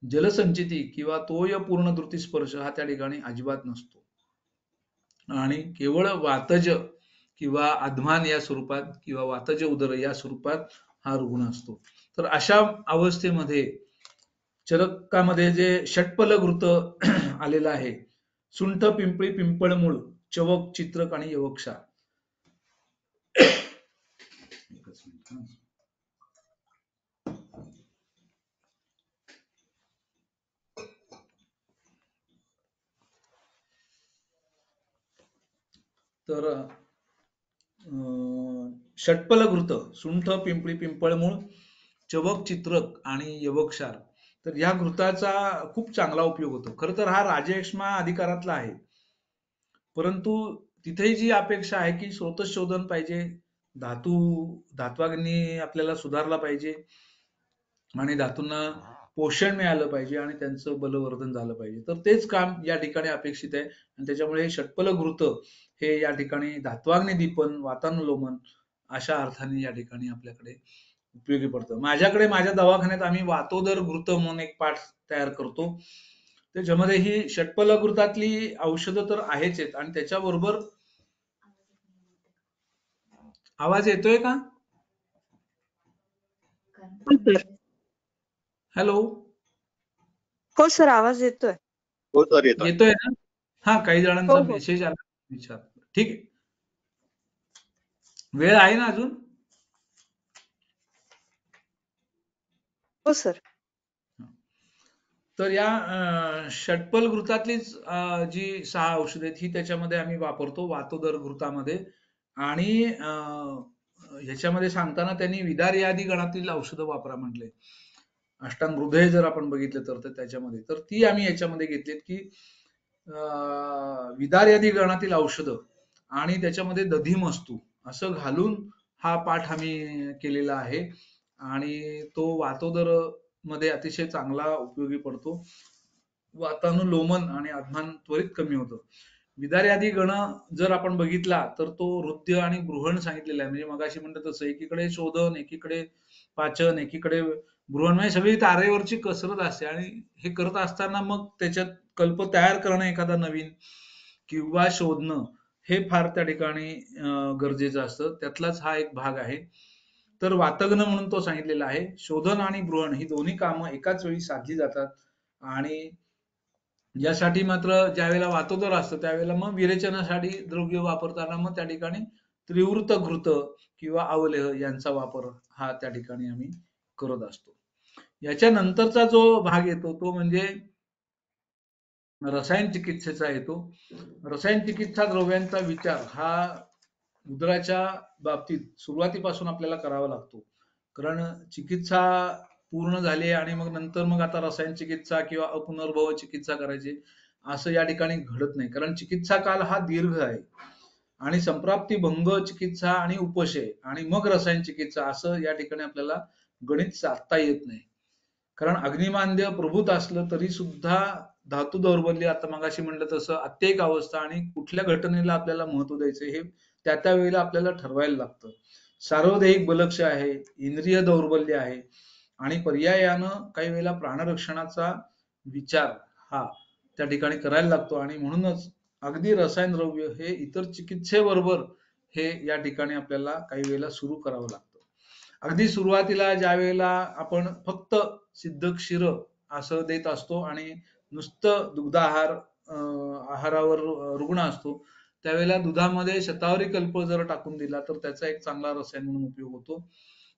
जलसंचिती किंवा तोय पूर्ण द्रुती स्पर्श हा त्या ठिकाणी अजिबात नसतो. आणि केवळ वातज किंवा अधमान या स्वरूपात किंवा वातज उदर या स्वरूपात हा रुग्ण असतो. तर अशा अवस्थेमध्ये चरकामध्ये जे षटपल घृत आलेलं आहे, सुंठ, पिंपळी, पिंपळमूळ, चवक, चित्रक आणि यवक्षार. एकच मिनिट हं. तर षटपल घृत, सुंठ, पिंपळी, पिंपळमूळ, चवक, चित्रक आणि यवक्षार. तर ह्या घृताचा खूप चांगला उपयोग होतो. खरं तर हा राजयक्ष्मा अधिकारातला आहे, परंतु तिथेही जी अपेक्षा आहे की स्रोतशोधन पाहिजे, धात्वाग्नी आपल्याला सुधारला पाहिजे आणि धातूंना पोषण मिळालं पाहिजे आणि त्यांचं बलवर्धन झालं पाहिजे. तर तेच काम या ठिकाणी अपेक्षित आहे आणि त्याच्यामुळे हे षटपल घृत हे या ठिकाणी धात्वाग्नी दीपन, वातानुलोमन अशा अर्थाने या ठिकाणी आपल्याकडे उपयोगी पडतं. माझ्या दवाखान्यात आम्ही वातोदर घृत म्हणून एक पाठ तयार करतो. त्याच्यामध्ये ही षटपल घृतातली औषधं तर आहेच आहेत आणि त्याच्याबरोबर आवाज येतोय का? हो सर. हॅलो, हो सर, आवाज येतोय. हो सर येतोय. येतोय ना? हा, काही हो जणांचा हो मेसेज आला, विचार. ठीक आहे, वेळ आहे ना अजून? हो सर. तर या षटपल घृतातलीच जी 6 औषधं आहेत ही त्याच्यामध्ये आम्ही वापरतो वातोदर घृतामध्ये. आणि ह्याच्यामध्ये सांगताना त्यांनी विदार यादी गणातील औषधं वापरा म्हटले. अष्टांग हृदय जर आपण बघितलं तर त्याच्यामध्ये तर ती आम्ही याच्यामध्ये घेतलीत की विदार यादी गणातील औषधं आणि त्याच्यामध्ये दधिमस्तू असं घालून हा पाठ आम्ही केलेला आहे आणि तो वातोदर मध्ये अतिशय चांगला उपयोगी पडतो. वातानुलोमन आणि अधमान त्वरित कमी होतं. विदार यादी गण जर आपण बघितला तर तो हृदय आणि गृहण सांगितलेला आहे. म्हणजे मगाशी म्हणतात तसं एकीकडे शोधन, एकीकडे पाचन, एकीकडे गृहण, म्हणजे सगळी तारेवरची कसरत असते आणि हे करत असताना मग त्याच्यात कल्प तयार करणं एखादा नवीन किंवा शोधणं हे फार त्या ठिकाणी गरजेचं असतं. त्यातलाच हा एक भाग आहे. तर वातग्न म्हणून तो सांगितलेला आहे. शोधन आणि गृहण ही दोन्ही कामं एकाच वेळी साधली जातात आणि यासाठी मात्र ज्यावेळेला वातोदर असतं त्यावेळेला मग विरेचनासाठी द्रव्य वापरताना मग त्या ठिकाणी त्रिवृत घृत किंवा अवलेह यांचा वापर हा त्या ठिकाणी आम्ही करत असतो. याच्यानंतरचा जो भाग येतो तो म्हणजे रसायन चिकित्सेचा येतो. रसायन चिकित्सा द्रव्यांचा विचार हा उदराच्या बाबतीत सुरुवातीपासून आपल्याला करावा लागतो. कारण चिकित्सा पूर्ण झाली आणि मग नंतर मग आता रसायन चिकित्सा किंवा अपुनर्भव चिकित्सा करायची असं या ठिकाणी घडत नाही. कारण चिकित्सा काल हा दीर्घ आहे आणि संप्राप्ती भंग चिकित्सा आणि उपशय आणि मग रसायन चिकित्सा असं या ठिकाणी आपल्याला गणित साधता येत नाही. कारण अग्निमांद्य प्रभूत असलं तरी सुद्धा धातू दौर्बल्य आता मगाशी म्हणलं तसं अत्येक अवस्था आणि कुठल्या घटनेला आपल्याला महत्व द्यायचं हे त्या वेळेला आपल्याला ठरवायला लागतं. सार्वदेहिक बलक्ष आहे, इंद्रिय दौर्बल्य आहे आणि पर्यायानं काही वेळेला प्राणरक्षणाचा विचार हा त्या ठिकाणी करायला लागतो आणि म्हणूनच अगदी रसायन द्रव्य हे इतर चिकित्सेबरोबर हे या ठिकाणी आपल्याला काही वेळेला सुरू करावं लागतं. अगदी सुरुवातीला ज्या वेळेला आपण फक्त सिद्ध क्षीर असं देत असतो आणि नुसतं दुग्धाहार आहारावर रुग्ण असतो त्यावेळेला दुधामध्ये शतावरी कल्प जर टाकून दिला तर त्याचा एक चांगला रसायन म्हणून उपयोग होतो.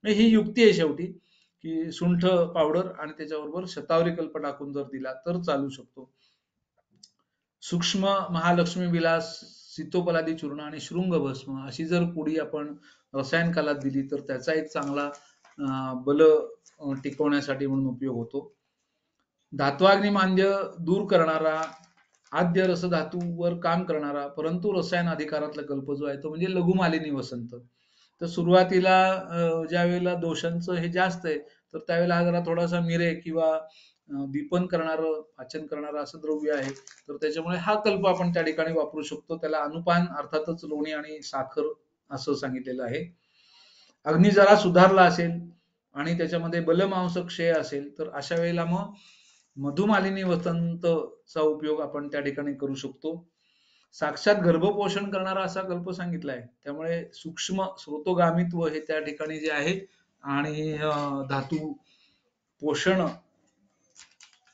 ही युक्ती आहे शेवटी की सुंठ पावडर आणि त्याच्याबरोबर शतावरी कल्प टाकून जर दिला तर चालू शकतो. सूक्ष्म महालक्ष्मी विलास, सीतोपलादी चूर्ण आणि शृंग भस्म अशी जर पुडी आपण रसायन कालात दिली तर त्याचा एक चांगला बल टिकवण्यासाठी म्हणून उपयोग होतो. धात्वाग्निमांद्य दूर करणारा, आद्य रस धातूवर काम करणारा परंतु रसायन अधिकारातला कल्प जो आहे तो म्हणजे लघुमालिनी वसंत. तर सुरुवातीला ज्या वेळेला दोषांचं हे जास्त आहे तर त्यावेळेला हा जरा थोडासा मिरे किंवा दीपन करणारं, वाचन करणारं असं द्रव्य आहे. तर त्याच्यामुळे हा कल्प आपण त्या ठिकाणी वापरू शकतो. त्याला अनुपान अर्थातच लोणी आणि साखर असं सांगितलेलं आहे. अग्नी जरा सुधारला असेल आणि त्याच्यामध्ये बलमांस क्षय असेल तर अशा वेळेला मग मधुमालिनी वसंतचा उपयोग आपण त्या ठिकाणी करू शकतो. साक्षात गर्भपोषण करणारा असा कल्प सांगितलाय. त्यामुळे सूक्ष्म स्रोतोगामित्व हे त्या ठिकाणी जे आहे आणि धातू पोषण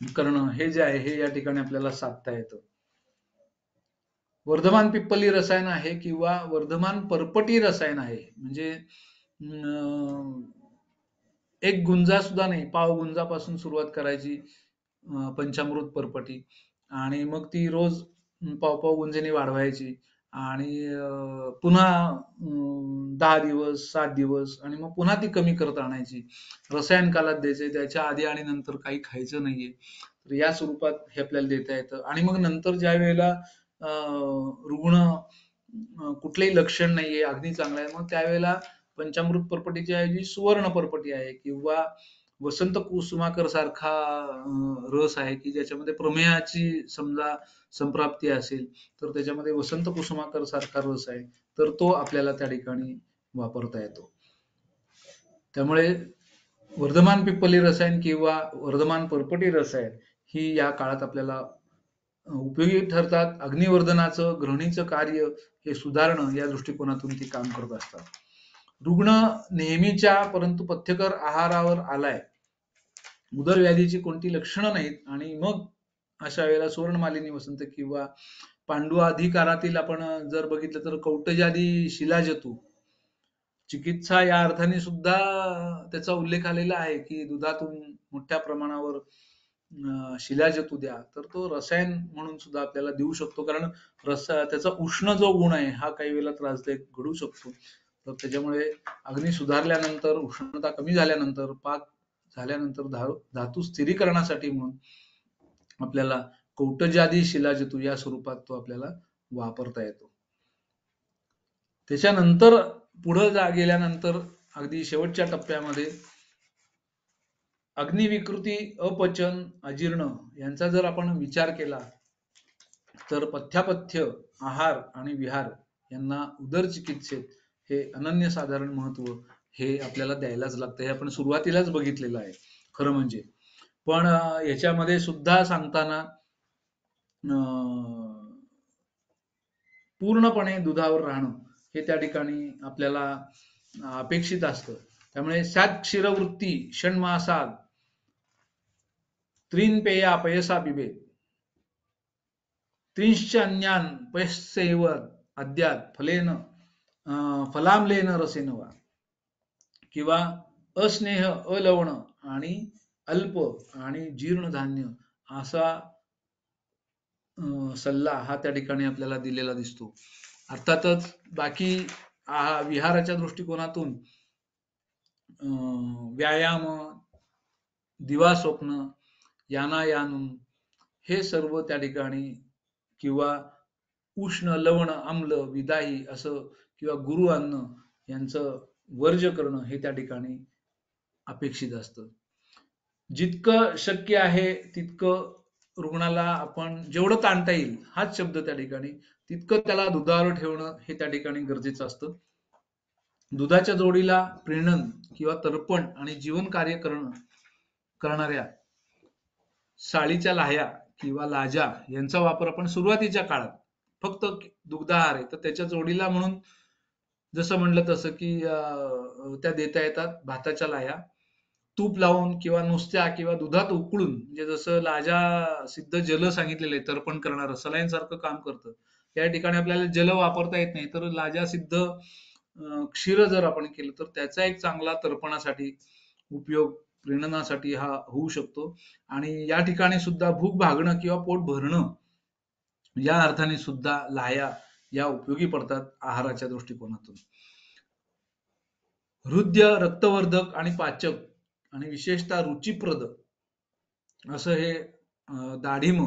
करणं हे जे आहे हे या ठिकाणी आपल्याला साधता येतं. वर्धमान पिप्पली रसायन आहे किंवा वर्धमान पर्पटी रसायन आहे. म्हणजे एक गुंजा सुद्धा नाही, पाव गुंजापासून सुरुवात करायची पंचामृत पर्पटी आणि मग ती रोज पाव पाव गुंजेने वाढवायची आणि पुन्हा 10 दिवस 7 दिवस आणि मग पुन्हा ती कमी करत आणायची. रसायन कालात द्यायचे, त्याच्या आधी आणि नंतर काही खायचं नाहीये. तर या स्वरूपात हे आपल्याला देता येतं. आणि मग नंतर ज्या वेळेला रुग्ण कुठलेही लक्षण नाहीये, अगदी चांगला आहे, मग त्यावेळेला पंचामृत पर्पटीच्या ऐवजी सुवर्ण पर्पटी आहे किंवा वसंत कुसुमाकर सारखा रस आहे की ज्याच्यामध्ये प्रमेयाची समजा संप्राप्ती असेल तर त्याच्यामध्ये वसंत कुसुमाकर सारखा रस आहे, तर तो आपल्याला त्या ठिकाणी वापरता येतो. त्यामुळे वर्धमान पिप्पली रसायन किंवा वर्धमान पर्पटी रसायन ही या काळात आपल्याला उपयोगी ठरतात. अग्निवर्धनाचं ग्रहणीचं कार्य हे सुधारणं या दृष्टिकोनातून ती काम करत असतात. रुग्ण नेहमीच्या परंतु पथ्यकर आहारावर आलाय, उदरव्याधीची कोणती लक्षणं नाहीत आणि मग अशा वेळेला सुवर्णमालिनी वसंत किंवा पांडू अधिकारातील आपण जर बघितलं तर कौटजादी शिलाजतू चिकित्सा या अर्थाने सुद्धा त्याचा उल्लेख आलेला आहे की दुधातून मोठ्या प्रमाणावर शिलाजतू द्या, तर तो रसायन म्हणून सुद्धा आपल्याला देऊ शकतो. कारण त्याचा उष्ण जो गुण आहे हा काही वेळेला त्रासदायक घडू शकतो. तर त्याच्यामुळे अग्नी सुधारल्यानंतर, उष्णता कमी झाल्यानंतर, पाक झाल्यानंतर धातू स्थिरीकरणासाठी म्हणून आपल्याला कौटजादी शिलाजतू या स्वरूपात तो आपल्याला वापरता येतो. त्याच्यानंतर पुढे गेल्यानंतर अगदी शेवटच्या टप्प्यामध्ये अग्निविकृती, अपचन, अजीर्ण यांचा जर आपण विचार केला तर पथ्यापथ्य, आहार आणि विहार यांना उदर चिकित्सेत हे अनन्यसाधारण महत्व हे आपल्याला द्यायलाच लागतं. हे आपण सुरुवातीलाच बघितलेलं आहे खरं म्हणजे. पण याच्यामध्ये सुद्धा सांगताना पूर्णपणे दुधावर राहणं हे त्या ठिकाणी आपल्याला अपेक्षित असतं. त्यामुळे सात क्षीरवृत्ती षण्मासाद त्रीन पेया पयसा पिबे त्रिंश्च अन्यान पयस्यैव अद्यात फलामलेन रसेन वा किंवा अस्नेह, अलवण आणि अल्प आणि जीर्ण धान्य असा सल्ला हा त्या ठिकाणी आपल्याला दिलेला दिसतो. अर्थातच बाकी विहाराच्या दृष्टिकोनातून व्यायाम, दिवा स्वप्न, यानायानम हे सर्व त्या ठिकाणी किंवा उष्ण, लवण, आम्ल, विदाही असं किंवा गुरु अन्न यांचं वर्ज करणं हे त्या ठिकाणी अपेक्षित असतं. जितकं शक्य आहे तितकं रुग्णाला आपण जेवढं ताणता येईल हाच शब्द त्या ठिकाणी, तितकं त्याला दुधावर ठेवणं हे त्या ठिकाणी गरजेचं असतं. दुधाच्या जोडीला प्रीणन किंवा तर्पण आणि जीवन कार्य करणाऱ्या साळीच्या लाह्या किंवा लाजा यांचा वापर आपण सुरुवातीच्या काळात फक्त दुग्धाहार आहे तर त्याच्या जोडीला म्हणून जसं म्हणलं तसं की त्या देता येतात. भाताच्या लाह्या तूप लावून किंवा नुसत्या किंवा दुधात उकळून, म्हणजे जसं लाजा सिद्ध जल सांगितलेलं आहे तर्पण करणारं सलाईन सारखं काम करतं. या ठिकाणी आपल्याला जल वापरता येत नाही तर लाजा सिद्ध क्षीर जर आपण केलं तर त्याचा एक चांगला तर्पणासाठी उपयोग, प्रीणनासाठी हा होऊ शकतो. आणि या ठिकाणी सुद्धा भूक भागणं किंवा पोट भरणं या अर्थाने सुद्धा लाह्या या उपयोगी पडतात आहाराच्या दृष्टिकोनातून. हृदय, रक्तवर्धक आणि पाचक आणि विशेषतः रुचिप्रद असं हे डाळिंब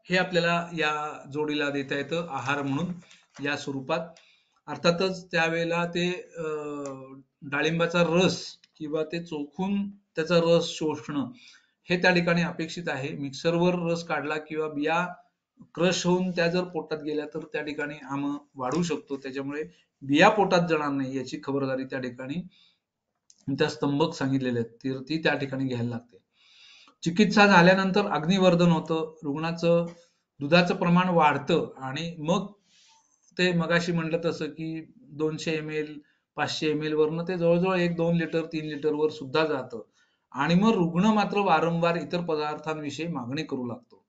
हे आपल्याला या जोडीला देता येतं आहार म्हणून या स्वरूपात. अर्थातच त्यावेळेला ते डाळिंबाचा रस किंवा ते चोखून त्याचा रस शोषणं हे त्या ठिकाणी अपेक्षित आहे. मिक्सरवर रस काढला किंवा बिया क्रश होऊन त्या जर पोटात गेल्या तर त्या ठिकाणी आम वाढू शकतो. त्याच्यामुळे बिया पोटात जाणार नाही याची खबरदारी त्या ठिकाणी त्या स्तंभक सांगितलेले आहेत ती त्या ठिकाणी घ्यायला लागते. चिकित्सा झाल्यानंतर अग्निवर्धन होतं, रुग्णाचं दुधाचं प्रमाण वाढतं आणि मग ते मगाशी म्हटलं तसं की 200 ml 500 ml वरनं ते जवळजवळ 1-2 लिटर 3 लिटर वर सुद्धा जातं आणि मग रुग्ण मात्र वारंवार इतर पदार्थांविषयी मागणी करू लागतो.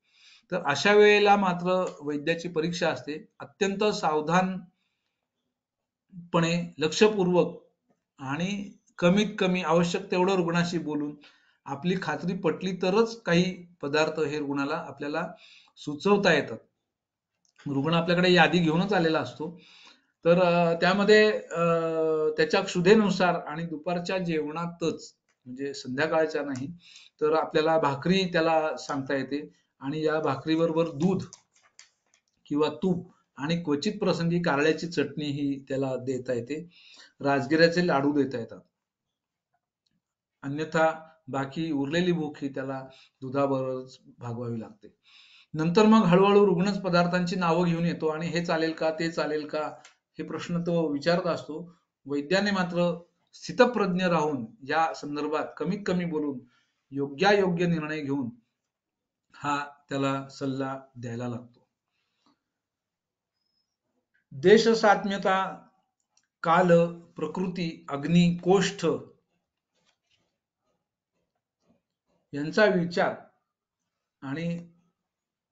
तर अशा वेळेला मात्र वैद्याची परीक्षा असते. अत्यंत सावधानपणे लक्षपूर्वक आणि कमीत कमी आवश्यक तेवढं रुग्णाशी बोलून आपली खात्री पटली तरच काही पदार्थ हे रुग्णाला आपल्याला सुचवता येतात. रुग्ण आपल्याकडे यादी घेऊनच आलेला असतो. तर त्यामध्ये त्याच्या क्षुधेनुसार आणि दुपारच्या जेवणातच म्हणजे संध्याकाळच्या नाही तर आपल्याला भाकरी त्याला सांगता येते आणि या भाकरीबरोबर दूध किंवा तूप आणि क्वचित प्रसंगी कारळ्याची चटणी ही त्याला देता येते. राजगिऱ्याचे लाडू देता येतात. अन्यथा बाकी उरलेली भूक ही त्याला दुधाबरोबरच भागवावी लागते. नंतर मग हळूहळू रुग्णच पदार्थांची नावं घेऊन येतो आणि हे चालेल का ते चालेल का हे प्रश्न तो विचारत असतो. वैद्याने मात्र स्थितप्रज्ञ राहून या संदर्भात कमीत कमी बोलून योग्य निर्णय घेऊन हा त्याला सल्ला द्यायला लागतो. देशसात्म्यता, काल, प्रकृती, अग्नी, कोष्ठ यांचा विचार आणि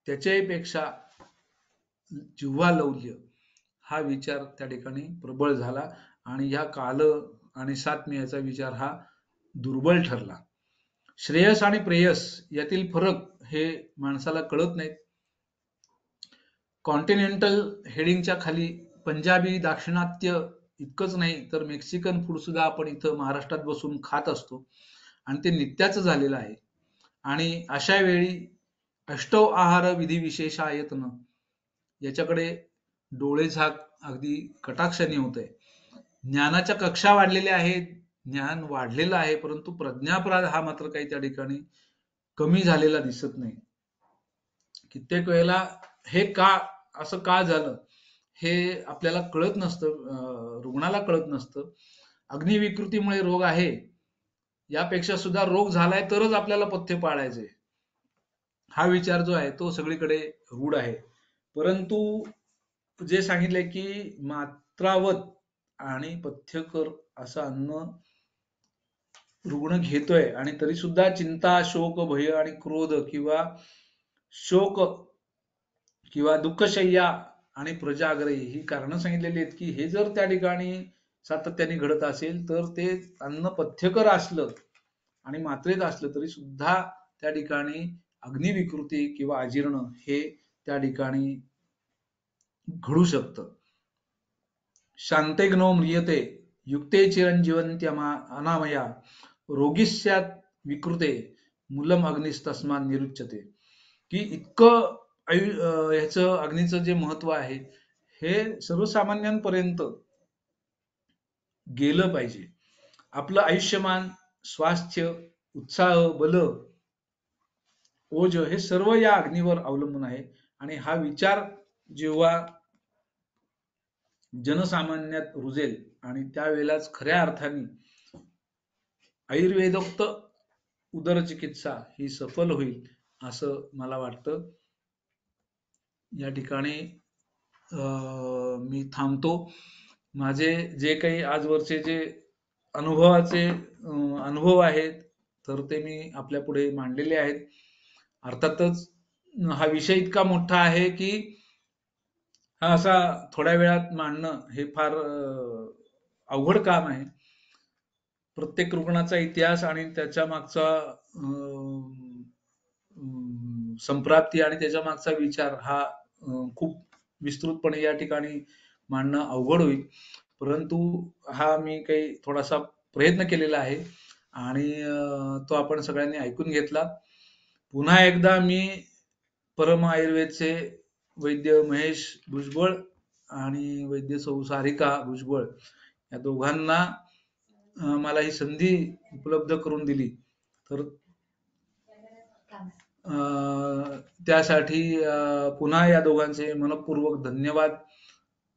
त्याच्यापेक्षा जिव्हालौल्य हा विचार त्या ठिकाणी प्रबळ झाला आणि ह्या काल आणि सात्म्य याचा विचार हा दुर्बल ठरला. श्रेयस आणि प्रेयस यातील फरक हे माणसाला कळत नाहीत. कॉन्टिनेंटल हेडिंगच्या खाली पंजाबी, दाक्षिणात्य इतकंच नाही तर मेक्सिकन फूड सुद्धा आपण इथं महाराष्ट्रात बसून खात असतो आणि ते नित्याचं झालेलं आहे. आणि अशा वेळी अष्टव आहार विधी विशेषायतन याच्याकडे डोळेझाक अगदी कटाक्षाने होत आहे. ज्ञानाच्या कक्षा वाढलेल्या आहेत, ज्ञान वाढलेलं आहे, परंतु प्रज्ञापराध हा मात्र काही त्या ठिकाणी कमी झालेला दिसत नाही. कित्येक वेळेला हे का असं का झालं हे आपल्याला कळत नसतं, रुग्णाला कळत नसतं. अग्निविकृतीमुळे रोग आहे यापेक्षा सुद्धा रोग झालाय तरच आपल्याला पथ्य पाळायचे हा विचार जो आहे तो सगळीकडे रूढ आहे. परंतु जे सांगितलंय की मात्रावत आणि पथ्यकर असं अन्न रुग्ण घेतोय आणि तरी सुद्धा चिंता, शोक, भय आणि क्रोध किंवा शोक किंवा दुःखशय्या आणि प्रजाग्रही ही कारणं सांगितलेली आहेत की हे जर त्या ठिकाणी सातत्याने घडत असेल तर ते अन्न पथ्यकर असलं आणि मात्रेत असलं तरी सुद्धा त्या ठिकाणी अग्निविकृती किंवा अजीर्ण हे त्या ठिकाणी घडू शकतं. शांतेग्नो म्रियते युक्ते चिरंजीवन्त्यमा अनामया रोगिस्यात विकृते मूलम अग्निस्तस्मात् निरुच्यते की इतकं ह्याचं अग्नीचं जे महत्व आहे हे सर्वसामान्यांपर्यंत गेलं पाहिजे. आपलं आयुष्यमान, स्वास्थ्य, उत्साह, बल, ओज हे सर्व या अग्नीवर अवलंबून आहे आणि हा विचार जेव्हा जनसामान्यात रुजेल आणि त्यावेळेलाच खऱ्या अर्थाने आयुर्वेदोक्त उदरचिकित्सा ही सफल होईल असं मला वाटतं. या ठिकाणी मी थांबतो. माझे जे काही आजवरचे जे अनुभव आहेत तर ते मी आपल्या पुढे मांडलेले आहेत. अर्थातच हा विषय इतका मोठा आहे की हा असा थोड्या वेळात मांडणं हे फार अवघड काम आहे. प्रत्येक रुग्णाचा इतिहास आणि त्याच्या मागचा संप्राप्ती आणि त्याच्या मागचा विचार हा खूप विस्तृतपणे या ठिकाणी मांडणं अवघड होईल. परंतु हा मी काही थोडासा प्रयत्न केलेला आहे आणि तो आपण सगळ्यांनी ऐकून घेतला. पुन्हा एकदा मी परम आयुर्वेदचे वैद्य महेश भुजबळ आणि वैद्य सौ सारिका भुजबळ या दोघांना मला ही संधी उपलब्ध करून दिली तर त्यासाठी पुन्हा या दोघांचे मनपूर्वक धन्यवाद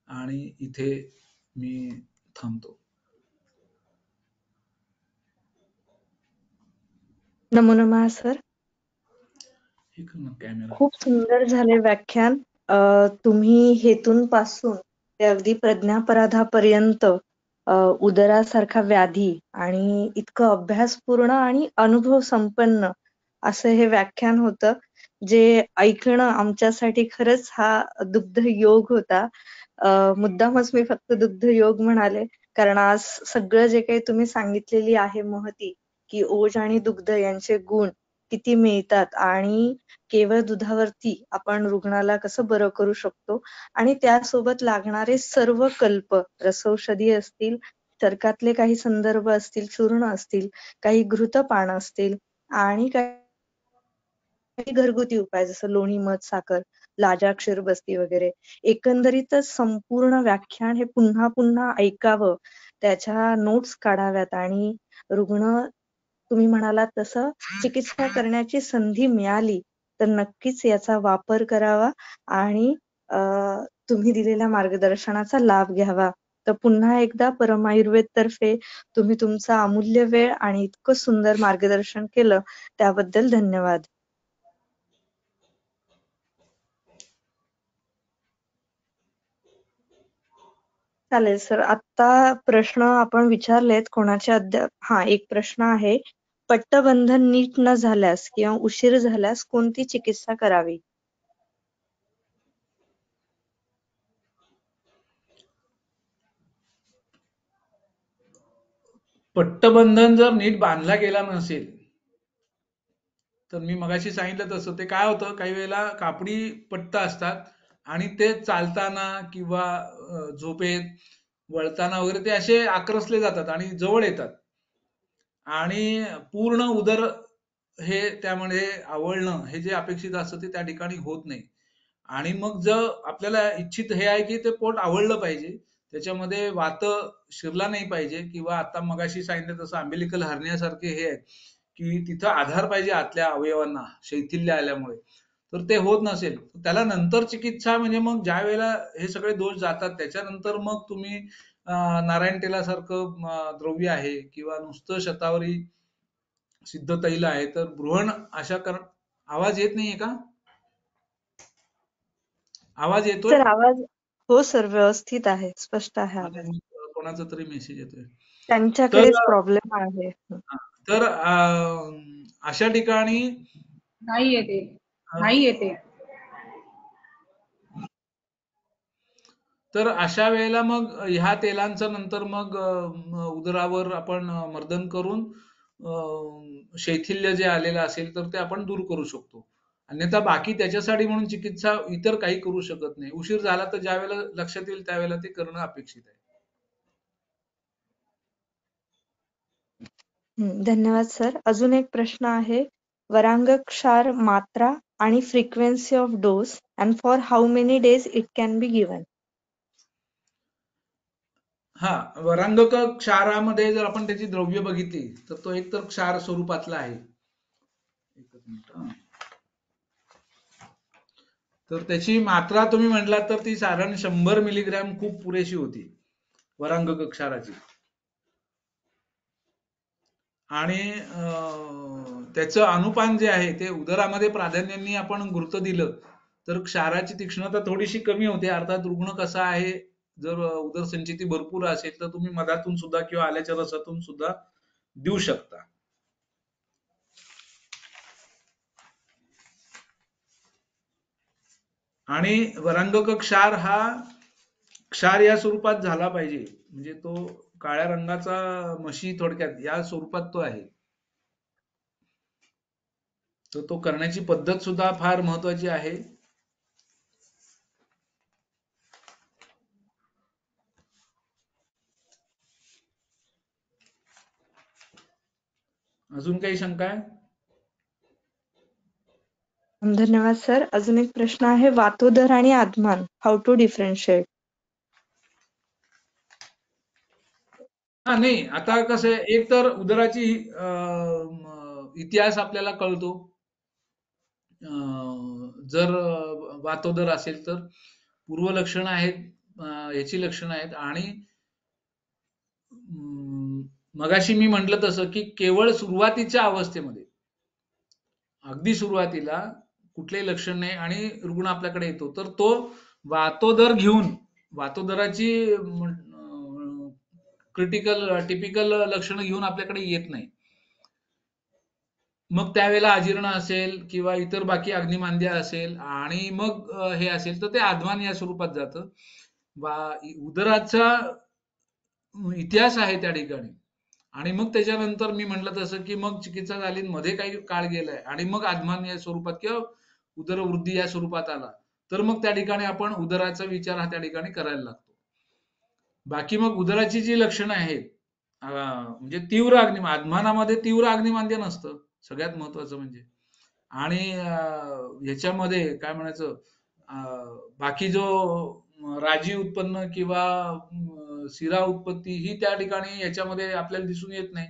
आणि इथे मी थांबतो. नमो नमः सर. कॅमेरा खूप सुंदर झाले व्याख्यान. तुम्ही हेतून पासून ते अगदी प्रज्ञापराधापर्यंत उदरासारखा व्याधी आणि इतकं अभ्यासपूर्ण आणि अनुभव संपन्न असं हे व्याख्यान होतं, जे ऐकणं आमच्यासाठी खरंच हा दुग्ध योग होता. मुद्दामच मी फक्त दुग्ध योग म्हणाले, कारण आज सगळं जे काही तुम्ही सांगितलेली आहे महती, की ओज आणि दुग्ध यांचे गुण किती मिळतात आणि केवळ दुधावरती आपण रुग्णाला कसं बरं करू शकतो आणि त्यासोबत लागणारे सर्व कल्प, रसौषधी असतील, तर्कातले काही संदर्भ असतील, चूर्ण असतील, काही घृतपान असतील आणि काही घरगुती उपाय जसं लोणी, मध, साखर, लाजा, क्षीरबस्ती वगैरे. एकंदरीतच संपूर्ण व्याख्यान हे पुन्हा पुन्हा ऐकावं, त्याच्या नोट्स काढाव्यात आणि रुग्ण तुम्ही म्हणालात तसं चिकित्सा करण्याची संधी मिळाली तर नक्कीच याचा वापर करावा आणि तुम्ही दिलेल्या मार्गदर्शनाचा लाभ घ्यावा. तर पुन्हा एकदा परमायुर्वेद तर्फे तुम्ही तुमचा अमूल्य वेळ आणि इतकं सुंदर मार्गदर्शन केलं त्याबद्दल धन्यवाद. चालेल सर. आता प्रश्न आपण विचारलेत कोणाचे एक प्रश्न आहे. पट्टबंधन नीट न झाल्यास किंवा उशीर झाल्यास कोणती चिकित्सा करावी? पट्टबंधन जर नीट बांधला गेला नसेल तर मी मगाशी सांगितलं तसं ते काय होतं, काही वेळेला कापडी पट्ट असतात आणि ते चालताना किंवा झोपेत वळताना वगैरे ते असे आक्रसले जातात आणि जवळ येतात आणि पूर्ण उदर हे त्यामध्ये आवळणं हे जे अपेक्षित असतं ते त्या ठिकाणी होत नाही. आणि मग जर आपल्याला इच्छित हे आहे की ते पोट आवळलं पाहिजे, त्याच्यामध्ये वात शिरला नाही पाहिजे किंवा आता मगाशी सांगितलं तसं अम्बिलिकल हर्नियासारखे हे आहेत की तिथं आधार पाहिजे आतल्या अवयवांना शैथिल्य आल्यामुळे, तर ते होत नसेल त्याला नंतर चिकित्सा म्हणजे मग ज्या वेळेला हे सगळे दोष जातात त्याच्यानंतर मग तुम्ही नारायण तेलासारखं द्रव्य आहे किंवा नुसतं शतावरी सिद्ध तैल आहे तर बृहण अशा आवाज येत नाहीये का? आवाज येतोय? सर आवाज हो सर व्यवस्थित आहे, स्पष्ट आहे आवाज. कोणाचा तरी मेसेज येतोय. त्यांच्याकडेच प्रॉब्लेम आहे. तर अशा ठिकाणी नाही येते, नाही येते. तर अशा वेळेला मग ह्या तेलांचं नंतर मग उदरावर आपण मर्दन करून शैथिल्य जे आलेलं असेल तर ते आपण दूर करू शकतो. अन्यथा बाकी त्याच्यासाठी म्हणून चिकित्सा इतर काही करू शकत नाही. उशीर झाला तर ज्या वेळेला लक्षात येईल त्यावेळेला ते करणं अपेक्षित आहे. धन्यवाद सर. अजून एक प्रश्न आहे. वरांगक्षार मात्रा आणि frequency of dose and for how many days it can be given? वरांगक क्षारामध्ये जर आपण त्याची द्रव्य बघितली तर तो एकतर क्षार स्वरूपातला आहे. एकच मिनिट. तर त्याची मात्रा तुम्ही म्हटलात तर ती साधारण 100 मिलीग्रॅम खूप पुरेशी होती वरांगक क्षाराची. आणि त्याचं अनुपान जे आहे ते उदरामध्ये प्राधान्याने आपण घृत दिलं तर क्षाराची तीक्ष्णता थोडीशी कमी होते. अर्थात रुग्ण कसा आहे, जर उदर संचिती भरपूर असेल तर तुम्ही मधातून सुद्धा किंवा आल्याच्या रसातून सुद्धा देऊ शकता. आणि वरांगक क्षार हा क्षार या स्वरूपात झाला पाहिजे, म्हणजे तो काळ्या रंगाचा मशी थोडक्यात या स्वरूपात तो आहे. तर तो करण्याची पद्धत सुद्धा फार महत्वाची आहे. अजून काही शंका आहे? धन्यवाद सर. अजून एक प्रश्न आहे. वातोदर आणि आत्मान हाऊ टू डिफरन्शिएट? नाही, आता कसं आहे, एक तर उदराची इतिहास आपल्याला कळतो. जर वातोदर असेल तर पूर्व लक्षणं आहेत, याची लक्षणं आहेत. आणि मगाशी मी म्हटलं तसं की केवळ सुरुवातीच्या अवस्थेमध्ये, अगदी सुरुवातीला कुठलेही लक्षण नाही आणि रुग्ण आपल्याकडे येतो तर तो वातोदर घेऊन वातोदराची टिपिकल लक्षणं घेऊन आपल्याकडे येत नाही. मग त्यावेळेला अजीर्ण असेल किंवा इतर बाकी अग्निमांद्य असेल आणि मग हे असेल तर ते आध्मान या स्वरूपात जातं. उदराचा इतिहास आहे त्या ठिकाणी आणि मग त्याच्यानंतर मी म्हटलं तसं की मग चिकित्सा झाली, मध्ये काही काळ गेलाय आणि मग आध्मान या स्वरूपात किंवा उदरवृद्धी या स्वरूपात आला तर मग त्या ठिकाणी आपण उदराचा विचार हा त्या ठिकाणी करायला लागतो. बाकी मग उदराची जी लक्षणं आहेत म्हणजे तीव्र आध्मानामध्ये तीव्र अग्निमांद्य नसतं सगळ्यात महत्वाचं म्हणजे. आणि ह्याच्यामध्ये काय म्हणायचं बाकी जो राजी उत्पन्न किंवा शिरा उत्पत्ती ही त्या ठिकाणी याच्यामध्ये आपल्याला दिसून येत नाही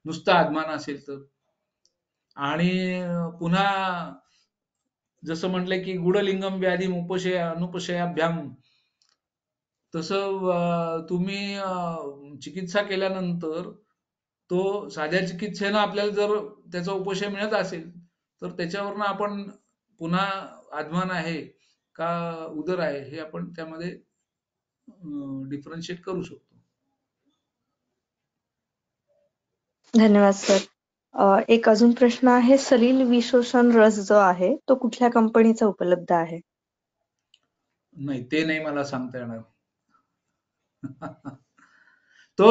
नुसतं आध्मान असेल तर. आणि पुन्हा जसं म्हटलं की गुडलिंगम व्याधी अनुपशयाभ्याम तसं तुम्ही चिकित्सा केल्यानंतर तो साध्या चिकित्सेनं आपल्याला जर त्याचा उपशय मिळत असेल तर त्याच्यावरनं आपण पुन्हा आध्मान आहे का उदर आहे हे आपण त्यामध्ये डिफरन्शिएट करू शकतो. धन्यवाद सर. एक अजून प्रश्न आहे, सलील विशोषण रस जो आहे तो कुठल्या कंपनीचा उपलब्ध आहे? नाही ते नाही मला सांगता येणार. तो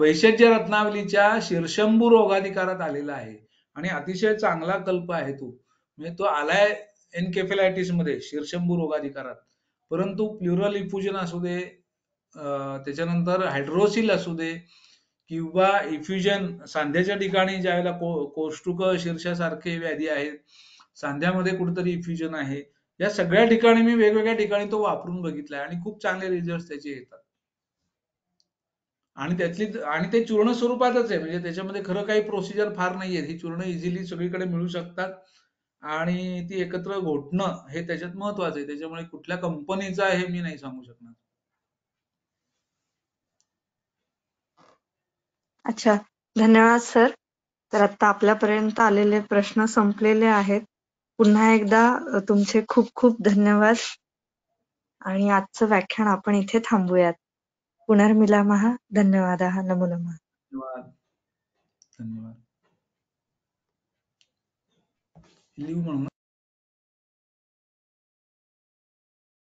वैशज्य रत्नावलीच्या शीर्षंभू रोगाधिकारात आलेला आहे आणि अतिशय चांगला कल्प आहे तो. म्हणजे तो आलाय एन्केफेलायटिस मध्ये शीर्षंभू रोगाधिकारात, परंतु प्लुरल इफ्युजन असू दे त्याच्यानंतर हायड्रोसिल असू दे किंवा इफ्युजन सांध्याच्या ठिकाणी ज्यावेळेला कोष्टुक शीर्षासारखे व्याधी आहेत, सांध्यामध्ये कुठेतरी इफ्युजन आहे, या सगळ्या ठिकाणी मी वेगवेगळ्या ठिकाणी तो वापरून बघितलाय आणि खूप चांगले रिझल्ट त्याचे येतात. आणि ते चूर्ण स्वरूपातच आहे, म्हणजे त्याच्यामध्ये खरं काही प्रोसिजर फार नाहीये. ही चूर्ण इझिली सगळीकडे मिळू शकतात आणि ती एकत्र घोटणं हे त्याच्यात महत्वाचं आहे. त्याच्यामुळे कुठल्या कंपनीचं आहे मी नाही सांगू शकणार. अच्छा, धन्यवाद सर. तर आता आपल्यापर्यंत आलेले प्रश्न संपलेले आहेत. पुन्हा एकदा तुमचे खूप खूप धन्यवाद आणि आजचं व्याख्यान आपण इथे थांबूयात. पुनर्मिलामः. धन्यवादाः. नमो नमः. धन्यवाद. लिहू म्हणून